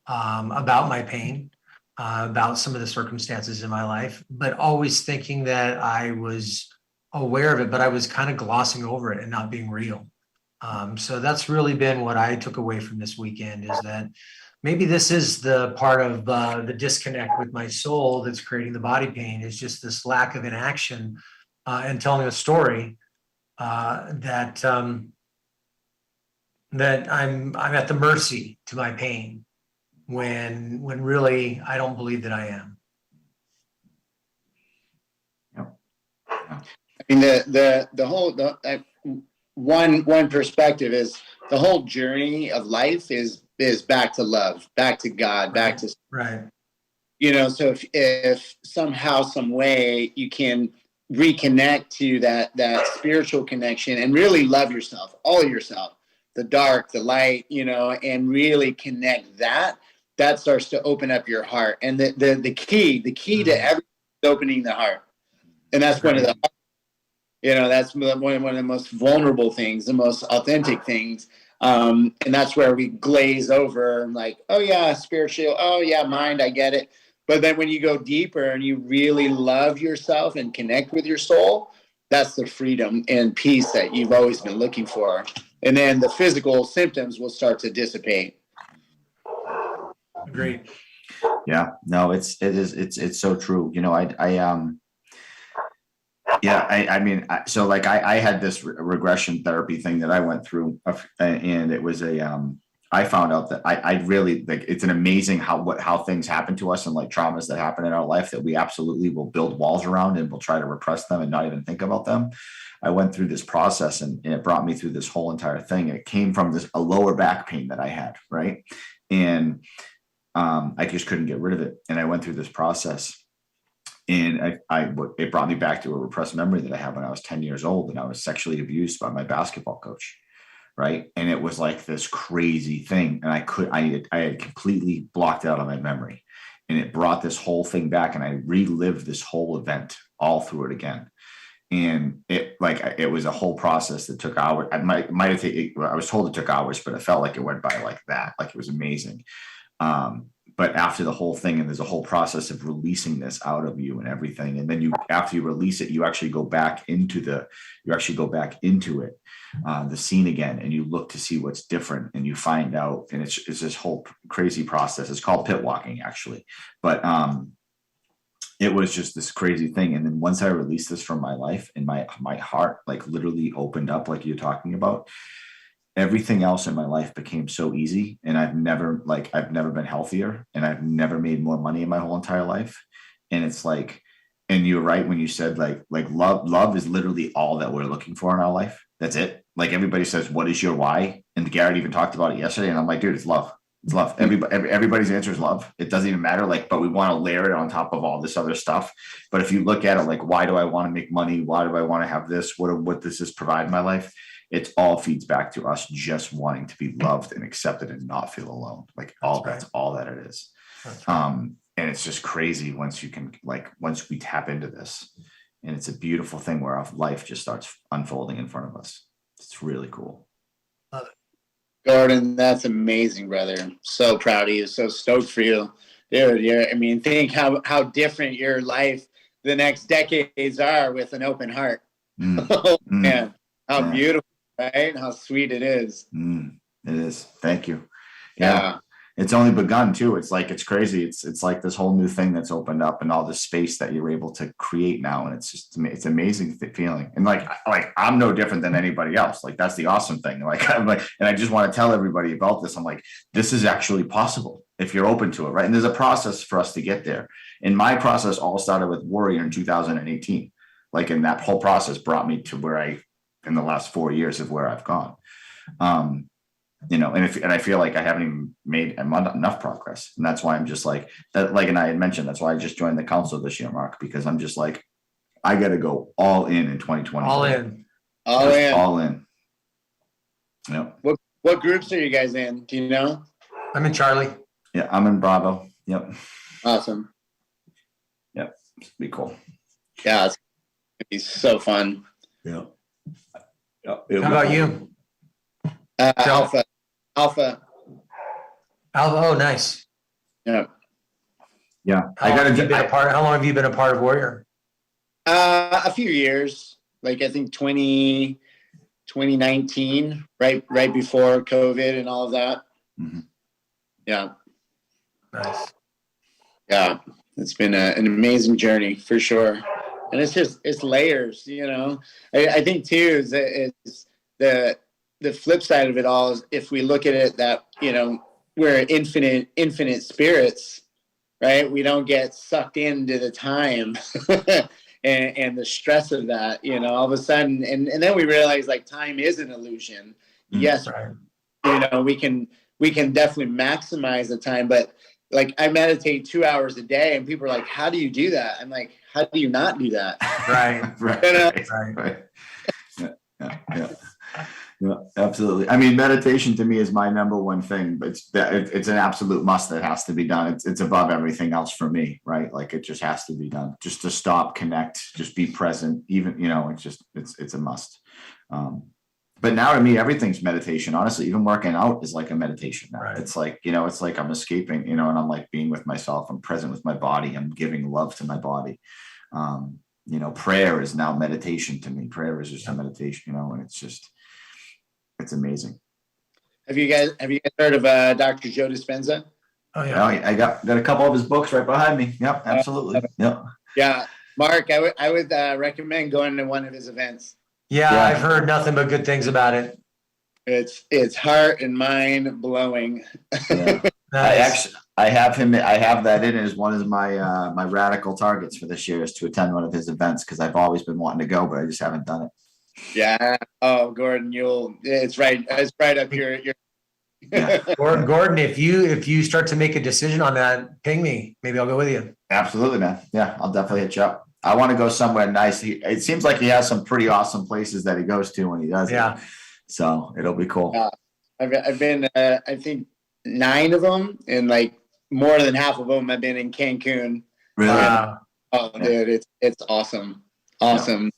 about my pain, about some of the circumstances in my life, but always thinking that I was aware of it, but I was kind of glossing over it and not being real. So that's really been what I took away from this weekend, is that maybe this is the part of the disconnect with my soul that's creating the body pain, is just this lack of inaction and telling a story that that I'm at the mercy to my pain, when really I don't believe that I am. I mean, the whole one perspective is the whole journey of life is back to love, back to God, back to right. You know, so if somehow, some way you can reconnect to that spiritual connection and really love yourself, all of yourself, the dark, the light, you know, and really connect that starts to open up your heart. And the key to everything is opening the heart. And that's one of the, you know, that's one of the most vulnerable things, the most authentic things. And that's where we glaze over, like, oh yeah, spiritual, oh yeah, mind, I get it. But then when you go deeper and you really love yourself and connect with your soul, that's the freedom and peace that you've always been looking for. And then the physical symptoms will start to dissipate. Agreed. Yeah, no, it's so true. You know, I mean, so like I had this regression therapy thing that I went through, and it was I found out that I really, like, it's an amazing how things happen to us, and like traumas that happen in our life that we absolutely will build walls around and we'll try to repress them and not even think about them. I went through this process and it brought me through this whole entire thing. It came from a lower back pain that I had, right? And I just couldn't get rid of it. And I went through this process, and it brought me back to a repressed memory that I had when I was 10 years old, and I was sexually abused by my basketball coach. Right. And it was like this crazy thing. And I had completely blocked it out of my memory, and it brought this whole thing back, and I relived this whole event all through it again. And it was a whole process that took hours. I was told it took hours, but it felt like it went by like that. Like, it was amazing. But after the whole thing, and there's a whole process of releasing this out of you and everything. And then after you release it, you actually go back into it, the scene again, and you look to see what's different, and you find out, and it's this whole crazy process. It's called pit walking, actually. But it was just this crazy thing. And then once I released this from my life, and my heart like literally opened up, like you're talking about, everything else in my life became so easy. And I've never been healthier, and I've never made more money in my whole entire life. And it's like, and you're right when you said like love is literally all that we're looking for in our life. That's it. Like, everybody says, what is your why? And Garrett even talked about it yesterday. And I'm like, dude, it's love. It's love. Everybody's answer is love. It doesn't even matter. Like, but we want to layer it on top of all this other stuff. But if you look at it, like, why do I want to make money? Why do I want to have this? What does this provide in my life? It all feeds back to us just wanting to be loved and accepted and not feel alone. Like, that's all that it is. And it's just crazy once we tap into this, and it's a beautiful thing where our life just starts unfolding in front of us. It's really cool. Gordon, that's amazing, brother. I'm so proud of you. So stoked for you. Dude, I mean, think how different your life the next decades are with an open heart. Oh, man, how beautiful, right? How sweet it is. It is. Thank you. Yeah. It's only begun too. It's like, it's crazy. It's like this whole new thing that's opened up, and all this space that you're able to create now. And it's just, it's amazing feeling. And like I'm no different than anybody else. Like, that's the awesome thing. Like, I'm like, and I just want to tell everybody about this. I'm like, this is actually possible if you're open to it. Right. And there's a process for us to get there. And my process all started with Warrior in 2018. Like, and that whole process brought me to where in the last 4 years of where I've gone. You know, and I feel like I haven't even made enough progress. And that's why I'm just like that. Like, and I had mentioned, that's why I just joined the council this year, Mark, because I'm just like, I got to go all in 2020. All in. All in. Yep. What groups are you guys in? Do you know? I'm in Charlie. Yeah, I'm in Bravo. Yep. Awesome. Yep. Be cool. Yeah, it's gonna be so fun. Yeah. How about you? Alpha. Oh, nice. Yeah. Yeah. How long have you been a part? How long have you been a part of Warrior? A few years, like I think 2019, right before COVID and all of that. Mm-hmm. Yeah. Nice. Yeah, it's been an amazing journey for sure, and it's layers. I think too is that it's the flip side of it all is if we look at it that we're infinite spirits, right? We don't get sucked into the time and the stress of that, all of a sudden, and then we realize like time is an illusion. Yes, right. We can definitely maximize the time, but like I meditate 2 hours a day and people are like, how do you do that? I'm like, how do you not do that? Right. Right. Yeah, absolutely. I mean, meditation to me is my number one thing, but it's an absolute must that has to be done. It's above everything else for me, right? Like it just has to be done. Just to stop, connect, just be present. Even it's a must. But now to me, everything's meditation. Honestly, even working out is like a meditation now. Right. It's like it's like I'm escaping, and I'm like being with myself. I'm present with my body. I'm giving love to my body. Prayer is now meditation to me. Prayer is just a meditation, and it's amazing. Have you guys heard of Dr. Joe Dispenza? Oh yeah, I got a couple of his books right behind me. Yep, absolutely. Yep. Yeah, Mark, I would recommend going to one of his events. Yeah, I've heard nothing but good things about it. It's heart and mind blowing. Yeah. Nice. I have that in as one of my my radical targets for this year is to attend one of his events because I've always been wanting to go, but I just haven't done it. Yeah. Oh, Gordon, it's right up your. Yeah. Gordon, if you start to make a decision on that, ping me. Maybe I'll go with you. Absolutely, man. Yeah, I'll definitely hit you up. I want to go somewhere nice. It seems like he has some pretty awesome places that he goes to when he does it. So it'll be cool. I've been, I think 9 of them, and like more than half of them have been in Cancun. Really? Wow. Oh, dude, it's awesome. Awesome.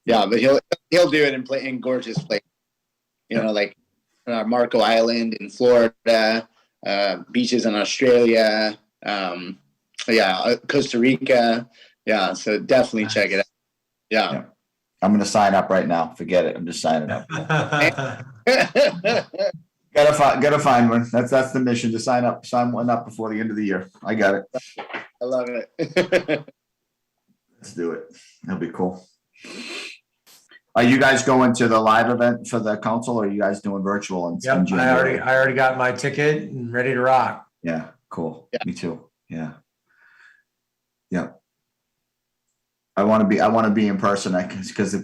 Yeah, but he'll do it in gorgeous places. Like Marco Island in Florida, beaches in Australia, Costa Rica. Yeah, so definitely check it out. Yeah. I'm going to sign up right now. Forget it. I'm just signing up. Gotta find one. That's the mission, to sign one up before the end of the year. I got it. I love it. Let's do it. That'll be cool. Are you guys going to the live event for the council, or are you guys doing virtual? Yep, I already got my ticket and ready to rock. Yeah, cool. Yeah. Me too. Yeah. Yeah. I want to be in person because I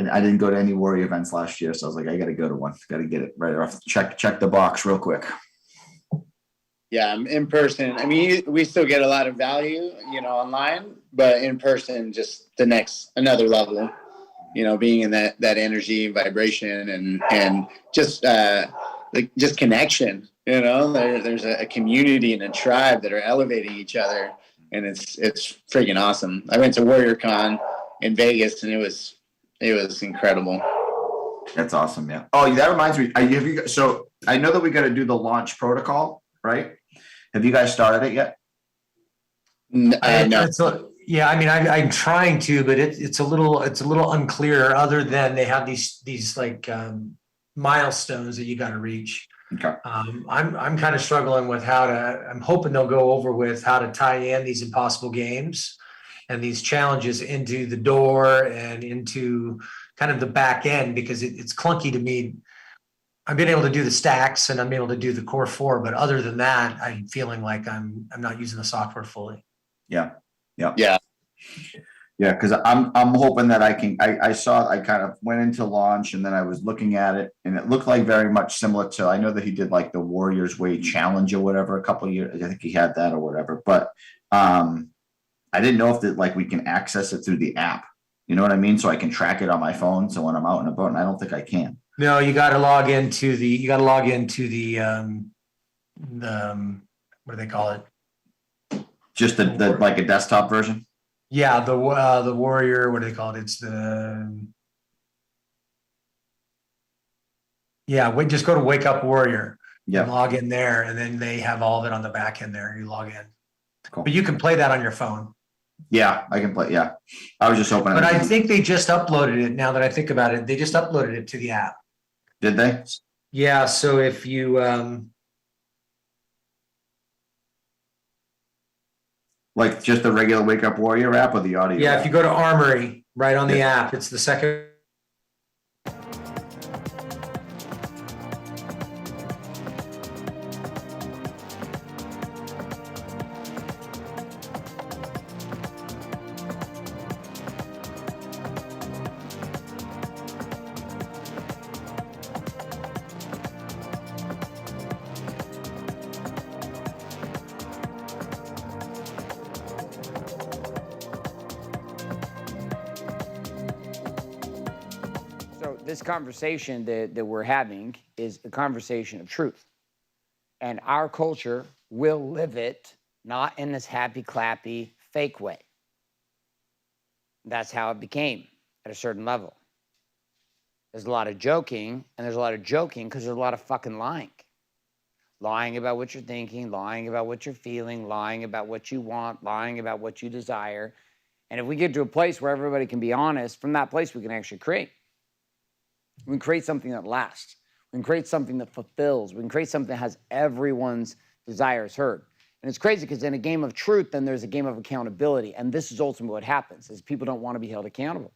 didn't go to any Warrior events last year, so I was like, I got to go to one. Got to get it right off. Check the box real quick. Yeah, in person. I mean, we still get a lot of value, online, but in person, just another level. Being in that energy, vibration, and just connection. There's a community and a tribe that are elevating each other. And it's freaking awesome. I went to WarriorCon in Vegas, and it was incredible. That's awesome, yeah. Oh, that reminds me. So I know that we got to do the launch protocol, right? Have you guys started it yet? No. Yeah, I mean, I'm trying to, but it's a little unclear. Other than they have these like milestones that you got to reach. Okay. I'm kind of struggling with I'm hoping they'll go over with how to tie in these impossible games and these challenges into the door and into kind of the back end, because it's clunky to me. I've been able to do the stacks and I'm able to do the core 4, but other than that, I'm feeling like I'm not using the software fully. Yeah. Yeah. Yeah, because I'm hoping that I kind of went into launch, and then I was looking at it, and it looked like very much similar to, I know that he did like the Warriors Way challenge or whatever a couple of years. I think he had that or whatever, but I didn't know if we can access it through the app. You know what I mean? So I can track it on my phone. So when I'm out and about, and I don't think I can. No, you got to log into the what do they call it? Just the like a desktop version. Yeah, the Warrior, what do they call it? It's just go to Wake Up Warrior. Yeah. Log in there, and then they have all of it on the back end there. You log in. Cool. But you can play that on your phone. Yeah, I can play. Yeah, I was just hoping. But I think they just uploaded it. Now that I think about it, they just uploaded it to the app. Did they? Yeah. So if you like just the regular Wake Up Warrior app or the audio? yeah, app? if you go to Armory right on the app, it's the second. So this conversation that we're having is a conversation of truth. And our culture will live it, not in this happy, clappy, fake way. That's how it became at a certain level. There's a lot of joking, and there's a lot of joking because there's a lot of fucking lying. Lying about what you're thinking, lying about what you're feeling, lying about what you want, lying about what you desire. And if we get to a place where everybody can be honest, from that place we can actually create. We can create something that lasts. We can create something that fulfills. We can create something that has everyone's desires heard. And it's crazy because in a game of truth, then there's a game of accountability. And this is ultimately what happens, is people don't want to be held accountable.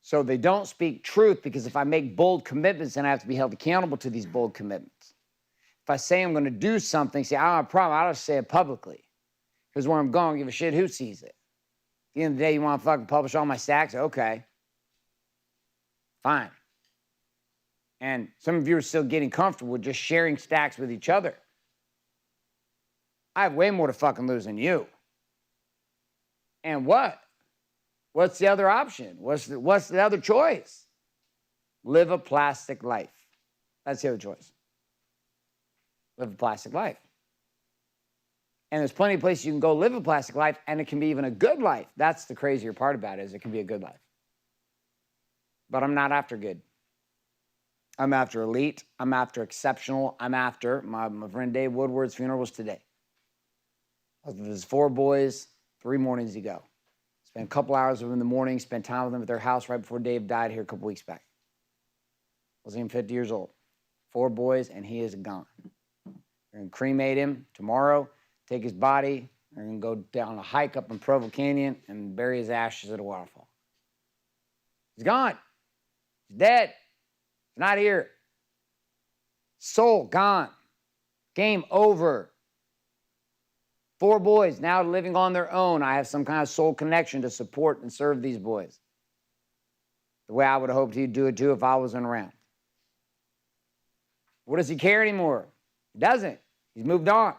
So they don't speak truth because if I make bold commitments, then I have to be held accountable to these bold commitments. If I say I'm going to do something, say, I don't have a problem, I'll just say it publicly. Here's where I'm going, give a shit who sees it. At the end of the day, you want to fucking publish all my stacks? Okay. Fine. And some of you are still getting comfortable with just sharing stacks with each other. I have way more to fucking lose than you. And what? What's the other option? What's the other choice? Live a plastic life. That's the other choice. Live a plastic life. And there's plenty of places you can go live a plastic life, and it can be even a good life. That's the crazier part about it, is it can be a good life. But I'm not after good. I'm after elite. I'm after exceptional. I'm after, my friend Dave Woodward's funeral was today. I was with his 4 boys 3 mornings ago. Spent a couple hours with them in the morning, spent time with them at their house right before Dave died here a couple weeks back. Wasn't even 50 years old. 4 boys, and he is gone. They're going to cremate him tomorrow, take his body, they're going to go down a hike up in Provo Canyon and bury his ashes at a waterfall. He's gone. He's dead. He's not here. Soul gone. Game over. 4 boys now living on their own. I have some kind of soul connection to support and serve these boys. The way I would have hoped he'd do it too if I wasn't around. What does he care anymore? He doesn't. He's moved on.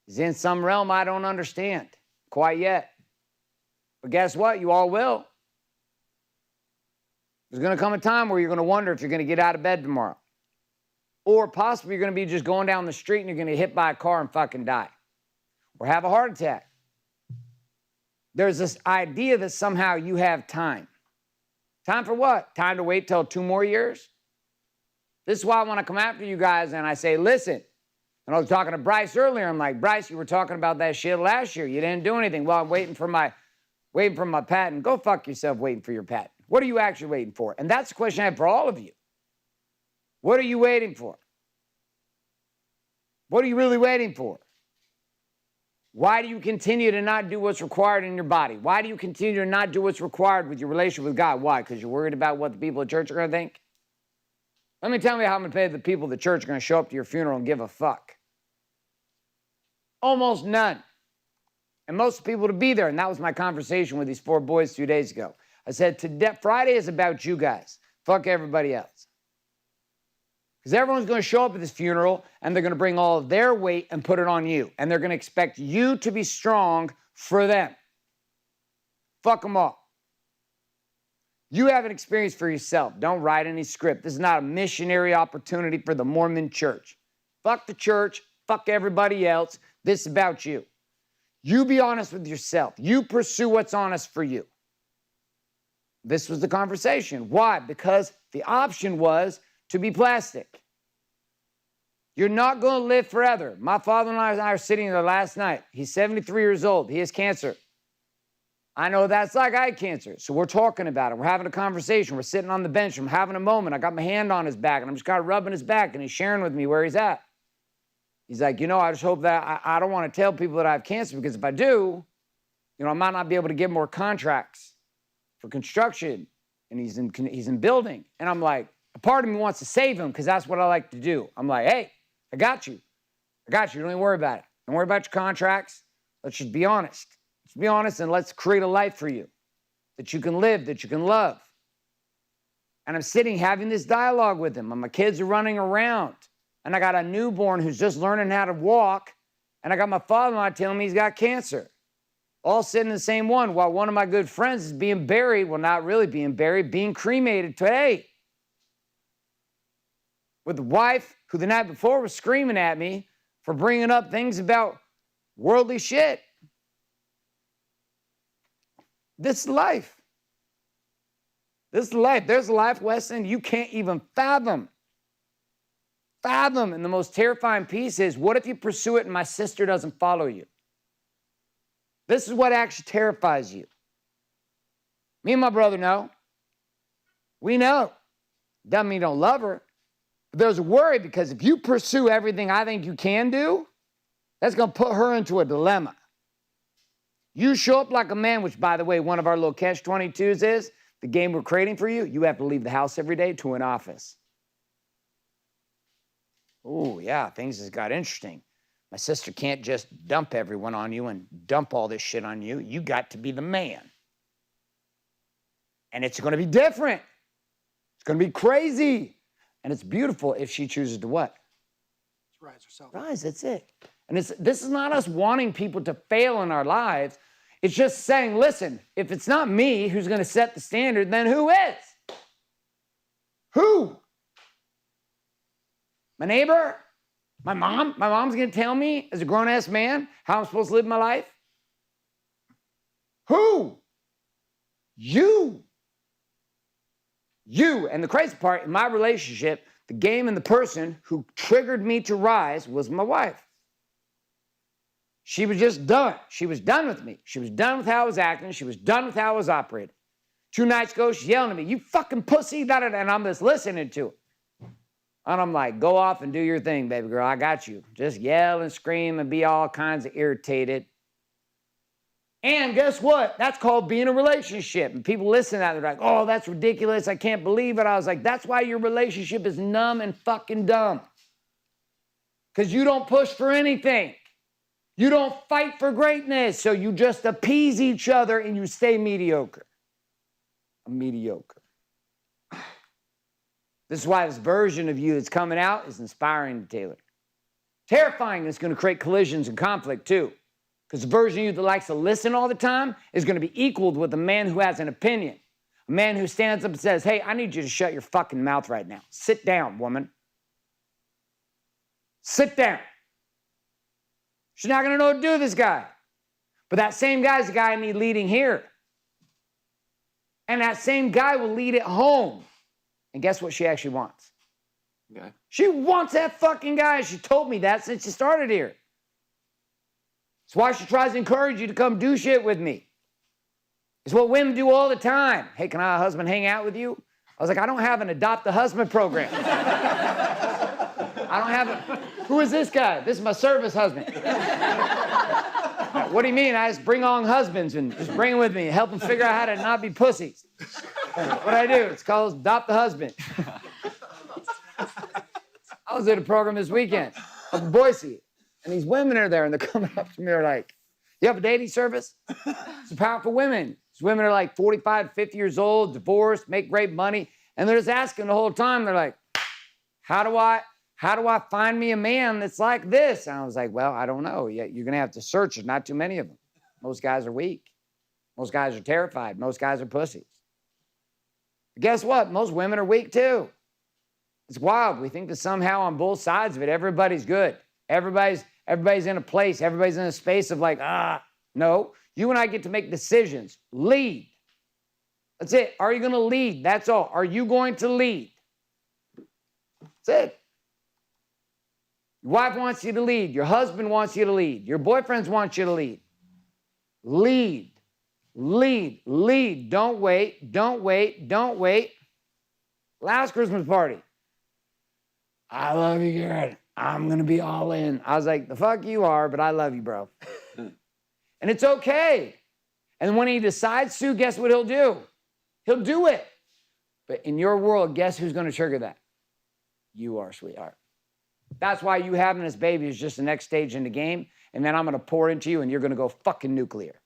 He's in some realm I don't understand quite yet. But guess what? You all will. There's going to come a time where you're going to wonder if you're going to get out of bed tomorrow. Or possibly you're going to be just going down the street and you're going to get hit by a car and fucking die. Or have a heart attack. There's this idea that somehow you have time. Time for what? Time to wait till 2 more years? This is why I want to come after you guys and I say, listen. And I was talking to Bryce earlier. I'm like, Bryce, you were talking about that shit last year. You didn't do anything. Well, I'm waiting for my patent. Go fuck yourself waiting for your patent. What are you actually waiting for? And that's the question I have for all of you. What are you waiting for? What are you really waiting for? Why do you continue to not do what's required in your body? Why do you continue to not do what's required with your relationship with God? Why? Because you're worried about what the people at church are going to think? Let me tell you how many of the people at the church are going to show up to your funeral and give a fuck. Almost none. And most people to be there. And that was my conversation with these 4 boys 2 days ago. I said, today, Friday is about you guys. Fuck everybody else. Because everyone's going to show up at this funeral and they're going to bring all of their weight and put it on you. And they're going to expect you to be strong for them. Fuck them all. You have an experience for yourself. Don't write any script. This is not a missionary opportunity for the Mormon church. Fuck the church. Fuck everybody else. This is about you. You be honest with yourself. You pursue what's honest for you. This was the conversation. Why? Because the option was to be plastic. You're not going to live forever. My father and I are sitting there last night. He's 73 years old. He has cancer. I know that's like I had cancer. So we're talking about it. We're having a conversation. We're sitting on the bench. I'm having a moment. I got my hand on his back, and I'm just kind of rubbing his back, and he's sharing with me where he's at. He's like, I just hope that I don't want to tell people that I have cancer, because if I do, I might not be able to get more contracts for construction. And he's in building. And I'm like, a part of me wants to save him, because that's what I like to do. I'm like, hey, I got you. Don't even worry about it. Don't worry about your contracts. Let's just be honest. Let's be honest, and let's create a life for you that you can live, that you can love. And I'm sitting having this dialogue with him, and my kids are running around. And I got a newborn who's just learning how to walk. And I got my father-in-law telling me he's got cancer. All sitting in the same one, while one of my good friends is being buried. Well, not really being buried, being cremated today. With the wife who the night before was screaming at me for bringing up things about worldly shit. This is life. This is life. There's a life, Weston, you can't even fathom. And the most terrifying piece is, what if you pursue it and my sister doesn't follow you? This is what actually terrifies you. Me and my brother know. We know. Doesn't mean you don't love her. But there's a worry, because if you pursue everything I think you can do, that's going to put her into a dilemma. You show up like a man, which, by the way, one of our little catch-22s is, the game we're creating for you, you have to leave the house every day to an office. Oh, yeah, things has got interesting. My sister can't just dump everyone on you and dump all this shit on you. You got to be the man. And it's going to be different. It's going to be crazy. And it's beautiful if she chooses to what? Rise herself. Rise, that's it. And this is not us wanting people to fail in our lives. It's just saying, listen, if it's not me who's going to set the standard, then who is? Who? My neighbor? My mom? My mom's going to tell me as a grown-ass man how I'm supposed to live my life? Who? You. You. And the crazy part, in my relationship, the game and the person who triggered me to rise was my wife. She was just done. She was done with me. She was done with how I was acting. She was done with how I was operating. 2 nights ago, she's yelling at me, you fucking pussy, da, da, da, and I'm just listening to it. And I'm like, go off and do your thing, baby girl. I got you. Just yell and scream and be all kinds of irritated. And guess what? That's called being a relationship. And people listen to that, they're like, oh, that's ridiculous. I can't believe it. I was like, that's why your relationship is numb and fucking dumb. Because you don't push for anything. You don't fight for greatness. So you just appease each other and you stay mediocre. Mediocre. This is why this version of you that's coming out is inspiring to Taylor. Terrifying, it's going to create collisions and conflict too. Because the version of you that likes to listen all the time is going to be equaled with a man who has an opinion. A man who stands up and says, hey, I need you to shut your fucking mouth right now. Sit down, woman. Sit down. She's not going to know what to do with this guy. But that same guy's the guy I need leading here. And that same guy will lead at home. And guess what she actually wants? Okay. She wants that fucking guy. She told me that since she started here. It's why she tries to encourage you to come do shit with me. It's what women do all the time. Hey, can our husband hang out with you? I was like, I don't have an adopt a husband program. I don't have a, who is this guy? This is my service husband. What do you mean? I just bring on husbands and just bring them with me and help them figure out how to not be pussies. What I do, it's called adopt the husband. I was at a program this weekend up in Boise, and these women are there, and they're coming up to me, they're like, you have a dating service? It's powerful women. These women are like 45, 50 years old, divorced, make great money, and they're just asking the whole time, they're like, how do I find me a man that's like this? And I was like, well, I don't know. You're going to have to search. There's not too many of them. Most guys are weak. Most guys are terrified. Most guys are pussies. But guess what? Most women are weak too. It's wild. We think that somehow on both sides of it, everybody's good. Everybody's in a place. Everybody's in a space of like, no. You and I get to make decisions. Lead. That's it. Are you going to lead? That's all. Are you going to lead? That's it. Your wife wants you to lead. Your husband wants you to lead. Your boyfriends want you to lead. Lead. Lead. Lead. Don't wait. Don't wait. Don't wait. Last Christmas party. I love you, Garrett. I'm going to be all in. I was like, the fuck you are, but I love you, bro. And it's okay. And when he decides to, guess what he'll do? He'll do it. But in your world, guess who's going to trigger that? You are, sweetheart. That's why you having this baby is just the next stage in the game. And then I'm going to pour into you and you're going to go fucking nuclear.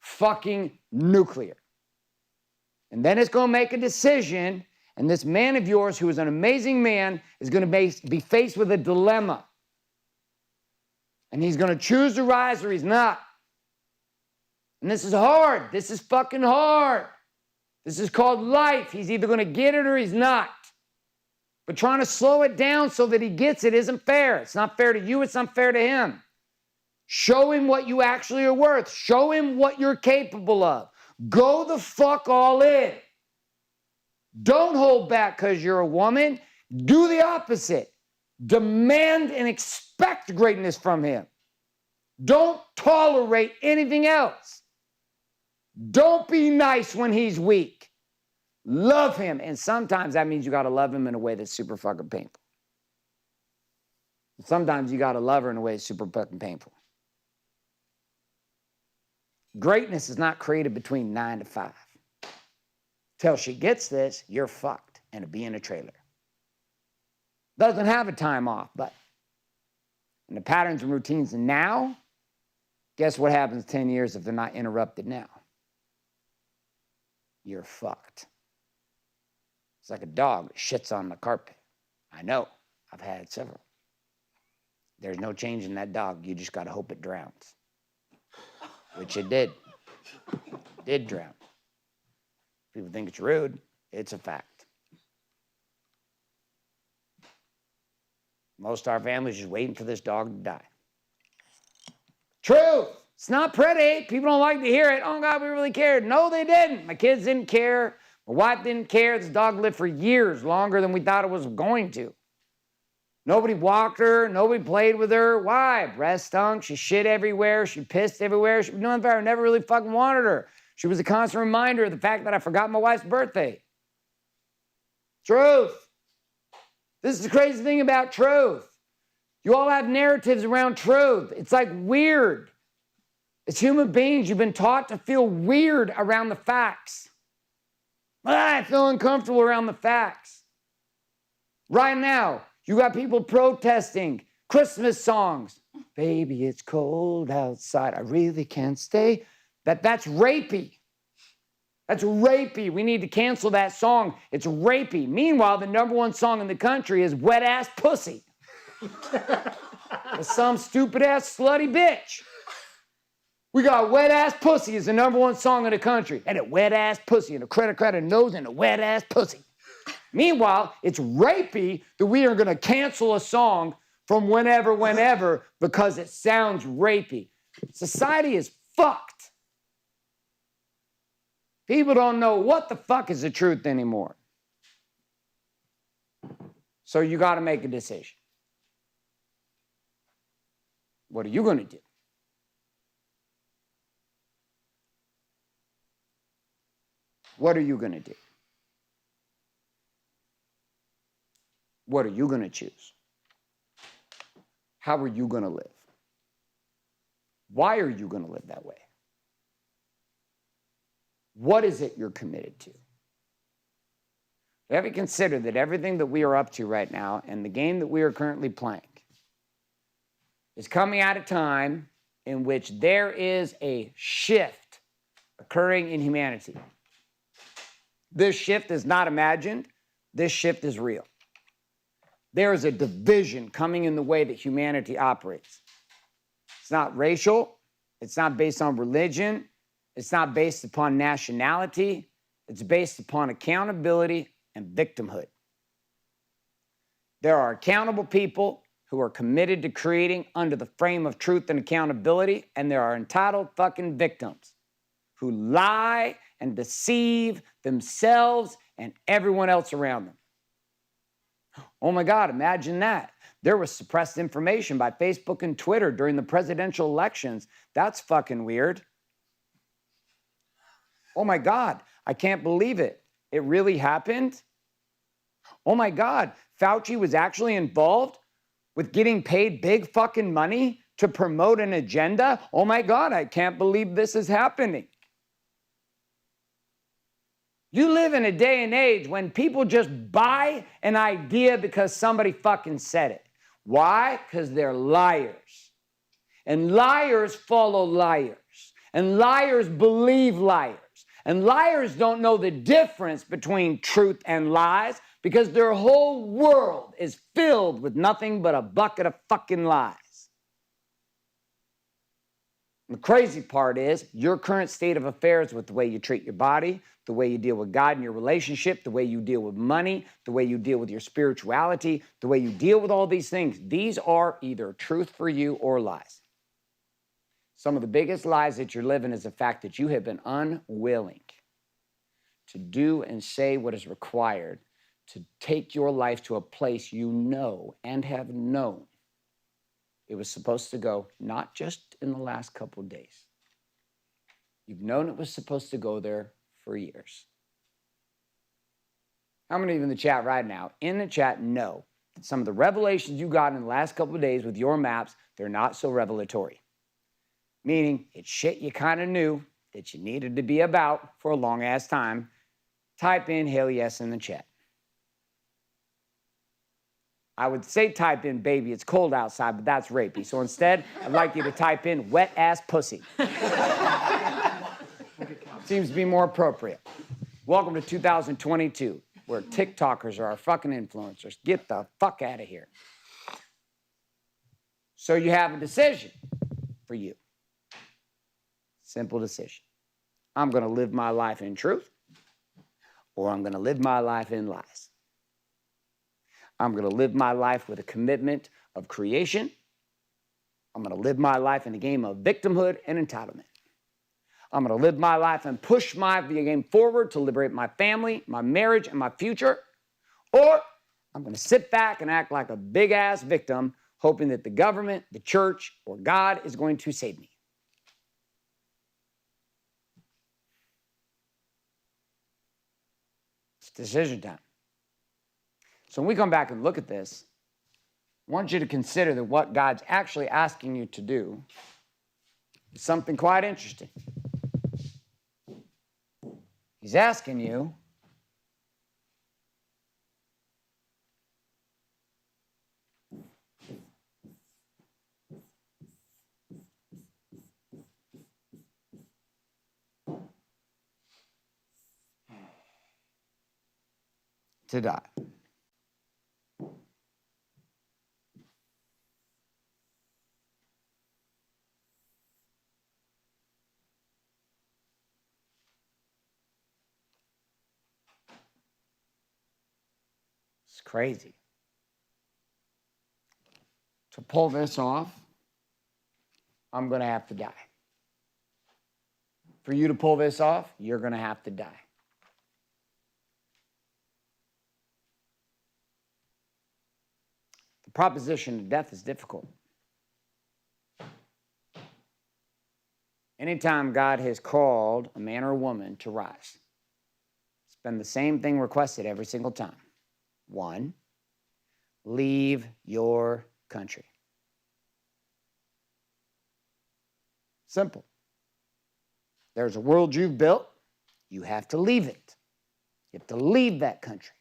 Fucking nuclear. And then it's going to make a decision. And this man of yours, who is an amazing man, is going to be faced with a dilemma. And he's going to choose to rise or he's not. And this is hard. This is fucking hard. This is called life. He's either going to get it or he's not. But trying to slow it down so that he gets it isn't fair. It's not fair to you. It's not fair to him. Show him what you actually are worth. Show him what you're capable of. Go the fuck all in. Don't hold back because you're a woman. Do the opposite. Demand and expect greatness from him. Don't tolerate anything else. Don't be nice when he's weak. Love him. And sometimes that means you got to love him in a way that's super fucking painful. Sometimes you got to love her in a way that's super fucking painful. Greatness is not created between 9 to 5. Till she gets this, you're fucked and it'll be in a trailer. Doesn't have a time off, but in the patterns and routines now, guess what happens 10 years if they're not interrupted now? You're fucked. It's like a dog that shits on the carpet. I know. I've had several. There's no change in that dog. You just got to hope it drowns. Which it did. It did drown. People think it's rude. It's a fact. Most of our families just waiting for this dog to die. Truth. It's not pretty. People don't like to hear it. Oh, God, we really cared. No, they didn't. My kids didn't care. My wife didn't care. This dog lived for years, longer than we thought it was going to. Nobody walked her. Nobody played with her. Why? Breast stunk. She shit everywhere. She pissed everywhere. She was doing I never really fucking wanted her. She was a constant reminder of the fact that I forgot my wife's birthday. Truth. This is the crazy thing about truth. You all have narratives around truth. It's like weird. As human beings, you've been taught to feel weird around the facts. I feel uncomfortable around the facts. Right now, you got people protesting Christmas songs. Baby, it's cold outside. I really can't stay. That's rapey. That's rapey. We need to cancel that song. It's rapey. Meanwhile, the #1 song in the country is Wet Ass Pussy. Some stupid ass slutty bitch. We got Wet Ass Pussy is the #1 song in the country. And a wet ass pussy and a credit nose and a wet ass pussy. Meanwhile, it's rapey that we are going to cancel a song from whenever because it sounds rapey. Society is fucked. People don't know what the fuck is the truth anymore. So you got to make a decision. What are you going to do? What are you going to do? What are you going to choose? How are you going to live? Why are you going to live that way? What is it you're committed to? Have you considered that everything that we are up to right now and the game that we are currently playing is coming at a time in which there is a shift occurring in humanity? This shift is not imagined. This shift is real. There is a division coming in the way that humanity operates. It's not racial. It's not based on religion. It's not based upon nationality. It's based upon accountability and victimhood. There are accountable people who are committed to creating under the frame of truth and accountability, and there are entitled fucking victims who lie and deceive themselves and everyone else around them. Oh my God, imagine that. There was suppressed information by Facebook and Twitter during the presidential elections. That's fucking weird. Oh my God, I can't believe it. It really happened? Oh my God, Fauci was actually involved with getting paid big fucking money to promote an agenda? Oh my God, I can't believe this is happening. You live in a day and age when people just buy an idea because somebody fucking said it. Why? Because they're liars. And liars follow liars. And liars believe liars. And liars don't know the difference between truth and lies because their whole world is filled with nothing but a bucket of fucking lies. And the crazy part is your current state of affairs with the way you treat your body, the way you deal with God in your relationship, the way you deal with money, the way you deal with your spirituality, the way you deal with all these things. These are either truth for you or lies. Some of the biggest lies that you're living is the fact that you have been unwilling to do and say what is required to take your life to a place you know and have known it was supposed to go, not just in the last couple of days. You've known it was supposed to go there for years. How many of you in the chat right now, in the chat, know that some of the revelations you got in the last couple of days with your maps, they're not so revelatory? Meaning, it's shit you kind of knew that you needed to be about for a long-ass time. Type in hell yes in the chat. I would say type in baby, it's cold outside, but that's rapey. So instead, I'd like you to type in wet ass pussy. Seems to be more appropriate. Welcome to 2022, where TikTokers are our fucking influencers. Get the fuck out of here. So you have a decision for you. Simple decision. I'm going to live my life in truth, or I'm going to live my life in lies. I'm going to live my life with a commitment of creation. I'm going to live my life in a game of victimhood and entitlement. I'm going to live my life and push my game forward to liberate my family, my marriage, and my future. Or I'm going to sit back and act like a big-ass victim, hoping that the government, the church, or God is going to save me. It's decision time. So when we come back and look at this, I want you to consider that what God's actually asking you to do is something quite interesting. He's asking you to die. It's crazy. To pull this off, I'm going to have to die. For you to pull this off, you're going to have to die. The proposition of death is difficult. Anytime God has called a man or a woman to rise, it's been the same thing requested every single time. 1, leave your country. Simple. There's a world you've built, you have to leave it. You have to leave that country.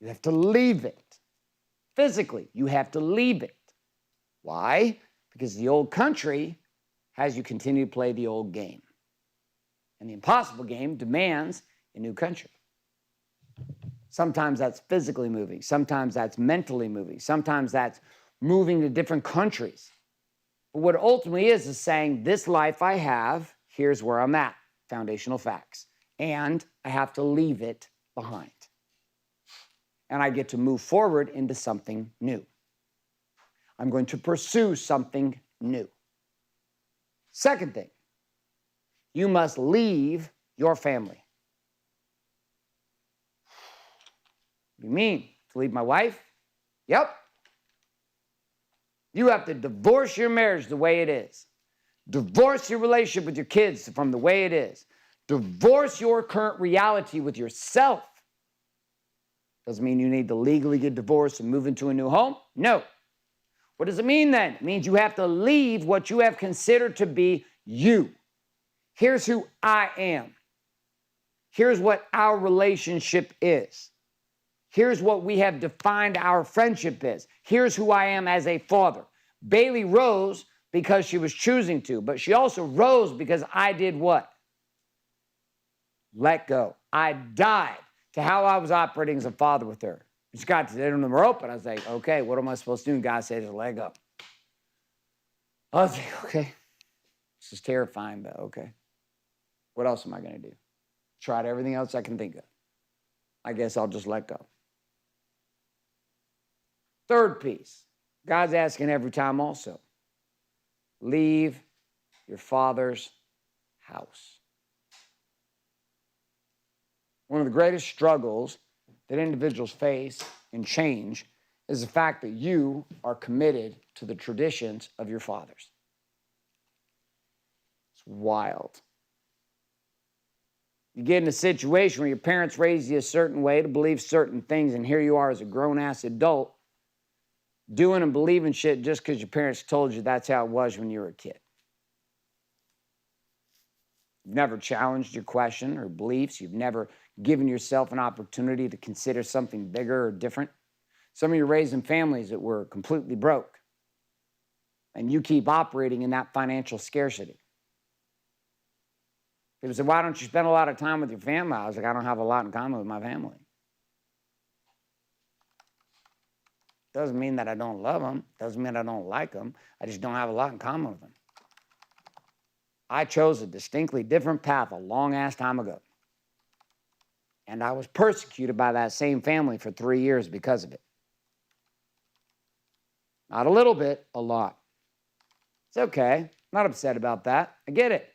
You have to leave it. Physically, you have to leave it. Why? Because the old country has you continue to play the old game. And the impossible game demands a new country. Sometimes that's physically moving. Sometimes that's mentally moving. Sometimes that's moving to different countries. But what it ultimately is saying, this life I have, here's where I'm at, foundational facts. And I have to leave it behind. And I get to move forward into something new. I'm going to pursue something new. Second thing, you must leave your family. What do you mean? To leave my wife? Yep. You have to divorce your marriage the way it is. Divorce your relationship with your kids from the way it is. Divorce your current reality with yourself. Doesn't mean you need to legally get divorced and move into a new home. No. What does it mean then? It means you have to leave what you have considered to be you. Here's who I am. Here's what our relationship is. Here's what we have defined our friendship is. Here's who I am as a father. Bailey rose because she was choosing to, but she also rose because I did what? Let go. I died to how I was operating as a father with her. She got to the end of the rope, and I was like, okay, what am I supposed to do? And God said, just let go. I was like, okay, this is terrifying, but okay. What else am I going to do? Tried everything else I can think of. I guess I'll just let go. Third piece, God's asking every time also, leave your father's house. One of the greatest struggles that individuals face in change is the fact that you are committed to the traditions of your fathers. It's wild. You get in a situation where your parents raised you a certain way to believe certain things, and here you are as a grown-ass adult doing and believing shit just because your parents told you that's how it was when you were a kid. You've never challenged your question or beliefs. You've never given yourself an opportunity to consider something bigger or different. Some of you are raised in families that were completely broke, and you keep operating in that financial scarcity. People say, why don't you spend a lot of time with your family? I was like, I don't have a lot in common with my family. Doesn't mean that I don't love them. Doesn't mean I don't like them. I just don't have a lot in common with them. I chose a distinctly different path a long-ass time ago. And I was persecuted by that same family for 3 years because of it. Not a little bit, a lot. It's okay. Not upset about that. I get it.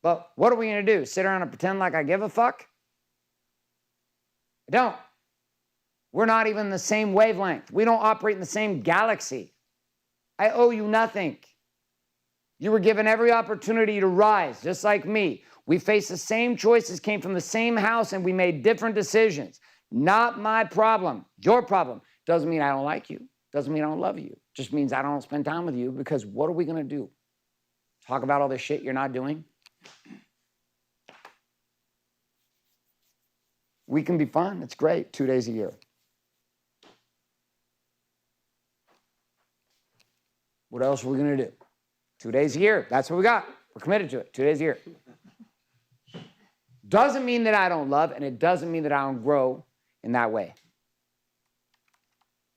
But what are we going to do? Sit around and pretend like I give a fuck? I don't. We're not even the same wavelength. We don't operate in the same galaxy. I owe you nothing. You were given every opportunity to rise, just like me. We faced the same choices, came from the same house, and we made different decisions. Not my problem. Your problem. Doesn't mean I don't like you. Doesn't mean I don't love you. Just means I don't spend time with you, because what are we going to do? Talk about all the shit you're not doing? We can be fun. It's great. 2 days a year. What else are we going to do? 2 days a year. That's what we got. We're committed to it. 2 days a year. Doesn't mean that I don't love, and it doesn't mean that I don't grow in that way.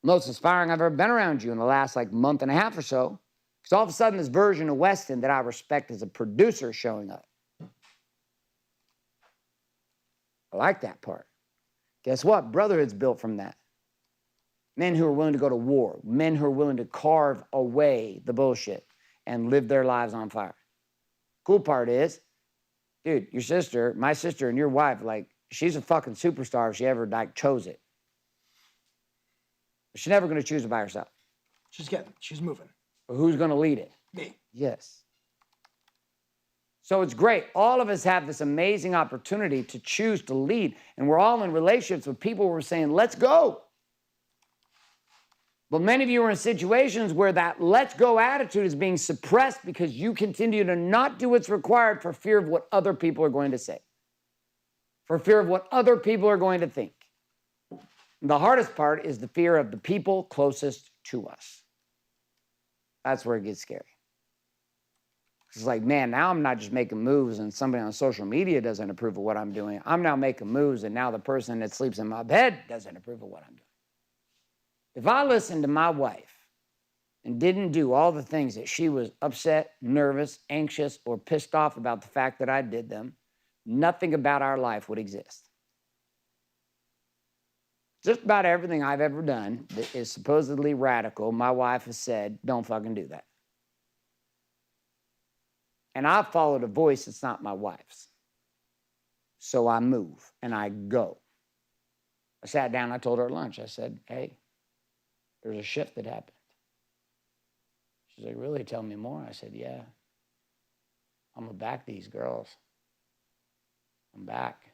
Most inspiring I've ever been around you in the last month and a half or so. Because all of a sudden this version of Weston that I respect as a producer is showing up. I like that part. Guess what? Brotherhood's built from that. Men who are willing to go to war. Men who are willing to carve away the bullshit and live their lives on fire. Cool part is, dude, your sister, my sister, and your wife, she's a fucking superstar if she ever, chose it. But she's never going to choose it by herself. She's moving. But who's going to lead it? Me. Yes. So it's great. All of us have this amazing opportunity to choose to lead. And we're all in relationships with people who are saying, let's go. But many of you are in situations where that let's go attitude is being suppressed because you continue to not do what's required for fear of what other people are going to say, for fear of what other people are going to think. And the hardest part is the fear of the people closest to us. That's where it gets scary. It's like, man, now I'm not just making moves and somebody on social media doesn't approve of what I'm doing. I'm now making moves and now the person that sleeps in my bed doesn't approve of what I'm doing. If I listened to my wife and didn't do all the things that she was upset, nervous, anxious, or pissed off about the fact that I did them, nothing about our life would exist. Just about everything I've ever done that is supposedly radical, my wife has said, don't fucking do that. And I followed a voice that's not my wife's. So I move and I go. I sat down, I told her at lunch, I said, hey, there's a shift that happened. She's like, really? Tell me more. I said, yeah. I'm gonna back these girls. I'm back.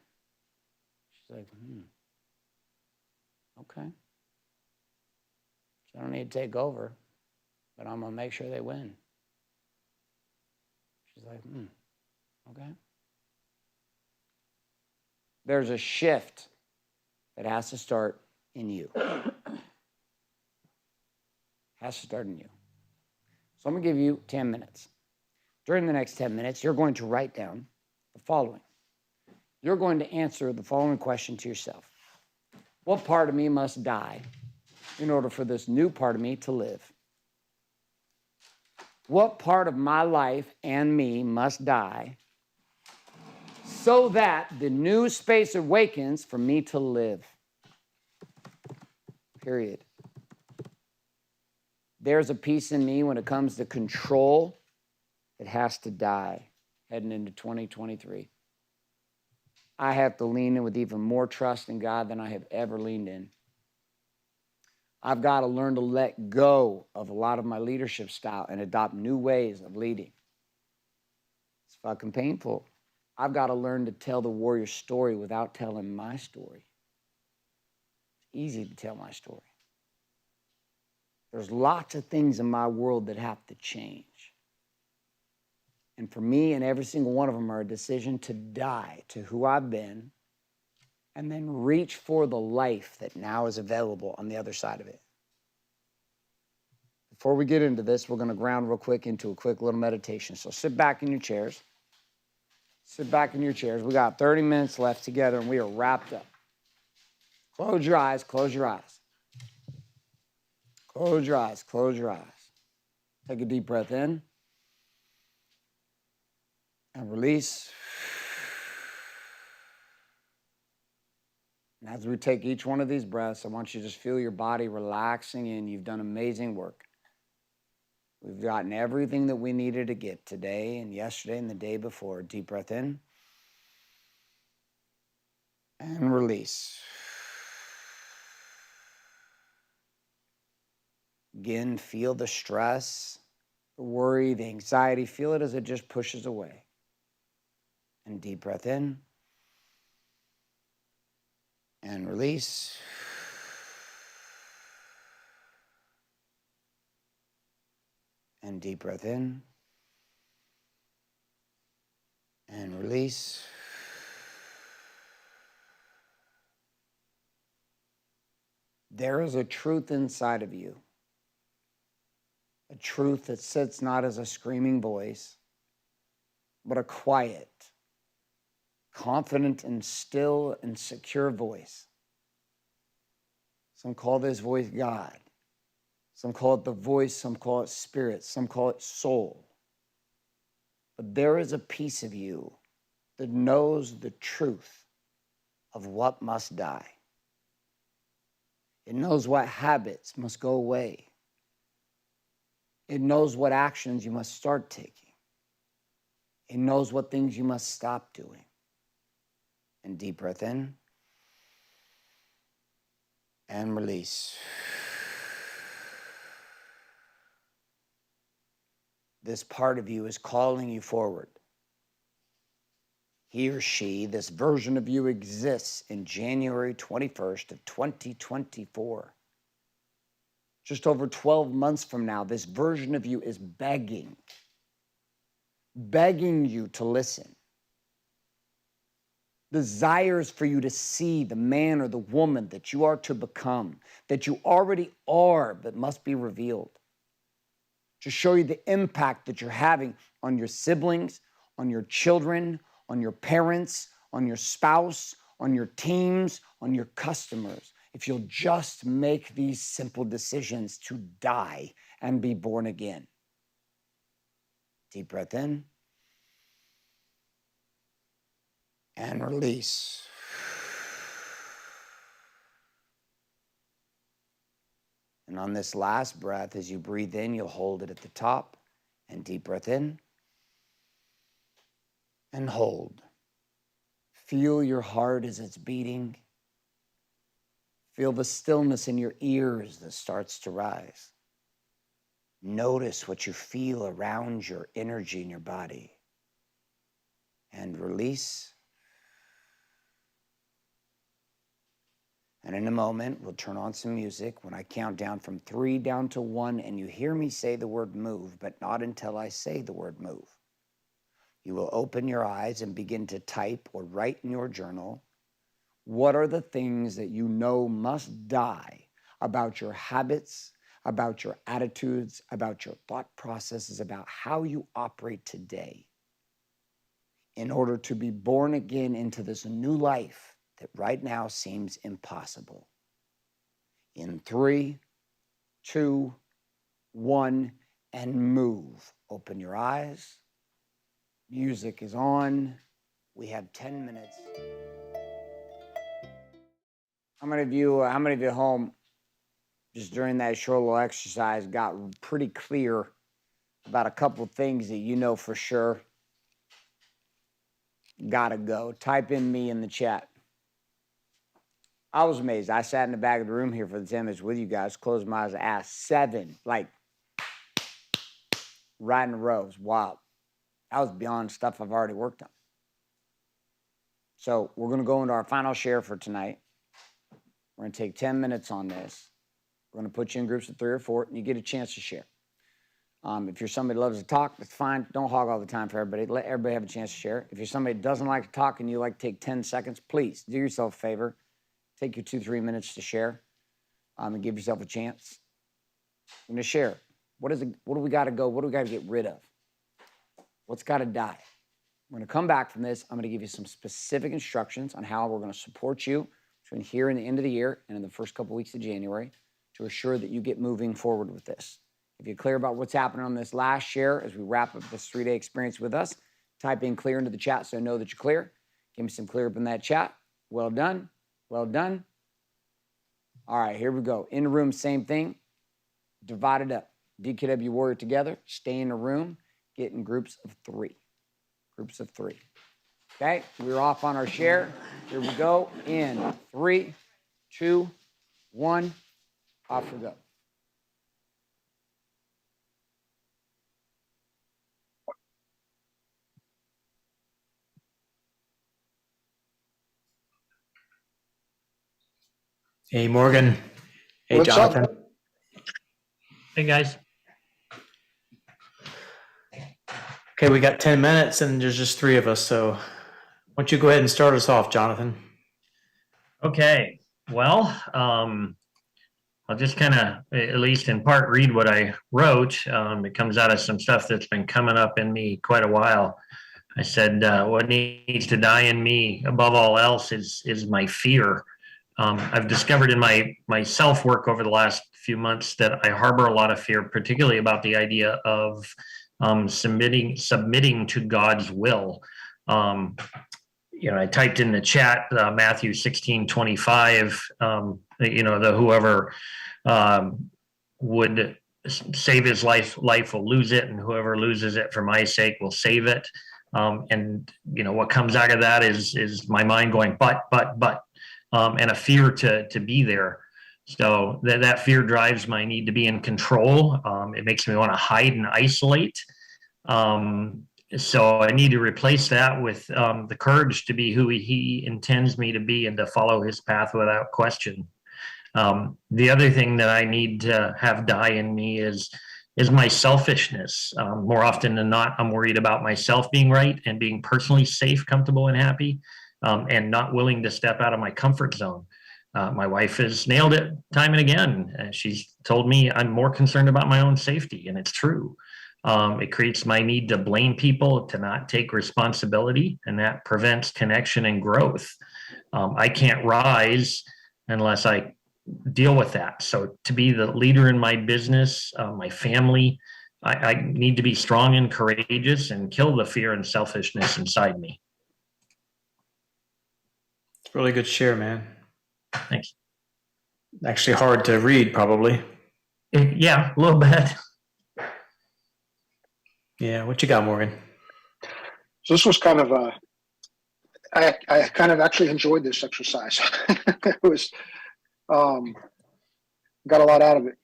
She's like, okay. So I don't need to take over, but I'm gonna make sure they win. She's like, okay. There's a shift that has to start in you. Has to start in you. So I'm gonna give you 10 minutes. During the next 10 minutes, you're going to write down the following. You're going to answer the following question to yourself. What part of me must die in order for this new part of me to live? What part of my life and me must die so that the new space awakens for me to live? Period. There's a piece in me when it comes to control that has to die heading into 2023. I have to lean in with even more trust in God than I have ever leaned in. I've got to learn to let go of a lot of my leadership style and adopt new ways of leading. It's fucking painful. I've got to learn to tell the warrior story without telling my story. It's easy to tell my story. There's lots of things in my world that have to change. And for me, and every single one of them are a decision to die to who I've been and then reach for the life that now is available on the other side of it. Before we get into this, we're going to ground real quick into a quick little meditation. So sit back in your chairs. Sit back in your chairs. We got 30 minutes left together and we are wrapped up. Close your eyes. Close your eyes. Close your eyes. Close your eyes. Take a deep breath in. And release. And as we take each one of these breaths, I want you to just feel your body relaxing in. You've done amazing work. We've gotten everything that we needed to get today and yesterday and the day before. Deep breath in. And release. Again, feel the stress, the worry, the anxiety. Feel it as it just pushes away. And deep breath in. And release. And deep breath in. And release. There is a truth inside of you. A truth that sits not as a screaming voice, but a quiet, confident and still and secure voice. Some call this voice God. Some call it the voice, some call it spirit, some call it soul. But there is a piece of you that knows the truth of what must die. It knows what habits must go away. It knows what actions you must start taking. It knows what things you must stop doing. And deep breath in. And release. This part of you is calling you forward. He or she, this version of you exists in January 21st of 2024. Just over 12 months from now, this version of you is begging you to listen. Desires for you to see the man or the woman that you are to become, that you already are, but must be revealed. To show you the impact that you're having on your siblings, on your children, on your parents, on your spouse, on your teams, on your customers. If you'll just make these simple decisions to die and be born again. Deep breath in. And release. And on this last breath, as you breathe in, you'll hold it at the top. And deep breath in. And hold. Feel your heart as it's beating. Feel the stillness in your ears that starts to rise. Notice what you feel around your energy in your body. And release. And in a moment, we'll turn on some music. When I count down from 3 down to 1, and you hear me say the word move, but not until I say the word move. You will open your eyes and begin to type or write in your journal, what are the things that you know must die about your habits, about your attitudes, about your thought processes, about how you operate today in order to be born again into this new life that right now seems impossible. In 3, 2, 1, and move. Open your eyes. Music is on. We have 10 minutes. How many of you at home, just during that short little exercise, got pretty clear about a couple things that you know for sure gotta go? Type in me in the chat. I was amazed. I sat in the back of the room here for the 10 minutes with you guys, closed my eyes, and asked 7, like, right in a row. It was wild. That was beyond stuff I've already worked on. So we're going to go into our final share for tonight. We're going to take 10 minutes on this. We're going to put you in groups of 3 or 4, and you get a chance to share. If you're somebody who loves to talk, that's fine. Don't hog all the time for everybody. Let everybody have a chance to share. If you're somebody who doesn't like to talk and you like to take 10 seconds, please do yourself a favor. Take your 2-3 minutes to share and give yourself a chance. I'm going to share. What do we got to go? What do we got to get rid of? What's got to die? We're going to come back from this. I'm going to give you some specific instructions on how we're going to support you between here and the end of the year and in the first couple weeks of January to assure that you get moving forward with this. If you're clear about what's happening on this last share as we wrap up this 3-day experience with us, type in clear into the chat so I know that you're clear. Give me some clear up in that chat. Well done. Well done. All right, here we go. In the room, same thing. Divide it up. DKW Warrior together. Stay in the room. Get in groups of 3. Groups of 3. Okay, we're off on our share. Here we go. In 3, 2, 1. Off we go. Hey, Morgan. Hey, What's up? Jonathan. Hey, guys. Okay, we got 10 minutes and there's just 3 of us. So why don't you go ahead and start us off, Jonathan? Okay. Well, I'll just kind of, at least in part, read what I wrote. It comes out of some stuff that's been coming up in me quite a while. I said, what needs to die in me above all else is my fear. I've discovered in my self-work over the last few months that I harbor a lot of fear, particularly about the idea of submitting to God's will. I typed in the chat Matthew 16:25. Whoever would save his life will lose it, and whoever loses it for my sake will save it. And what comes out of that is my mind going but, and a fear to be there. So that fear drives my need to be in control. It makes me want to hide and isolate. So I need to replace that with the courage to be who he intends me to be and to follow his path without question. The other thing that I need to have die in me is my selfishness. More often than not, I'm worried about myself being right and being personally safe, comfortable, and happy, and not willing to step out of my comfort zone. My wife has nailed it time and again. She's told me I'm more concerned about my own safety, and it's true. It creates my need to blame people, to not take responsibility, and that prevents connection and growth. I can't rise unless I deal with that. So to be the leader in my business, my family, I need to be strong and courageous and kill the fear and selfishness inside me. It's really good share, man. Thanks. Actually hard to read, probably. Yeah, a little bit. Yeah, what you got, Morgan? So this was kind of I kind of actually enjoyed this exercise. It was Got a lot out of it.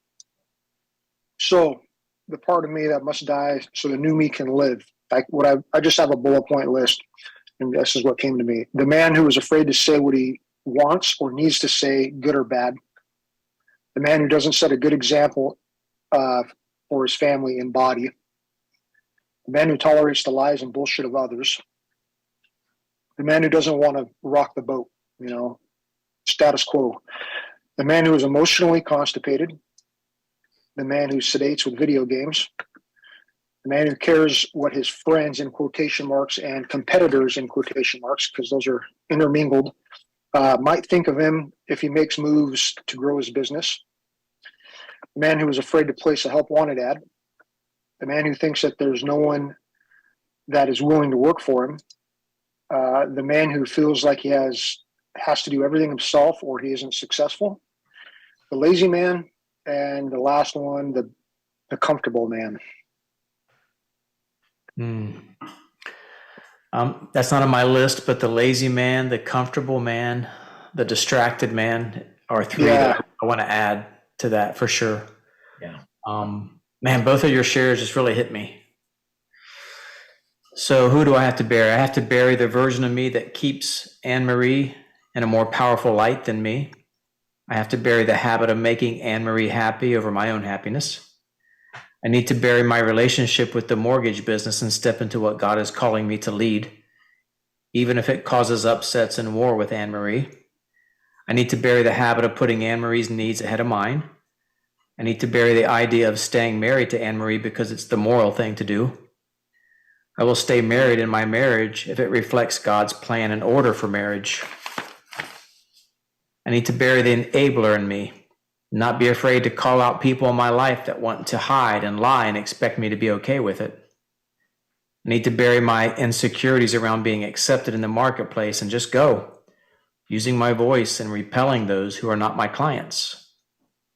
So the part of me that must die so the new me can live. I just have a bullet point list, and this is what came to me. The man who is afraid to say what he wants or needs to say, good or bad. The man who doesn't set a good example for his family and body. The man who tolerates the lies and bullshit of others. The man who doesn't want to rock the boat, status quo. The man who is emotionally constipated. The man who sedates with video games. The man who cares what his friends in quotation marks and competitors in quotation marks, because those are intermingled, might think of him if he makes moves to grow his business. The man who is afraid to place a help wanted ad. The man who thinks that there's no one that is willing to work for him. The man who feels like he has to do everything himself or he isn't successful. The lazy man, and the last one, the comfortable man. That's not on my list, but the lazy man, the comfortable man, the distracted man are three that I want to add to that for sure. Yeah. Man, both of your shares just really hit me. So who do I have to bury? I have to bury the version of me that keeps Anne-Marie in a more powerful light than me. I have to bury the habit of making Anne-Marie happy over my own happiness. I need to bury my relationship with the mortgage business and step into what God is calling me to lead, even if it causes upsets and war with Anne-Marie. I need to bury the habit of putting Anne-Marie's needs ahead of mine. I need to bury the idea of staying married to Anne-Marie because it's the moral thing to do. I will stay married in my marriage if it reflects God's plan and order for marriage. I need to bury the enabler in me, not be afraid to call out people in my life that want to hide and lie and expect me to be okay with it. I need to bury my insecurities around being accepted in the marketplace and just go, using my voice and repelling those who are not my clients.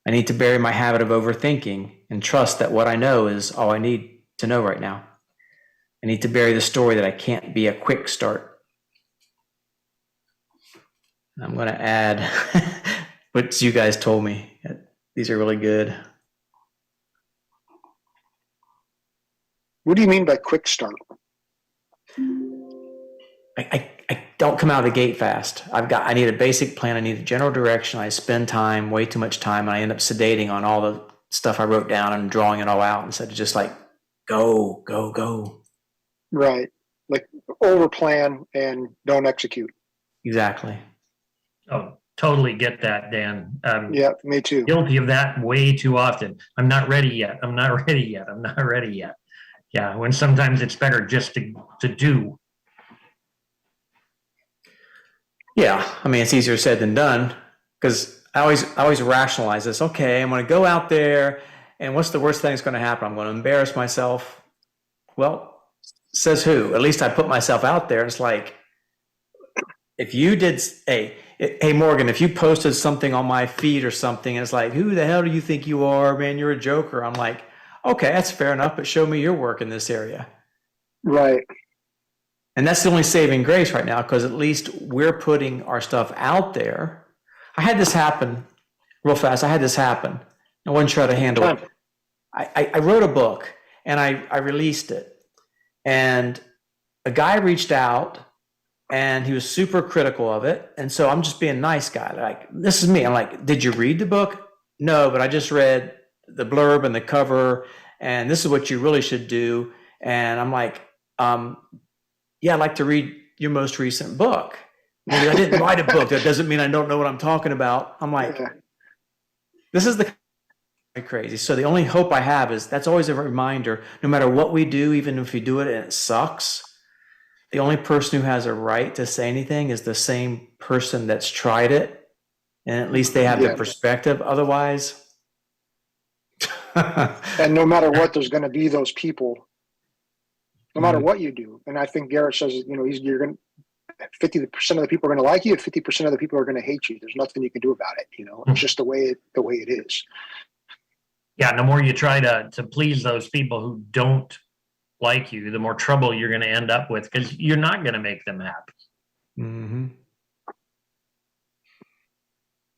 I need to bury my habit of overthinking and trust that what I know is all I need to know right now. I need to bury the story that I can't be a quick start. I'm going to add what you guys told me. These are really good. What do you mean by quick start? I don't come out of the gate fast. I need a basic plan. I need a general direction. I spend time, way too much time, and I end up sedating on all the stuff I wrote down and drawing it all out instead of just like, go, go, go. Right. Like over plan and don't execute. Exactly. Oh, totally get that, Dan. Yeah, me too. Guilty of that way too often. I'm not ready yet. I'm not ready yet. I'm not ready yet. Yeah, when sometimes it's better just to do. Yeah, I mean, it's easier said than done because I always rationalize this. Okay, I'm going to go out there, and what's the worst thing that's going to happen? I'm going to embarrass myself. Well, says who? At least I put myself out there. It's like, if you did, hey Morgan, if you posted something on my feed or something, and it's like, who the hell do you think you are, man? You're a joker. I'm like, okay, that's fair enough, but show me your work in this area. Right. And that's the only saving grace right now, because at least we're putting our stuff out there. I had this happen real fast. I wasn't sure how to handle it. I wrote a book and I released it. And a guy reached out and he was super critical of it. And so I'm just being a nice guy. Like, this is me. I'm like, did you read the book? No, but I just read the blurb and the cover, and this is what you really should do. And I'm like, yeah, I'd like to read your most recent book. Maybe I didn't write a book. That doesn't mean I don't know what I'm talking about. I'm like, this is the crazy. So the only hope I have is that's always a reminder, no matter what we do, even if we do it and it sucks, the only person who has a right to say anything is the same person that's tried it. And at least they have the perspective. Otherwise. And no matter what, there's going to be those people. No matter what you do. And I think Garrett says, you're going to 50% of the people are going to like you, 50% of the people are going to hate you. There's nothing you can do about it. It's just the way it is. Yeah. And the more you try to please those people who don't like you, the more trouble you're going to end up with, because you're not going to make them happy. Mm-hmm.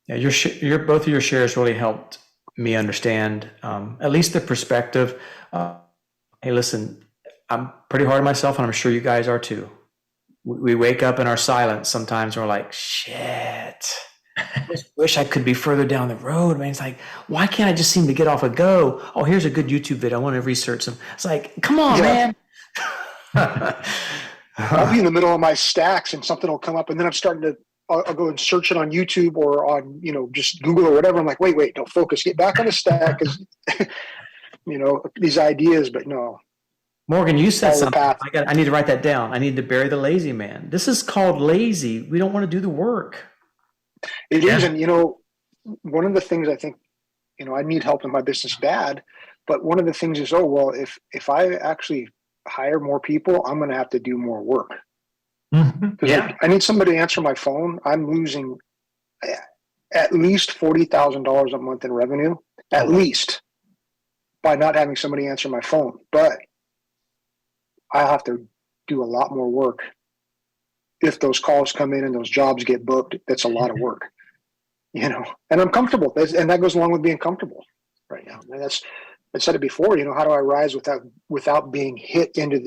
Yeah, your both of your shares really helped me understand at least the perspective. Hey, listen, I'm pretty hard on myself, and I'm sure you guys are too. We wake up in our silence sometimes, and we're like, shit. I just wish I could be further down the road, man. It's like, why can't I just seem to get off a go? Oh, here's a good YouTube video. I want to research them. It's like, come on, man. I'll be in the middle of my stacks and something will come up, and then I'm starting to. I'll go and search it on YouTube or on just Google or whatever. I'm like, wait, don't focus. Get back on the stack because these ideas. But no, Morgan, you said something. I need to write that down. I need to bury the lazy man. This is called lazy. We don't want to do the work. It is, and one of the things I think, I need help in my business bad, but one of the things is, if I actually hire more people, I'm going to have to do more work. Yeah, I need somebody to answer my phone. I'm losing at least $40,000 a month in revenue, at least, by not having somebody answer my phone. But I have to do a lot more work. If those calls come in and those jobs get booked, that's a lot of work, and I'm comfortable. And that goes along with being comfortable right now. And I said it before, how do I rise without being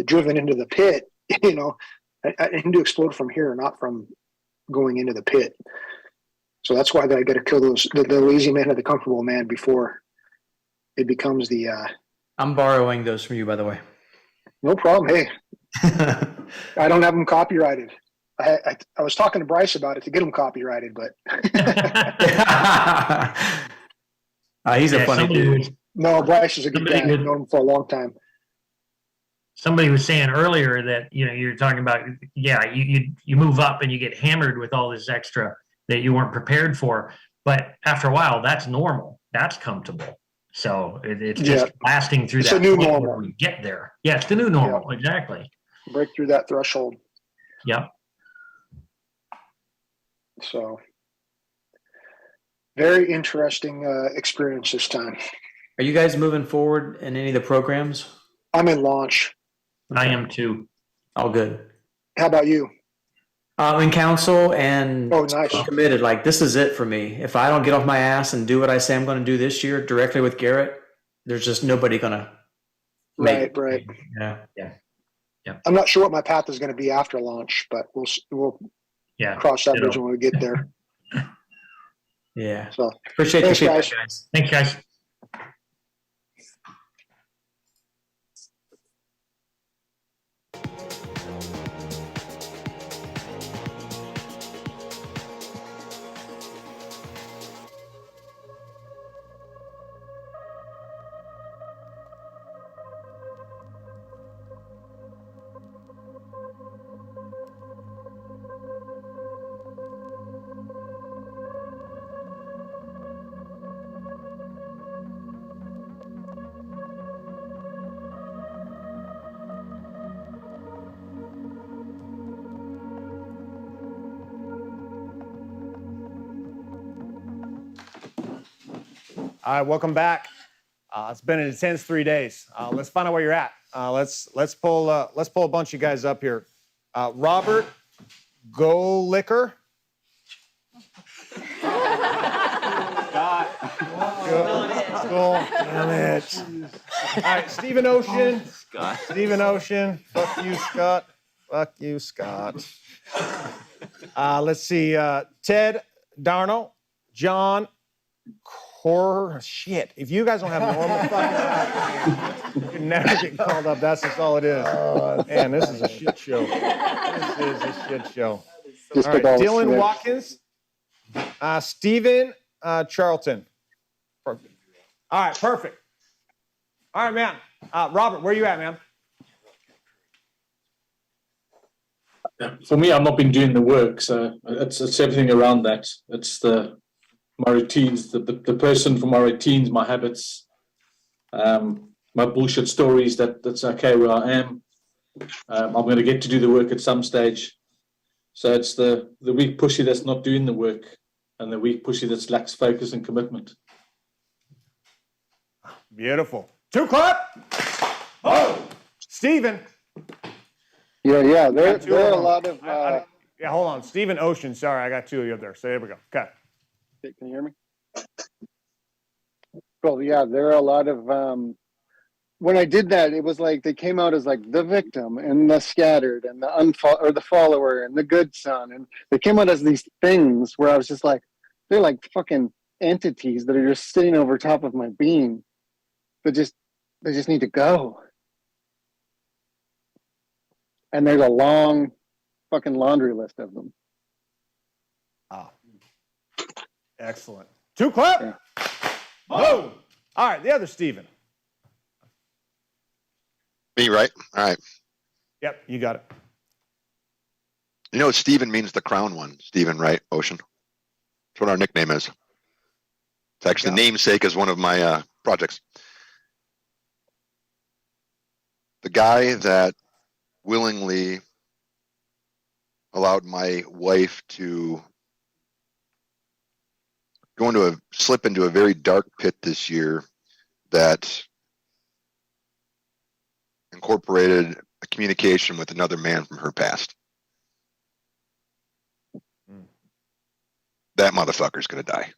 driven into the pit? I need to explode from here, not from going into the pit. So that's why I got to kill the lazy man and the comfortable man before it becomes the. I'm borrowing those from you, by the way. No problem. Hey, I don't have them copyrighted. I was talking to Bryce about it to get them copyrighted, but he's a funny dude. No, Bryce is a good guy. I've known him for a long time. Somebody was saying earlier that you're talking about you move up and you get hammered with all this extra that you weren't prepared for, but after a while that's normal, that's comfortable. So it's just lasting through that. It's a new normal. We get there. Yeah, it's the new normal. Yeah. Exactly. Break through that threshold. Yeah. So very interesting experience this time. Are you guys moving forward in any of the programs? I'm in launch. I am too. All good. How about you? I'm in council and nice. Committed. Like, this is it for me. If I don't get off my ass and do what I say I'm going to do this year directly with Garrett, there's just nobody going to make Right. Yeah. I'm not sure what my path is going to be after launch, but we'll cross that bridge when we get there. Yeah. So appreciate the feedback, guys. Thanks, guys. All right, welcome back. It's been an intense 3 days. Let's find out where you're at. Let's pull a bunch of you guys up here. Robert Golicker. Damn it. All right, Stephen Ocean. Scott. Stephen Ocean. Fuck you, Scott. Fuck you, Scott. Let's see. Ted Darno. John Shit. If you guys don't have normal fucking you never get called up. That's just all it is. Man, this is a shit show. This is a shit show. All right, Dylan Watkins. Stephen Charlton. Perfect. All right, perfect. All right, man. Robert, where you at, man? For me, I've not been doing the work, so it's everything around that. It's my routines, the person for my routines, my habits, my bullshit stories. That's okay where I am. I'm going to get to do the work at some stage. So it's the weak pushy that's not doing the work, and the weak pushy that lacks focus and commitment. Beautiful. 2 clap. Oh, Stephen. Yeah. There are a lot of. Yeah, hold on. Stephen Ocean. Sorry, I got 2 of you up there. So there we go. Okay. Can you hear me? Well, yeah, there are a lot of when I did that, it was like they came out as like the victim and the scattered and the follower and the good son, and they came out as these things where I was just like, they're like fucking entities that are just sitting over top of my being, but they just need to go. And there's a long fucking laundry list of them. Ah, excellent. 2 clap. Yeah. Boom. All right, the other Steven. Me, right? All right. Yep, you got it. You know, Steven means the crown one. Steven, right? Ocean. That's what our nickname is. It's actually the namesake is one of my projects. The guy that willingly allowed my wife to slip into a very dark pit this year that incorporated a communication with another man from her past. That motherfucker's gonna die.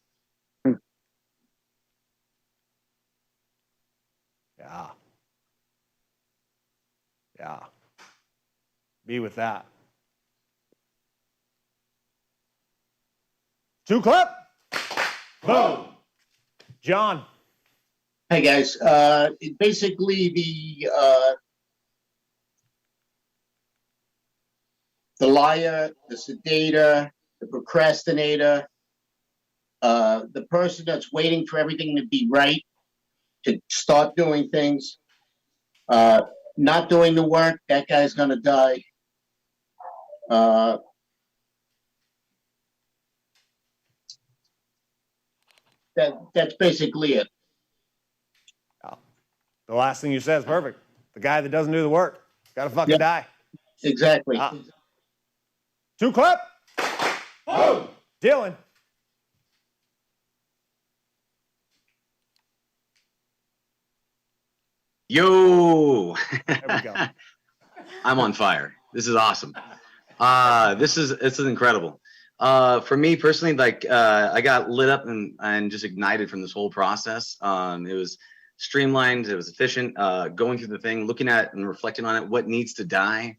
Yeah. Yeah. Be with that. 2 clap. Boom. John. Hey guys, basically the liar, the sedator, the procrastinator, the person that's waiting for everything to be right to start doing things, not doing the work, that guy's gonna die. That's basically it. The last thing you said is perfect. The guy that doesn't do the work, gotta fucking die. Exactly. 2 clap. Boom. Dylan. Yo. There we go. I'm on fire. This is awesome. This is incredible. For me personally, like I got lit up and just ignited from this whole process. It was streamlined, it was efficient, going through the thing, looking at and reflecting on it, what needs to die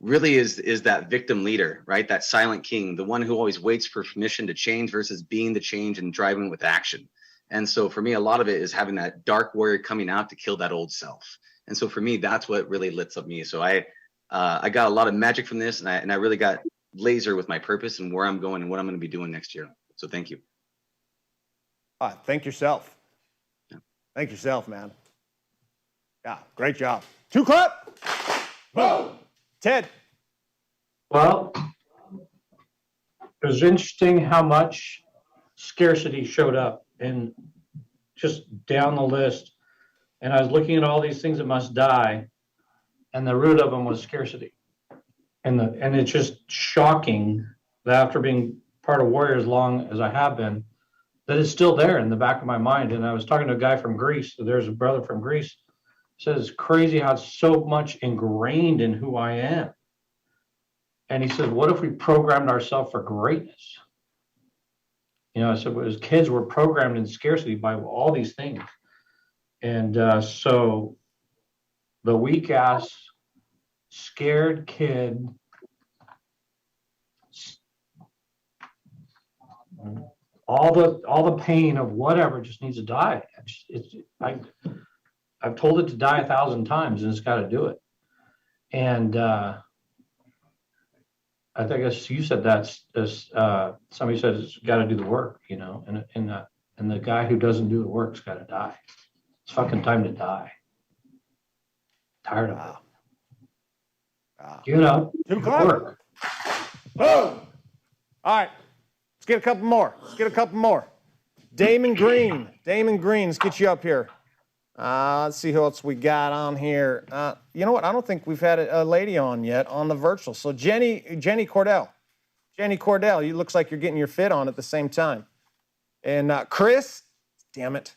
really is that victim leader, right? That silent king, the one who always waits for permission to change versus being the change and driving with action. And so for me, a lot of it is having that dark warrior coming out to kill that old self. And so for me, that's what really lits up me. So I got a lot of magic from this, and I really got laser with my purpose and where I'm going and what I'm going to be doing next year. So thank you. Thank yourself. Thank yourself, man. Yeah, great job. 2 clap. Boom. Ted. Well, it was interesting how much scarcity showed up and just down the list. And I was looking at all these things that must die, and the root of them was scarcity. And it's just shocking that after being part of Warrior as long as I have been, that it's still there in the back of my mind. And I was talking to a guy from Greece. So there's a brother from Greece. Says it's crazy how it's so much ingrained in who I am. And he says, what if we programmed ourselves for greatness? You know, I said, as kids, we're programmed in scarcity by all these things. And so the weak ass, scared kid, all the pain of whatever just needs to die. I've told it to die 1,000 times, and it's got to do it. And I think you said somebody said it's got to do the work, you know, and the guy who doesn't do the work's got to die. It's fucking time to die. Tired of it. Get up. 2 clap. Work. Boom. All right. Let's get a couple more. Damon Green. Let's get you up here. Let's see who else we got on here. You know what? I don't think we've had a lady on yet on the virtual. So Jenny Cordell. Jenny Cordell, you looks like you're getting your fit on at the same time. And Chris, damn it.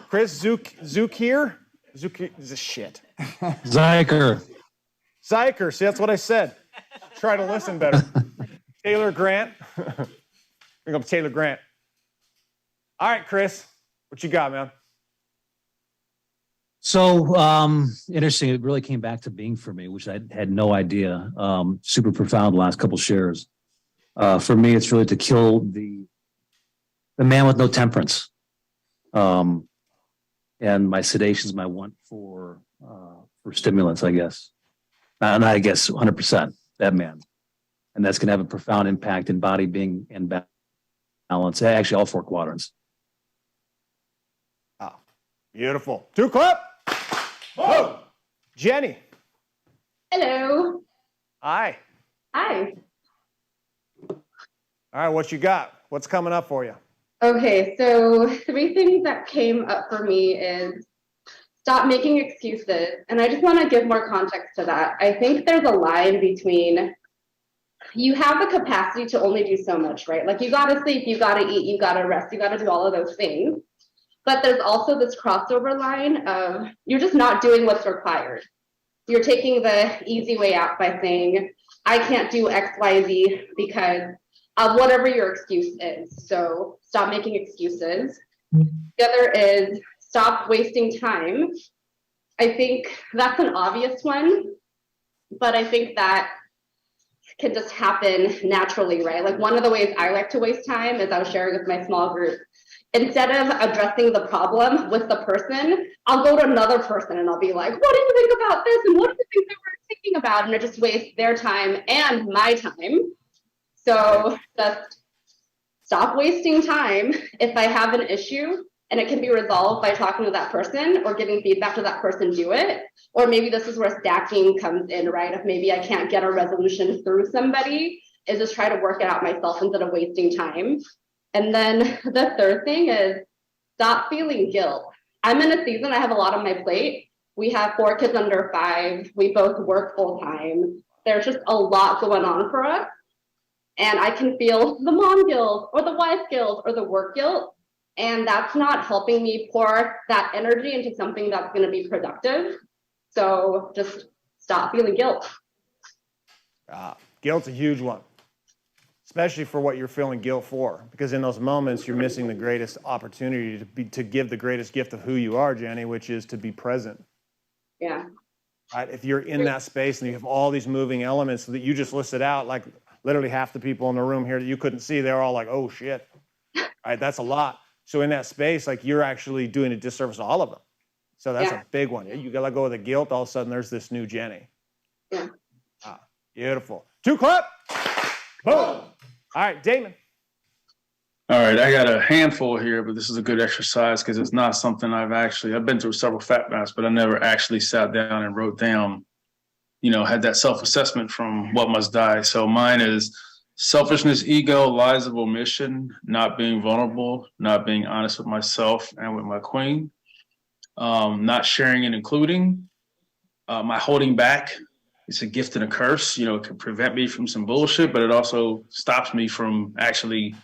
Chris Zukir? Zukir is a shit. Zyker. See, that's what I said. Try to listen better. Taylor Grant. Bring up Taylor Grant. All right, Chris, what you got, man? So interesting. It really came back to being for me, which I had no idea. Super profound last couple shares. For me, it's really to kill the man with no temperance. And my sedation is my want for stimulants, I guess. And I guess 100% that man. And that's going to have a profound impact in body being in balance. Actually, all 4 quadrants. Oh, beautiful. 2 clap. Whoa. Jenny. Hello. Hi. Hi. All right, what you got? What's coming up for you? Okay, so 3 things that came up for me is stop making excuses. And I just want to give more context to that. I think there's a line between you have the capacity to only do so much, right? Like you got to sleep, you got to eat, you got to rest, you got to do all of those things. But there's also this crossover line of you're just not doing what's required. You're taking the easy way out by saying, I can't do X, Y, Z because of whatever your excuse is. So stop making excuses. The other is stop wasting time. I think that's an obvious one, but I think that can just happen naturally, right? Like one of the ways I like to waste time is I was sharing with my small group. Instead of addressing the problem with the person, I'll go to another person and I'll be like, what do you think about this? And what do you think they were thinking about? And it just wastes their time and my time. So just stop wasting time. If I have an issue and it can be resolved by talking to that person or giving feedback to that person, do it. Or maybe this is where stacking comes in, right? If maybe I can't get a resolution through somebody, is just try to work it out myself instead of wasting time. And then the third thing is stop feeling guilt. I'm in a season, I have a lot on my plate. We have 4 kids under 5. We both work full time. There's just a lot going on for us. And I can feel the mom guilt or the wife guilt or the work guilt. And that's not helping me pour that energy into something that's going to be productive. So just stop feeling guilt. Guilt's a huge one, especially for what you're feeling guilt for, because in those moments you're missing the greatest opportunity to give the greatest gift of who you are, Jenny, which is to be present. Yeah. Right? If you're in that space and you have all these moving elements that you just listed out, like literally half the people in the room here that you couldn't see, they're all like, oh shit. Right? That's a lot. So in that space, like you're actually doing a disservice to all of them. So that's a big one. You gotta let go of the guilt. All of a sudden there's this new Jenny. Yeah. Beautiful. 2 clap. Boom. All right, Damon. All right, I got a handful here, but this is a good exercise because it's not something I've been through several fat baths, but I never actually sat down and wrote down, had that self-assessment from what must die. So mine is selfishness, ego, lies of omission, not being vulnerable, not being honest with myself and with my queen, not sharing and including, my holding back. It's a gift and a curse. It can prevent me from some bullshit, but it also stops me from actually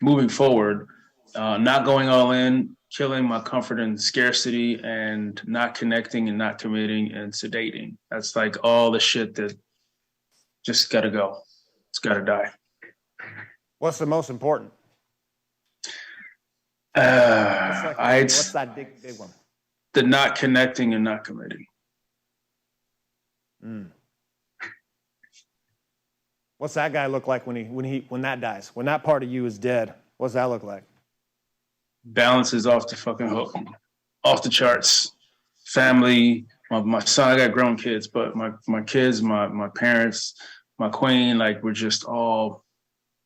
moving forward, not going all in, killing my comfort in scarcity, and not connecting and not committing and sedating. That's like all the shit that just got to go. It's got to die. What's the most important? What's that big one? The not connecting and not committing. What's that guy look like when that dies? When that part of you is dead, what's that look like? Balance is off the fucking hook, off the charts. Family, my son, I got grown kids, but my kids, my parents, my queen, like we're just all,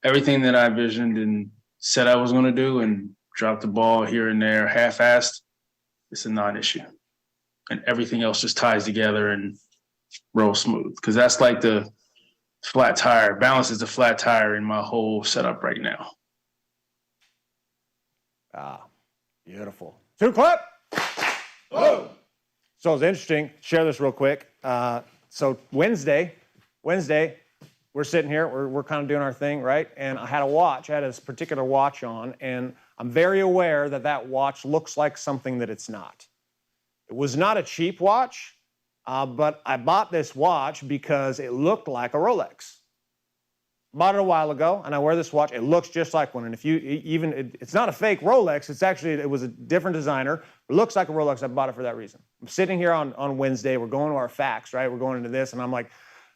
everything that I visioned and said I was going to do and dropped the ball here and there, half-assed, it's a non-issue. And everything else just ties together and rolls smooth. Because that's like the flat tire. Balance is the flat tire in my whole setup right now. Beautiful. 2 clap. Whoa. So it's interesting. Share this real quick. So Wednesday, we're sitting here. We're kind of doing our thing, right? And I had a watch. I had this particular watch on, and I'm very aware that watch looks like something that it's not. It was not a cheap watch, but I bought this watch because it looked like a Rolex. Bought it a while ago, and I wear this watch. It looks just like one. And if you it's not a fake Rolex. It's actually, it was a different designer. It looks like a Rolex. I bought it for that reason. I'm sitting here on Wednesday. We're going to our facts, right? We're going into this, and I'm like,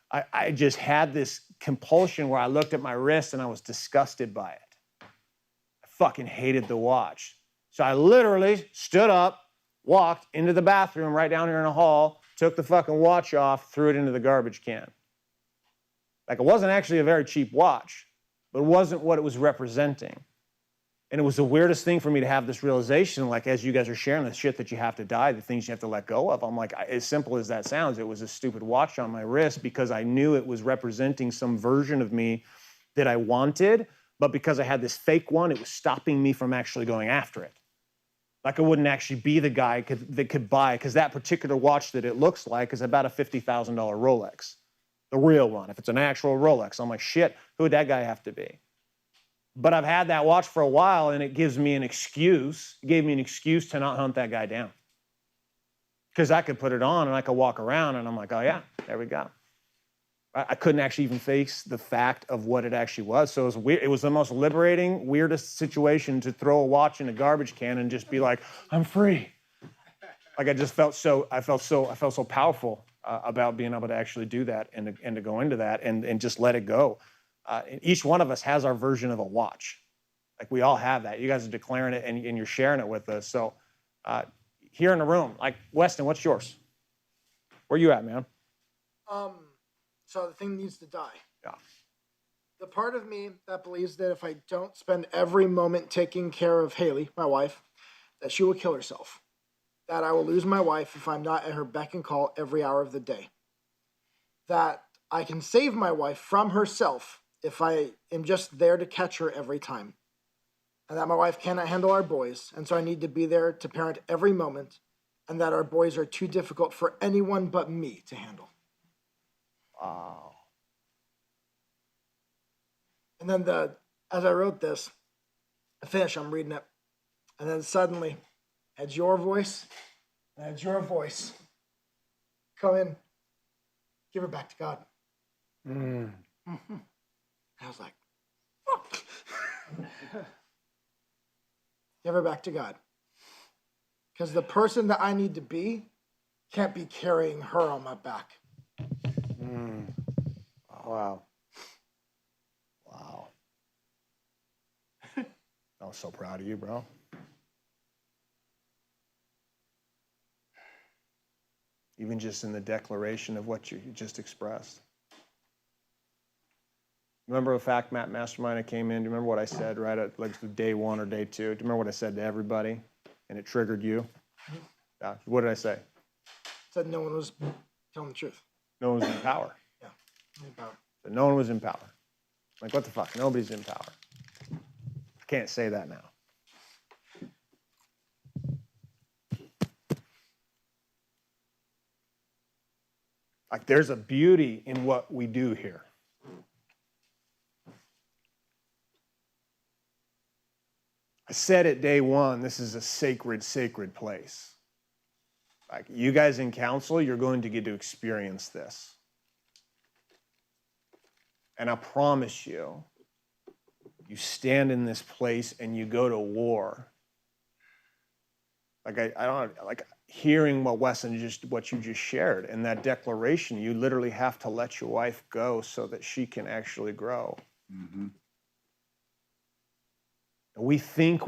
I just had this compulsion where I looked at my wrist and I was disgusted by it. I fucking hated the watch. So I literally stood up, walked into the bathroom right down here in the hall, took the fucking watch off, threw it into the garbage can. Like, it wasn't actually a very cheap watch, but it wasn't what it was representing. And it was the weirdest thing for me to have this realization, like, as you guys are sharing the shit that you have to die, the things you have to let go of. I'm like, as simple as that sounds, it was a stupid watch on my wrist because I knew it was representing some version of me that I wanted, but because I had this fake one, it was stopping me from actually going after it. Like, I wouldn't actually be the guy that could buy, because that particular watch that it looks like is about a $50,000 Rolex. The real one. If it's an actual Rolex, I'm like, shit, who would that guy have to be? But I've had that watch for a while, and it gives me an excuse. It gave me an excuse to not hunt that guy down. Because I could put it on and I could walk around and I'm like, oh yeah, there we go. I couldn't actually even face the fact of what it actually was. So it was weird. It was the most liberating, weirdest situation to throw a watch in a garbage can and just be like, I'm free. Like, I just felt so powerful about being able to actually do that and to go into that and just let it go. And each one of us has our version of a watch. Like, we all have that. You guys are declaring it and you're sharing it with us. So here in the room, like, Weston, what's yours? Where you at, man? So the thing needs to die. Yeah. The part of me that believes that if I don't spend every moment taking care of Haley, my wife, that she will kill herself. That I will lose my wife if I'm not at her beck and call every hour of the day. That I can save my wife from herself if I am just there to catch her every time. And that my wife cannot handle our boys, and so I need to be there to parent every moment, and that our boys are too difficult for anyone but me to handle. Wow. And then as I wrote this, I'm reading it, and then suddenly, had your voice, and had your voice come in, give her back to God. Mm. Mm-hmm. I was like, fuck. Give her back to God. Because the person that I need to be can't be carrying her on my back. Mm. Wow. Wow. I was so proud of you, bro. Even just in the declaration of what you just expressed. Remember the fact Matt Mastermind I came in? Do you remember what I said right at like day 1 or day 2? Do you remember what I said to everybody? And it triggered you? Yeah. What did I say? Said no one was telling the truth. No one was in power. Yeah. In power. So no one was in power. Like, what the fuck? Nobody's in power. I can't say that now. Like, there's a beauty in what we do here. I said it day 1, this is a sacred, sacred place. Like, you guys in council, you're going to get to experience this. And I promise you, you stand in this place and you go to war. Like, I don't like hearing what what you just shared in that declaration. You literally have to let your wife go so that she can actually grow. Mm-hmm. We think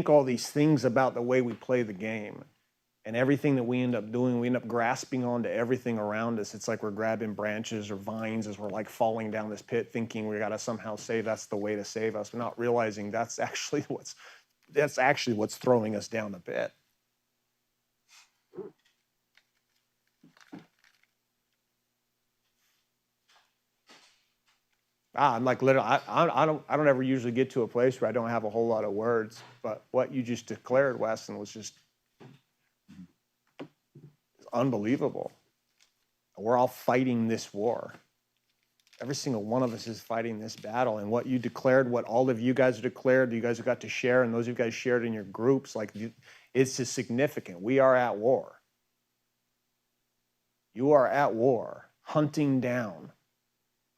all these things about the way we play the game, and everything that we end up doing, we end up grasping onto everything around us. It's like we're grabbing branches or vines as we're like falling down this pit, thinking we got to somehow save. That's the way to save us. We're not realizing that's actually what's throwing us down the pit. I'm like literally. I don't ever usually get to a place where I don't have a whole lot of words. But what you just declared, Weston, was just unbelievable. We're all fighting this war. Every single one of us is fighting this battle. And what you declared, what all of you guys declared, you guys have got to share, and those of you guys shared in your groups, like, it's just significant. We are at war. You are at war, hunting down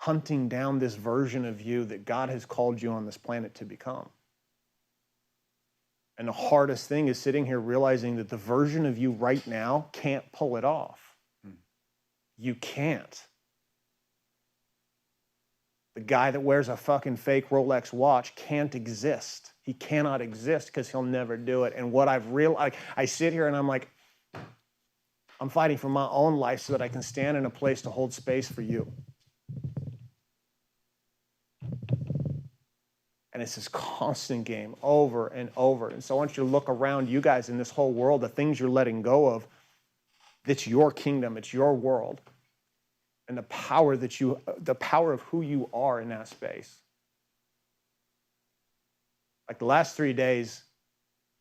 hunting down this version of you that God has called you on this planet to become. And the hardest thing is sitting here realizing that the version of you right now can't pull it off. You can't. The guy that wears a fucking fake Rolex watch can't exist. He cannot exist because he'll never do it. And what I've realized, I sit here and I'm like, I'm fighting for my own life so that I can stand in a place to hold space for you. And it's this constant game over and over. And so I want you to look around you guys in this whole world, the things you're letting go of, it's your kingdom, it's your world. And the power of who you are in that space. Like the last 3 days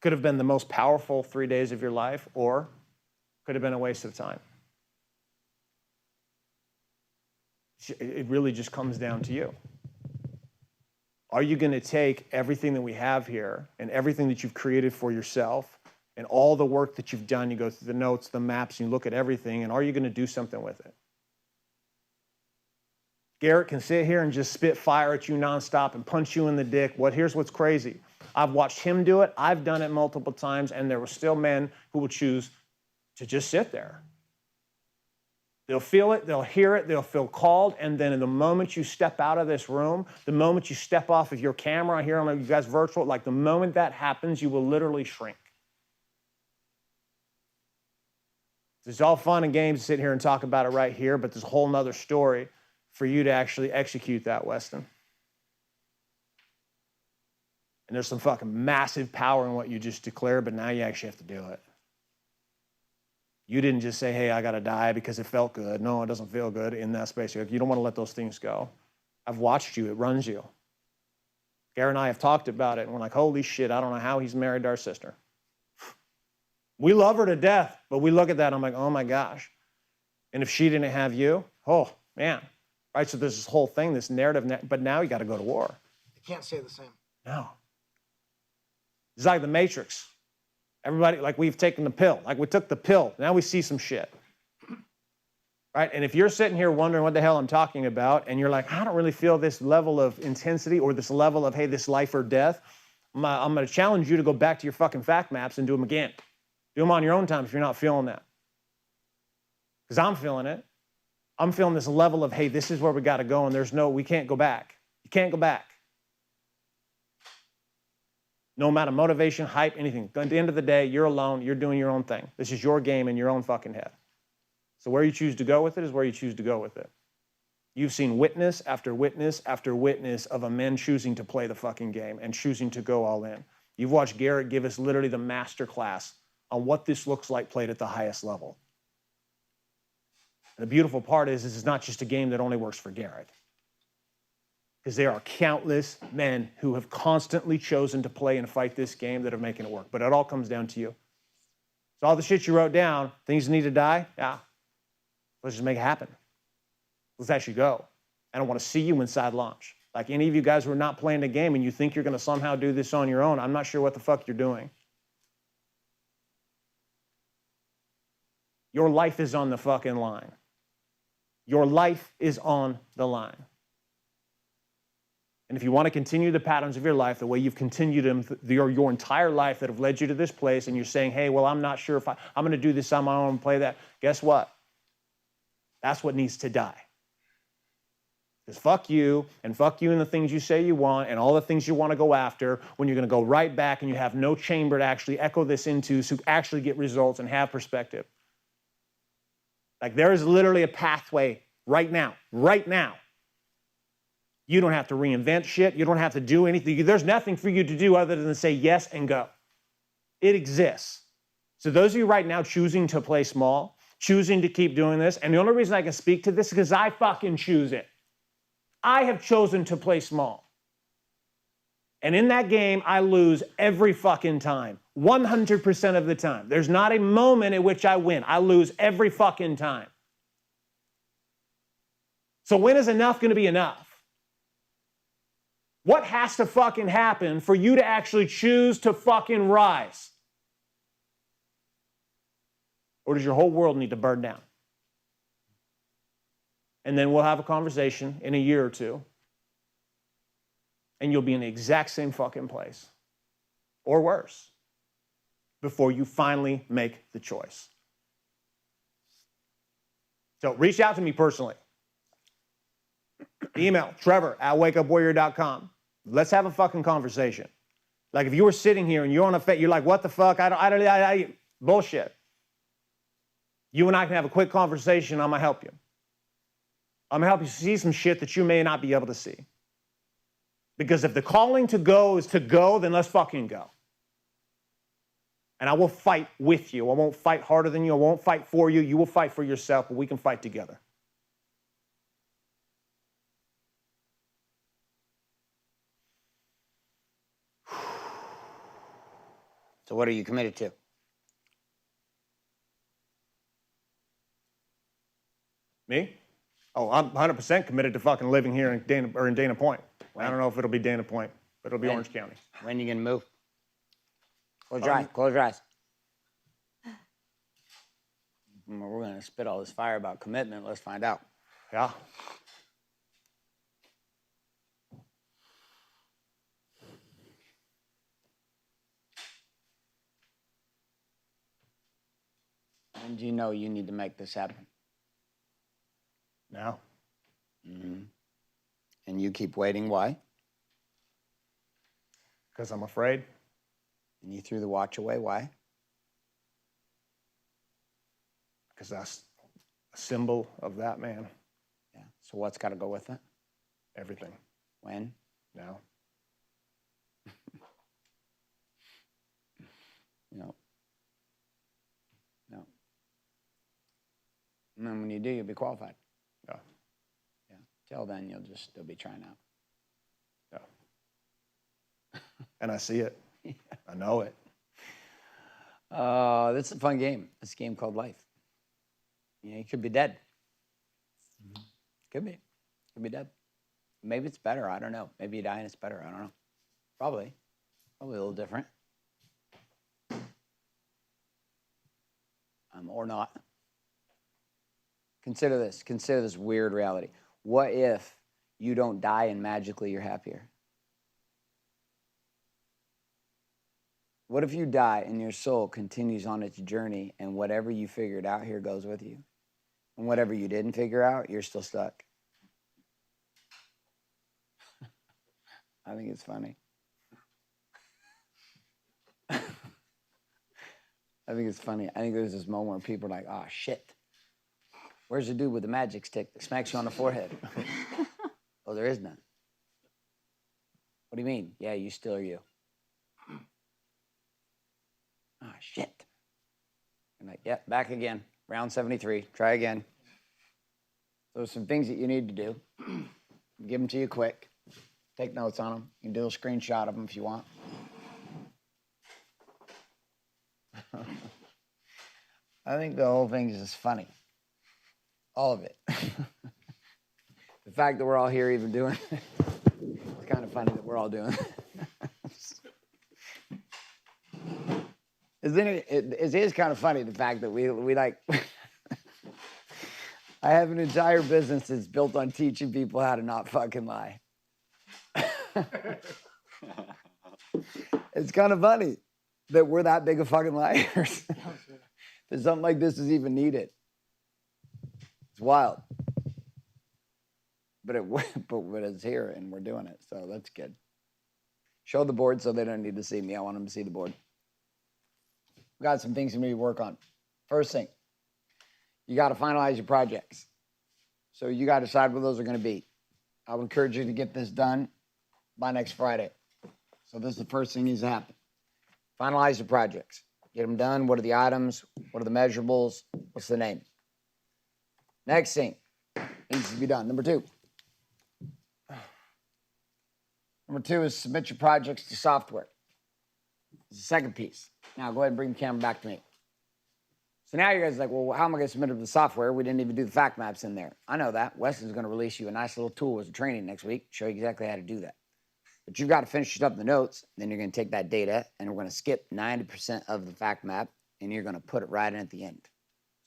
could have been the most powerful 3 days of your life, or could have been a waste of time. It really just comes down to you. Are you going to take everything that we have here and everything that you've created for yourself and all the work that you've done, you go through the notes, the maps, and you look at everything, and are you going to do something with it? Garrett can sit here and just spit fire at you nonstop and punch you in the dick. Here's what's crazy. I've watched him do it. I've done it multiple times, and there were still men who would choose to just sit there. They'll feel it, they'll hear it, they'll feel called, and then in the moment you step out of this room, the moment you step off of your camera, here on you guys virtual, like the moment that happens, you will literally shrink. It's all fun and games to sit here and talk about it right here, but there's a whole nother story for you to actually execute that, Weston. And there's some fucking massive power in what you just declared, but now you actually have to do it. You didn't just say, hey, I got to die because it felt good. No, it doesn't feel good in that space. You don't want to let those things go. I've watched you. It runs you. Gary and I have talked about it, and we're like, holy shit, I don't know how he's married to our sister. We love her to death, but we look at that, and I'm like, oh my gosh. And if she didn't have you, oh, man. Right, so there's this whole thing, this narrative, but now you got to go to war. You can't say the same. No. It's like the Matrix. Everybody, like we've taken the pill. Like we took the pill. Now we see some shit. Right? And if you're sitting here wondering what the hell I'm talking about, and you're like, I don't really feel this level of intensity or this level of, hey, this life or death, I'm going to challenge you to go back to your fucking fact maps and do them again. Do them on your own time if you're not feeling that. Because I'm feeling it. I'm feeling this level of, hey, this is where we got to go, and we can't go back. You can't go back. No amount of motivation, hype, anything. At the end of the day, you're alone. You're doing your own thing. This is your game in your own fucking head. So where you choose to go with it is where you choose to go with it. You've seen witness after witness after witness of a man choosing to play the fucking game and choosing to go all in. You've watched Garrett give us literally the master class on what this looks like played at the highest level. And the beautiful part is this is not just a game that only works for Garrett. Because there are countless men who have constantly chosen to play and fight this game that are making it work. But it all comes down to you. So all the shit you wrote down, things need to die, yeah. Let's just make it happen. Let's actually go. I don't want to see you inside launch. Like any of you guys who are not playing the game and you think you're going to somehow do this on your own, I'm not sure what the fuck you're doing. Your life is on the fucking line. Your life is on the line. And if you want to continue the patterns of your life, the way you've continued them your entire life that have led you to this place, and you're saying, hey, well, I'm not sure if I'm going to do this on my own and play that. Guess what? That's what needs to die. Because fuck you and the things you say you want and all the things you want to go after when you're going to go right back and you have no chamber to actually echo this into so actually get results and have perspective. Like there is literally a pathway right now. You don't have to reinvent shit. You don't have to do anything. There's nothing for you to do other than say yes and go. It exists. So those of you right now choosing to play small, choosing to keep doing this, and the only reason I can speak to this is because I fucking choose it. I have chosen to play small. And in that game, I lose every fucking time. 100% of the time. There's not a moment at which I win. I lose every fucking time. So when is enough going to be enough? What has to fucking happen for you to actually choose to fucking rise? Or does your whole world need to burn down? And then we'll have a conversation in a year or two. And you'll be in the exact same fucking place, or worse, before you finally make the choice. So reach out to me personally. Email Trevor@wakeupwarrior.com. Let's have a fucking conversation. Like if you were sitting here and you're on a you're like, what the fuck? Bullshit. You and I can have a quick conversation. I'm gonna help you. I'm gonna help you see some shit that you may not be able to see. Because if the calling to go is to go, then let's fucking go. And I will fight with you. I won't fight harder than you. I won't fight for you. You will fight for yourself, but we can fight together. So what are you committed to? Me? Oh, I'm 100% committed to fucking living here in Dana Point. I don't know if it'll be Dana Point, but it'll be Orange County. When are you gonna move? Close your eyes. Close your eyes. We're gonna spit all this fire about commitment. Let's find out. Yeah. When do you know you need to make this happen? Now. Mm-hmm. And you keep waiting. Why? Because I'm afraid. And you threw the watch away. Why? Because that's a symbol of that man. Yeah. So what's got to go with it? Everything. When? Now. No. No. And then when you do, you'll be qualified. Yeah. Yeah. Till then, you'll just still be trying out. Yeah. And I see it. I know it. This is a fun game. It's a game called life. You could be dead. Could be. Could be dead. Maybe it's better. I don't know. Maybe you die and it's better. I don't know. Probably. Probably a little different. Or not. Consider this. Consider this weird reality. What if you don't die and magically you're happier? What if you die and your soul continues on its journey and whatever you figured out here goes with you? And whatever you didn't figure out, you're still stuck. I think it's funny. I think it's funny. I think there's this moment where people are like, oh, shit. Where's the dude with the magic stick that smacks you on the forehead? Oh, there is none. What do you mean? Yeah, you still are you. Oh, shit. I'm like, yep, back again. Round 73. Try again. There's some things that you need to do. Give them to you quick. Take notes on them. You can do a screenshot of them if you want. I think the whole thing is just funny. All of it. The fact that we're all here even doing it, it's kind of funny that we're all doing it. It is kind of funny, the fact that we like, I have an entire business that's built on teaching people how to not fucking lie. It's kind of funny that we're that big of fucking liars. That something like this is even needed. It's wild. But it's here and we're doing it, so that's good. Show the board so they don't need to see me. I want them to see the board. We've got some things we need to work on. First thing, you got to finalize your projects. So you got to decide what those are going to be. I would encourage you to get this done by next Friday. So this is the first thing that needs to happen. Finalize your projects. Get them done. What are the items? What are the measurables? What's the name? Next thing needs to be done. Number two. Number two is submit your projects to software. It's the second piece. Now go ahead and bring the camera back to me. So now you guys are like, well, how am I going to submit it to the software? We didn't even do the fact maps in there. I know that. Weston's going to release you a nice little tool as a training next week, show you exactly how to do that. But you've got to finish up the notes. Then you're going to take that data and we're going to skip 90% of the fact map and you're going to put it right in at the end.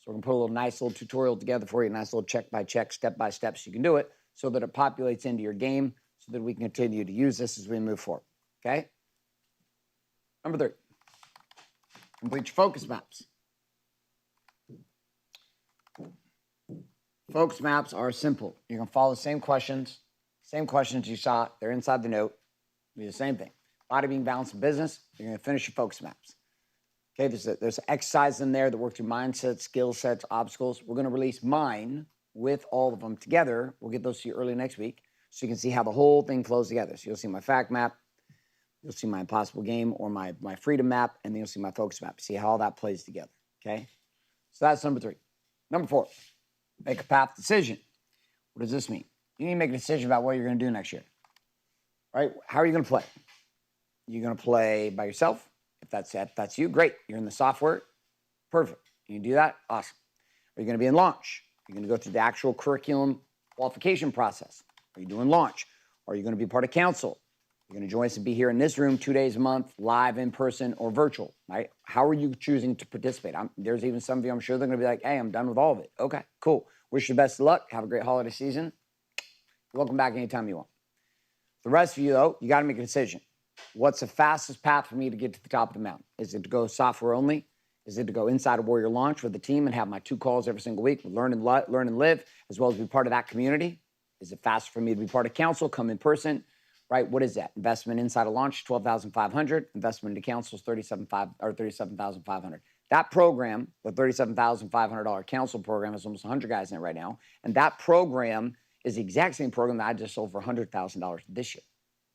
So we're gonna put a nice little tutorial together for you, a nice little check by check, step by step, so you can do it, so that it populates into your game, so that we can continue to use this as we move forward. Okay. Number 3, complete your focus maps. Focus maps are simple. You're gonna follow the same questions you saw. They're inside the note. Do the same thing. Body, being, balance, and business. You're gonna finish your focus maps. Okay, there's exercises in there that work through mindsets, skill sets, obstacles. We're gonna release mine with all of them together. We'll get those to you early next week, so you can see how the whole thing flows together. So you'll see my fact map, you'll see my impossible game or my freedom map, and then you'll see my focus map. See how all that plays together. Okay, so that's number 3. Number 4, make a path decision. What does this mean? You need to make a decision about what you're going to do next year. Right? How are you going to play? You're going to play by yourself. If that's you, great. You're in the software. Perfect. You can do that. Awesome. Are you going to be in launch? You're going to go through the actual curriculum qualification process. Are you doing launch? Are you going to be part of council? You're going to join us and be here in this room 2 days a month, live, in person, or virtual, right? How are you choosing to participate? There's even some of you, I'm sure they're going to be like, hey, I'm done with all of it. Okay, cool. Wish you the best of luck. Have a great holiday season. You're welcome back anytime you want. The rest of you, though, you got to make a decision. What's the fastest path for me to get to the top of the mountain? Is it to go software only? Is it to go inside a Warrior launch with the team and have my 2 calls every single week, learn and live, as well as be part of that community? Is it faster for me to be part of council, come in person? Right? What is that? Investment inside a launch, $12,500. Investment into council is $37,500. That program, the $37,500 council program, has almost 100 guys in it right now. And that program is the exact same program that I just sold for $100,000 this year.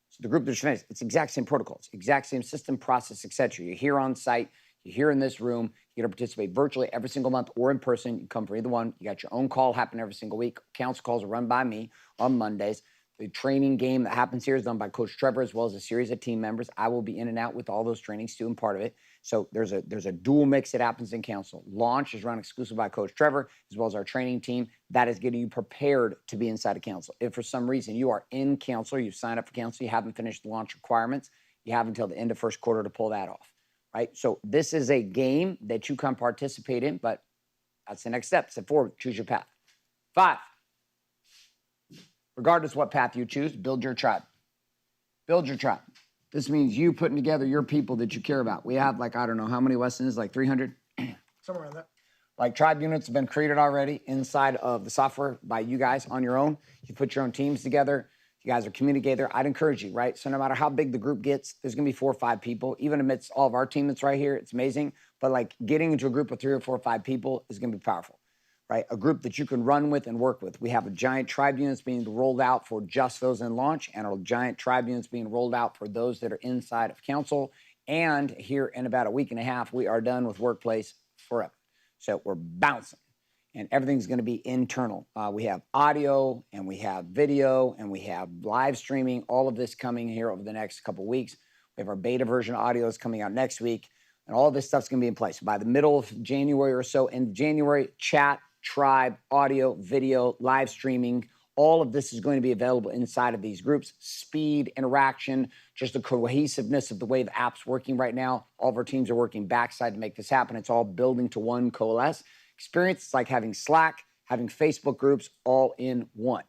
So the group that's finished, it's the exact same protocols, exact same system, process, etc. You're here on site. You're here in this room. You get to participate virtually every single month or in person. You come for either one. You got your own call happen every single week. Council calls are run by me on Mondays. The training game that happens here is done by Coach Trevor, as well as a series of team members. I will be in and out with all those trainings too, and part of it. So there's a dual mix that happens in council. Launch is run exclusively by Coach Trevor, as well as our training team. That is getting you prepared to be inside of council. If for some reason you are in council, you've signed up for council, you haven't finished the launch requirements, you have until the end of first quarter to pull that off, right? So this is a game that you can participate in, but that's the next step. Step forward, choose your path. 5. Regardless what path you choose, build your tribe. Build your tribe. This means you putting together your people that you care about. We have I don't know how many Westons, 300? Somewhere around that. Tribe units have been created already inside of the software by you guys on your own. You put your own teams together. You guys are communicating there. I'd encourage you, right? So no matter how big the group gets, there's going to be 4 or 5 people. Even amidst all of our team that's right here, it's amazing. But getting into a group of 3 or 4 or 5 people is going to be powerful. Right? A group that you can run with and work with. We have a giant tribe units being rolled out for just those in launch, and a giant tribe units being rolled out for those that are inside of council. And here in about a week and a half, we are done with workplace forever. So we're bouncing, and everything's going to be internal. We have audio, and we have video, and we have live streaming. All of this coming here over the next couple of weeks. We have our beta version audio is coming out next week, and all of this stuff's going to be in place. By the middle of January or so, in January, chat, tribe, audio, video, live streaming, all of this is going to be available inside of these groups. Speed, interaction, just the cohesiveness of the way the app's working right now. All of our teams are working backside to make this happen. It's all building to one coalesce experience. It's like having Slack, having Facebook groups all in one.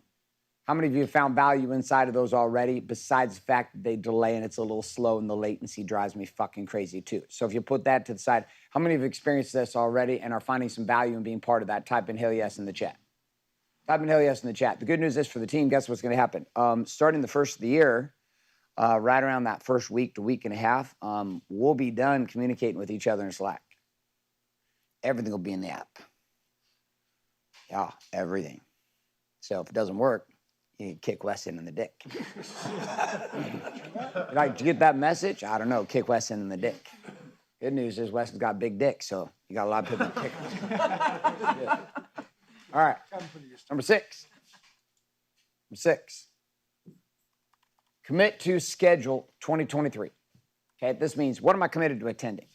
How many of you have found value inside of those already, besides the fact that they delay and it's a little slow and the latency drives me fucking crazy too? So if you put that to the side, how many of you have experienced this already and are finding some value in being part of that? Type in hell yes in the chat. Type in hell yes in the chat. The good news is for the team, guess what's going to happen? Starting the first of the year, right around that first week to week and a half, we'll be done communicating with each other in Slack. Everything will be in the app. Yeah, everything. So if it doesn't work, you can kick Weston in the dick. Did you get that message? I don't know. Kick Weston in the dick. Good news is Weston's got a big dick, so you got a lot of people to kick him. All right. Number 6. Number 6. Commit to schedule 2023. Okay, this means what am I committed to attending?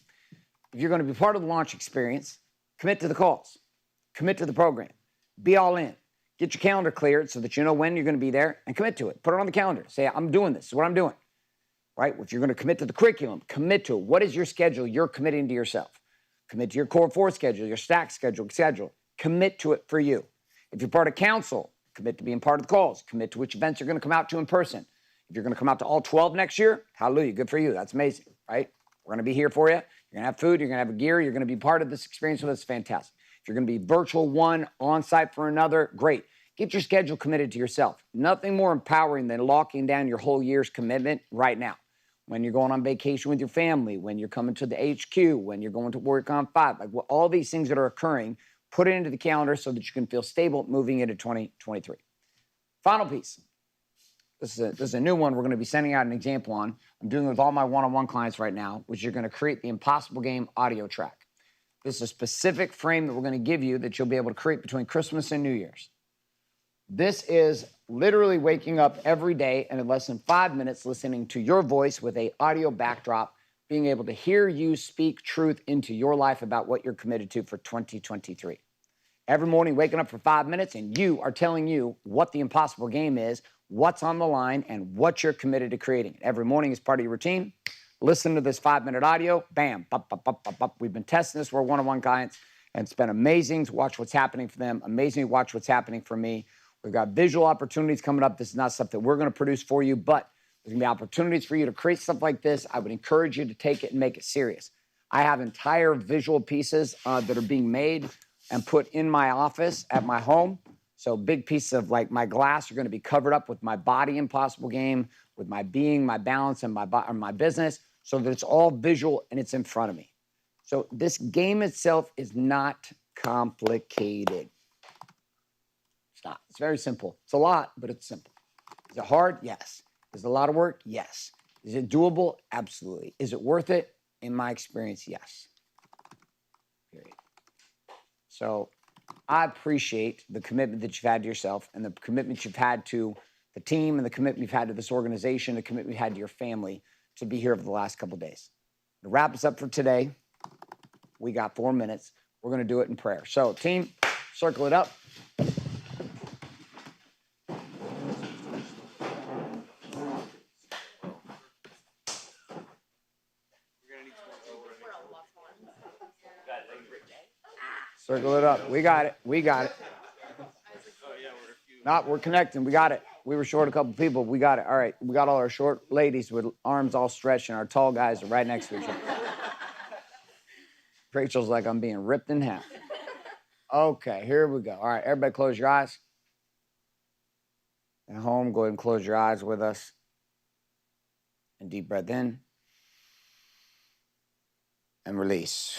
If you're going to be part of the launch experience, commit to the calls. Commit to the program. Be all in. Get your calendar cleared so that you know when you're going to be there and commit to it. Put it on the calendar. Say, I'm doing this. This is what I'm doing. Right? If you're going to commit to the curriculum, commit to it. What is your schedule you're committing to yourself? Commit to your core 4 schedule, your stack schedule. Commit to it for you. If you're part of council, commit to being part of the calls. Commit to which events you're going to come out to in person. If you're going to come out to all 12 next year, hallelujah, good for you. That's amazing, right? We're going to be here for you. You're going to have food. You're going to have gear. You're going to be part of this experience with us. Fantastic. If you're going to be virtual one, on-site for another, great. Get your schedule committed to yourself. Nothing more empowering than locking down your whole year's commitment right now. When you're going on vacation with your family, when you're coming to the HQ, when you're going to work on 5, like all these things that are occurring, put it into the calendar so that you can feel stable moving into 2023. Final piece. This is a new one we're going to be sending out an example on. I'm doing it with all my one-on-one clients right now, which you're going to create the Impossible Game audio track. This is a specific frame that we're going to give you that you'll be able to create between Christmas and New Year's. This is literally waking up every day and in less than 5 minutes listening to your voice with an audio backdrop, being able to hear you speak truth into your life about what you're committed to for 2023. Every morning, waking up for 5 minutes, and you are telling you what the impossible game is, what's on the line, and what you're committed to creating. Every morning is part of your routine. Listen to this 5-minute audio. Bam, bop, bop, bop, bop, bop. We've been testing this for one-on-one clients, and it's been amazing to watch what's happening for them, amazing to watch what's happening for me. We've got visual opportunities coming up. This is not stuff that we're going to produce for you, but there's going to be opportunities for you to create stuff like this. I would encourage you to take it and make it serious. I have entire visual pieces that are being made and put in my office at my home. So big pieces of like my glass are going to be covered up with my body impossible game, with my being, my balance, and my business, so that it's all visual and it's in front of me. So this game itself is not complicated. It's not. It's very simple. It's a lot, but it's simple. Is it hard? Yes. Is it a lot of work? Yes. Is it doable? Absolutely. Is it worth it? In my experience, yes. Period. So I appreciate the commitment that you've had to yourself and the commitment you've had to the team and the commitment you've had to this organization, the commitment you've had to your family to be here over the last couple of days. To wrap us up for today, we got 4 minutes. We're going to do it in prayer. So team, circle it up. Circle it up. We got it. We got it. We're connecting. We got it. We were short a couple people. We got it. All right. We got all our short ladies with arms all stretched, and our tall guys are right next to each other. Rachel's like, I'm being ripped in half. Okay, here we go. All right, everybody close your eyes. At home, go ahead and close your eyes with us. And deep breath in. And release.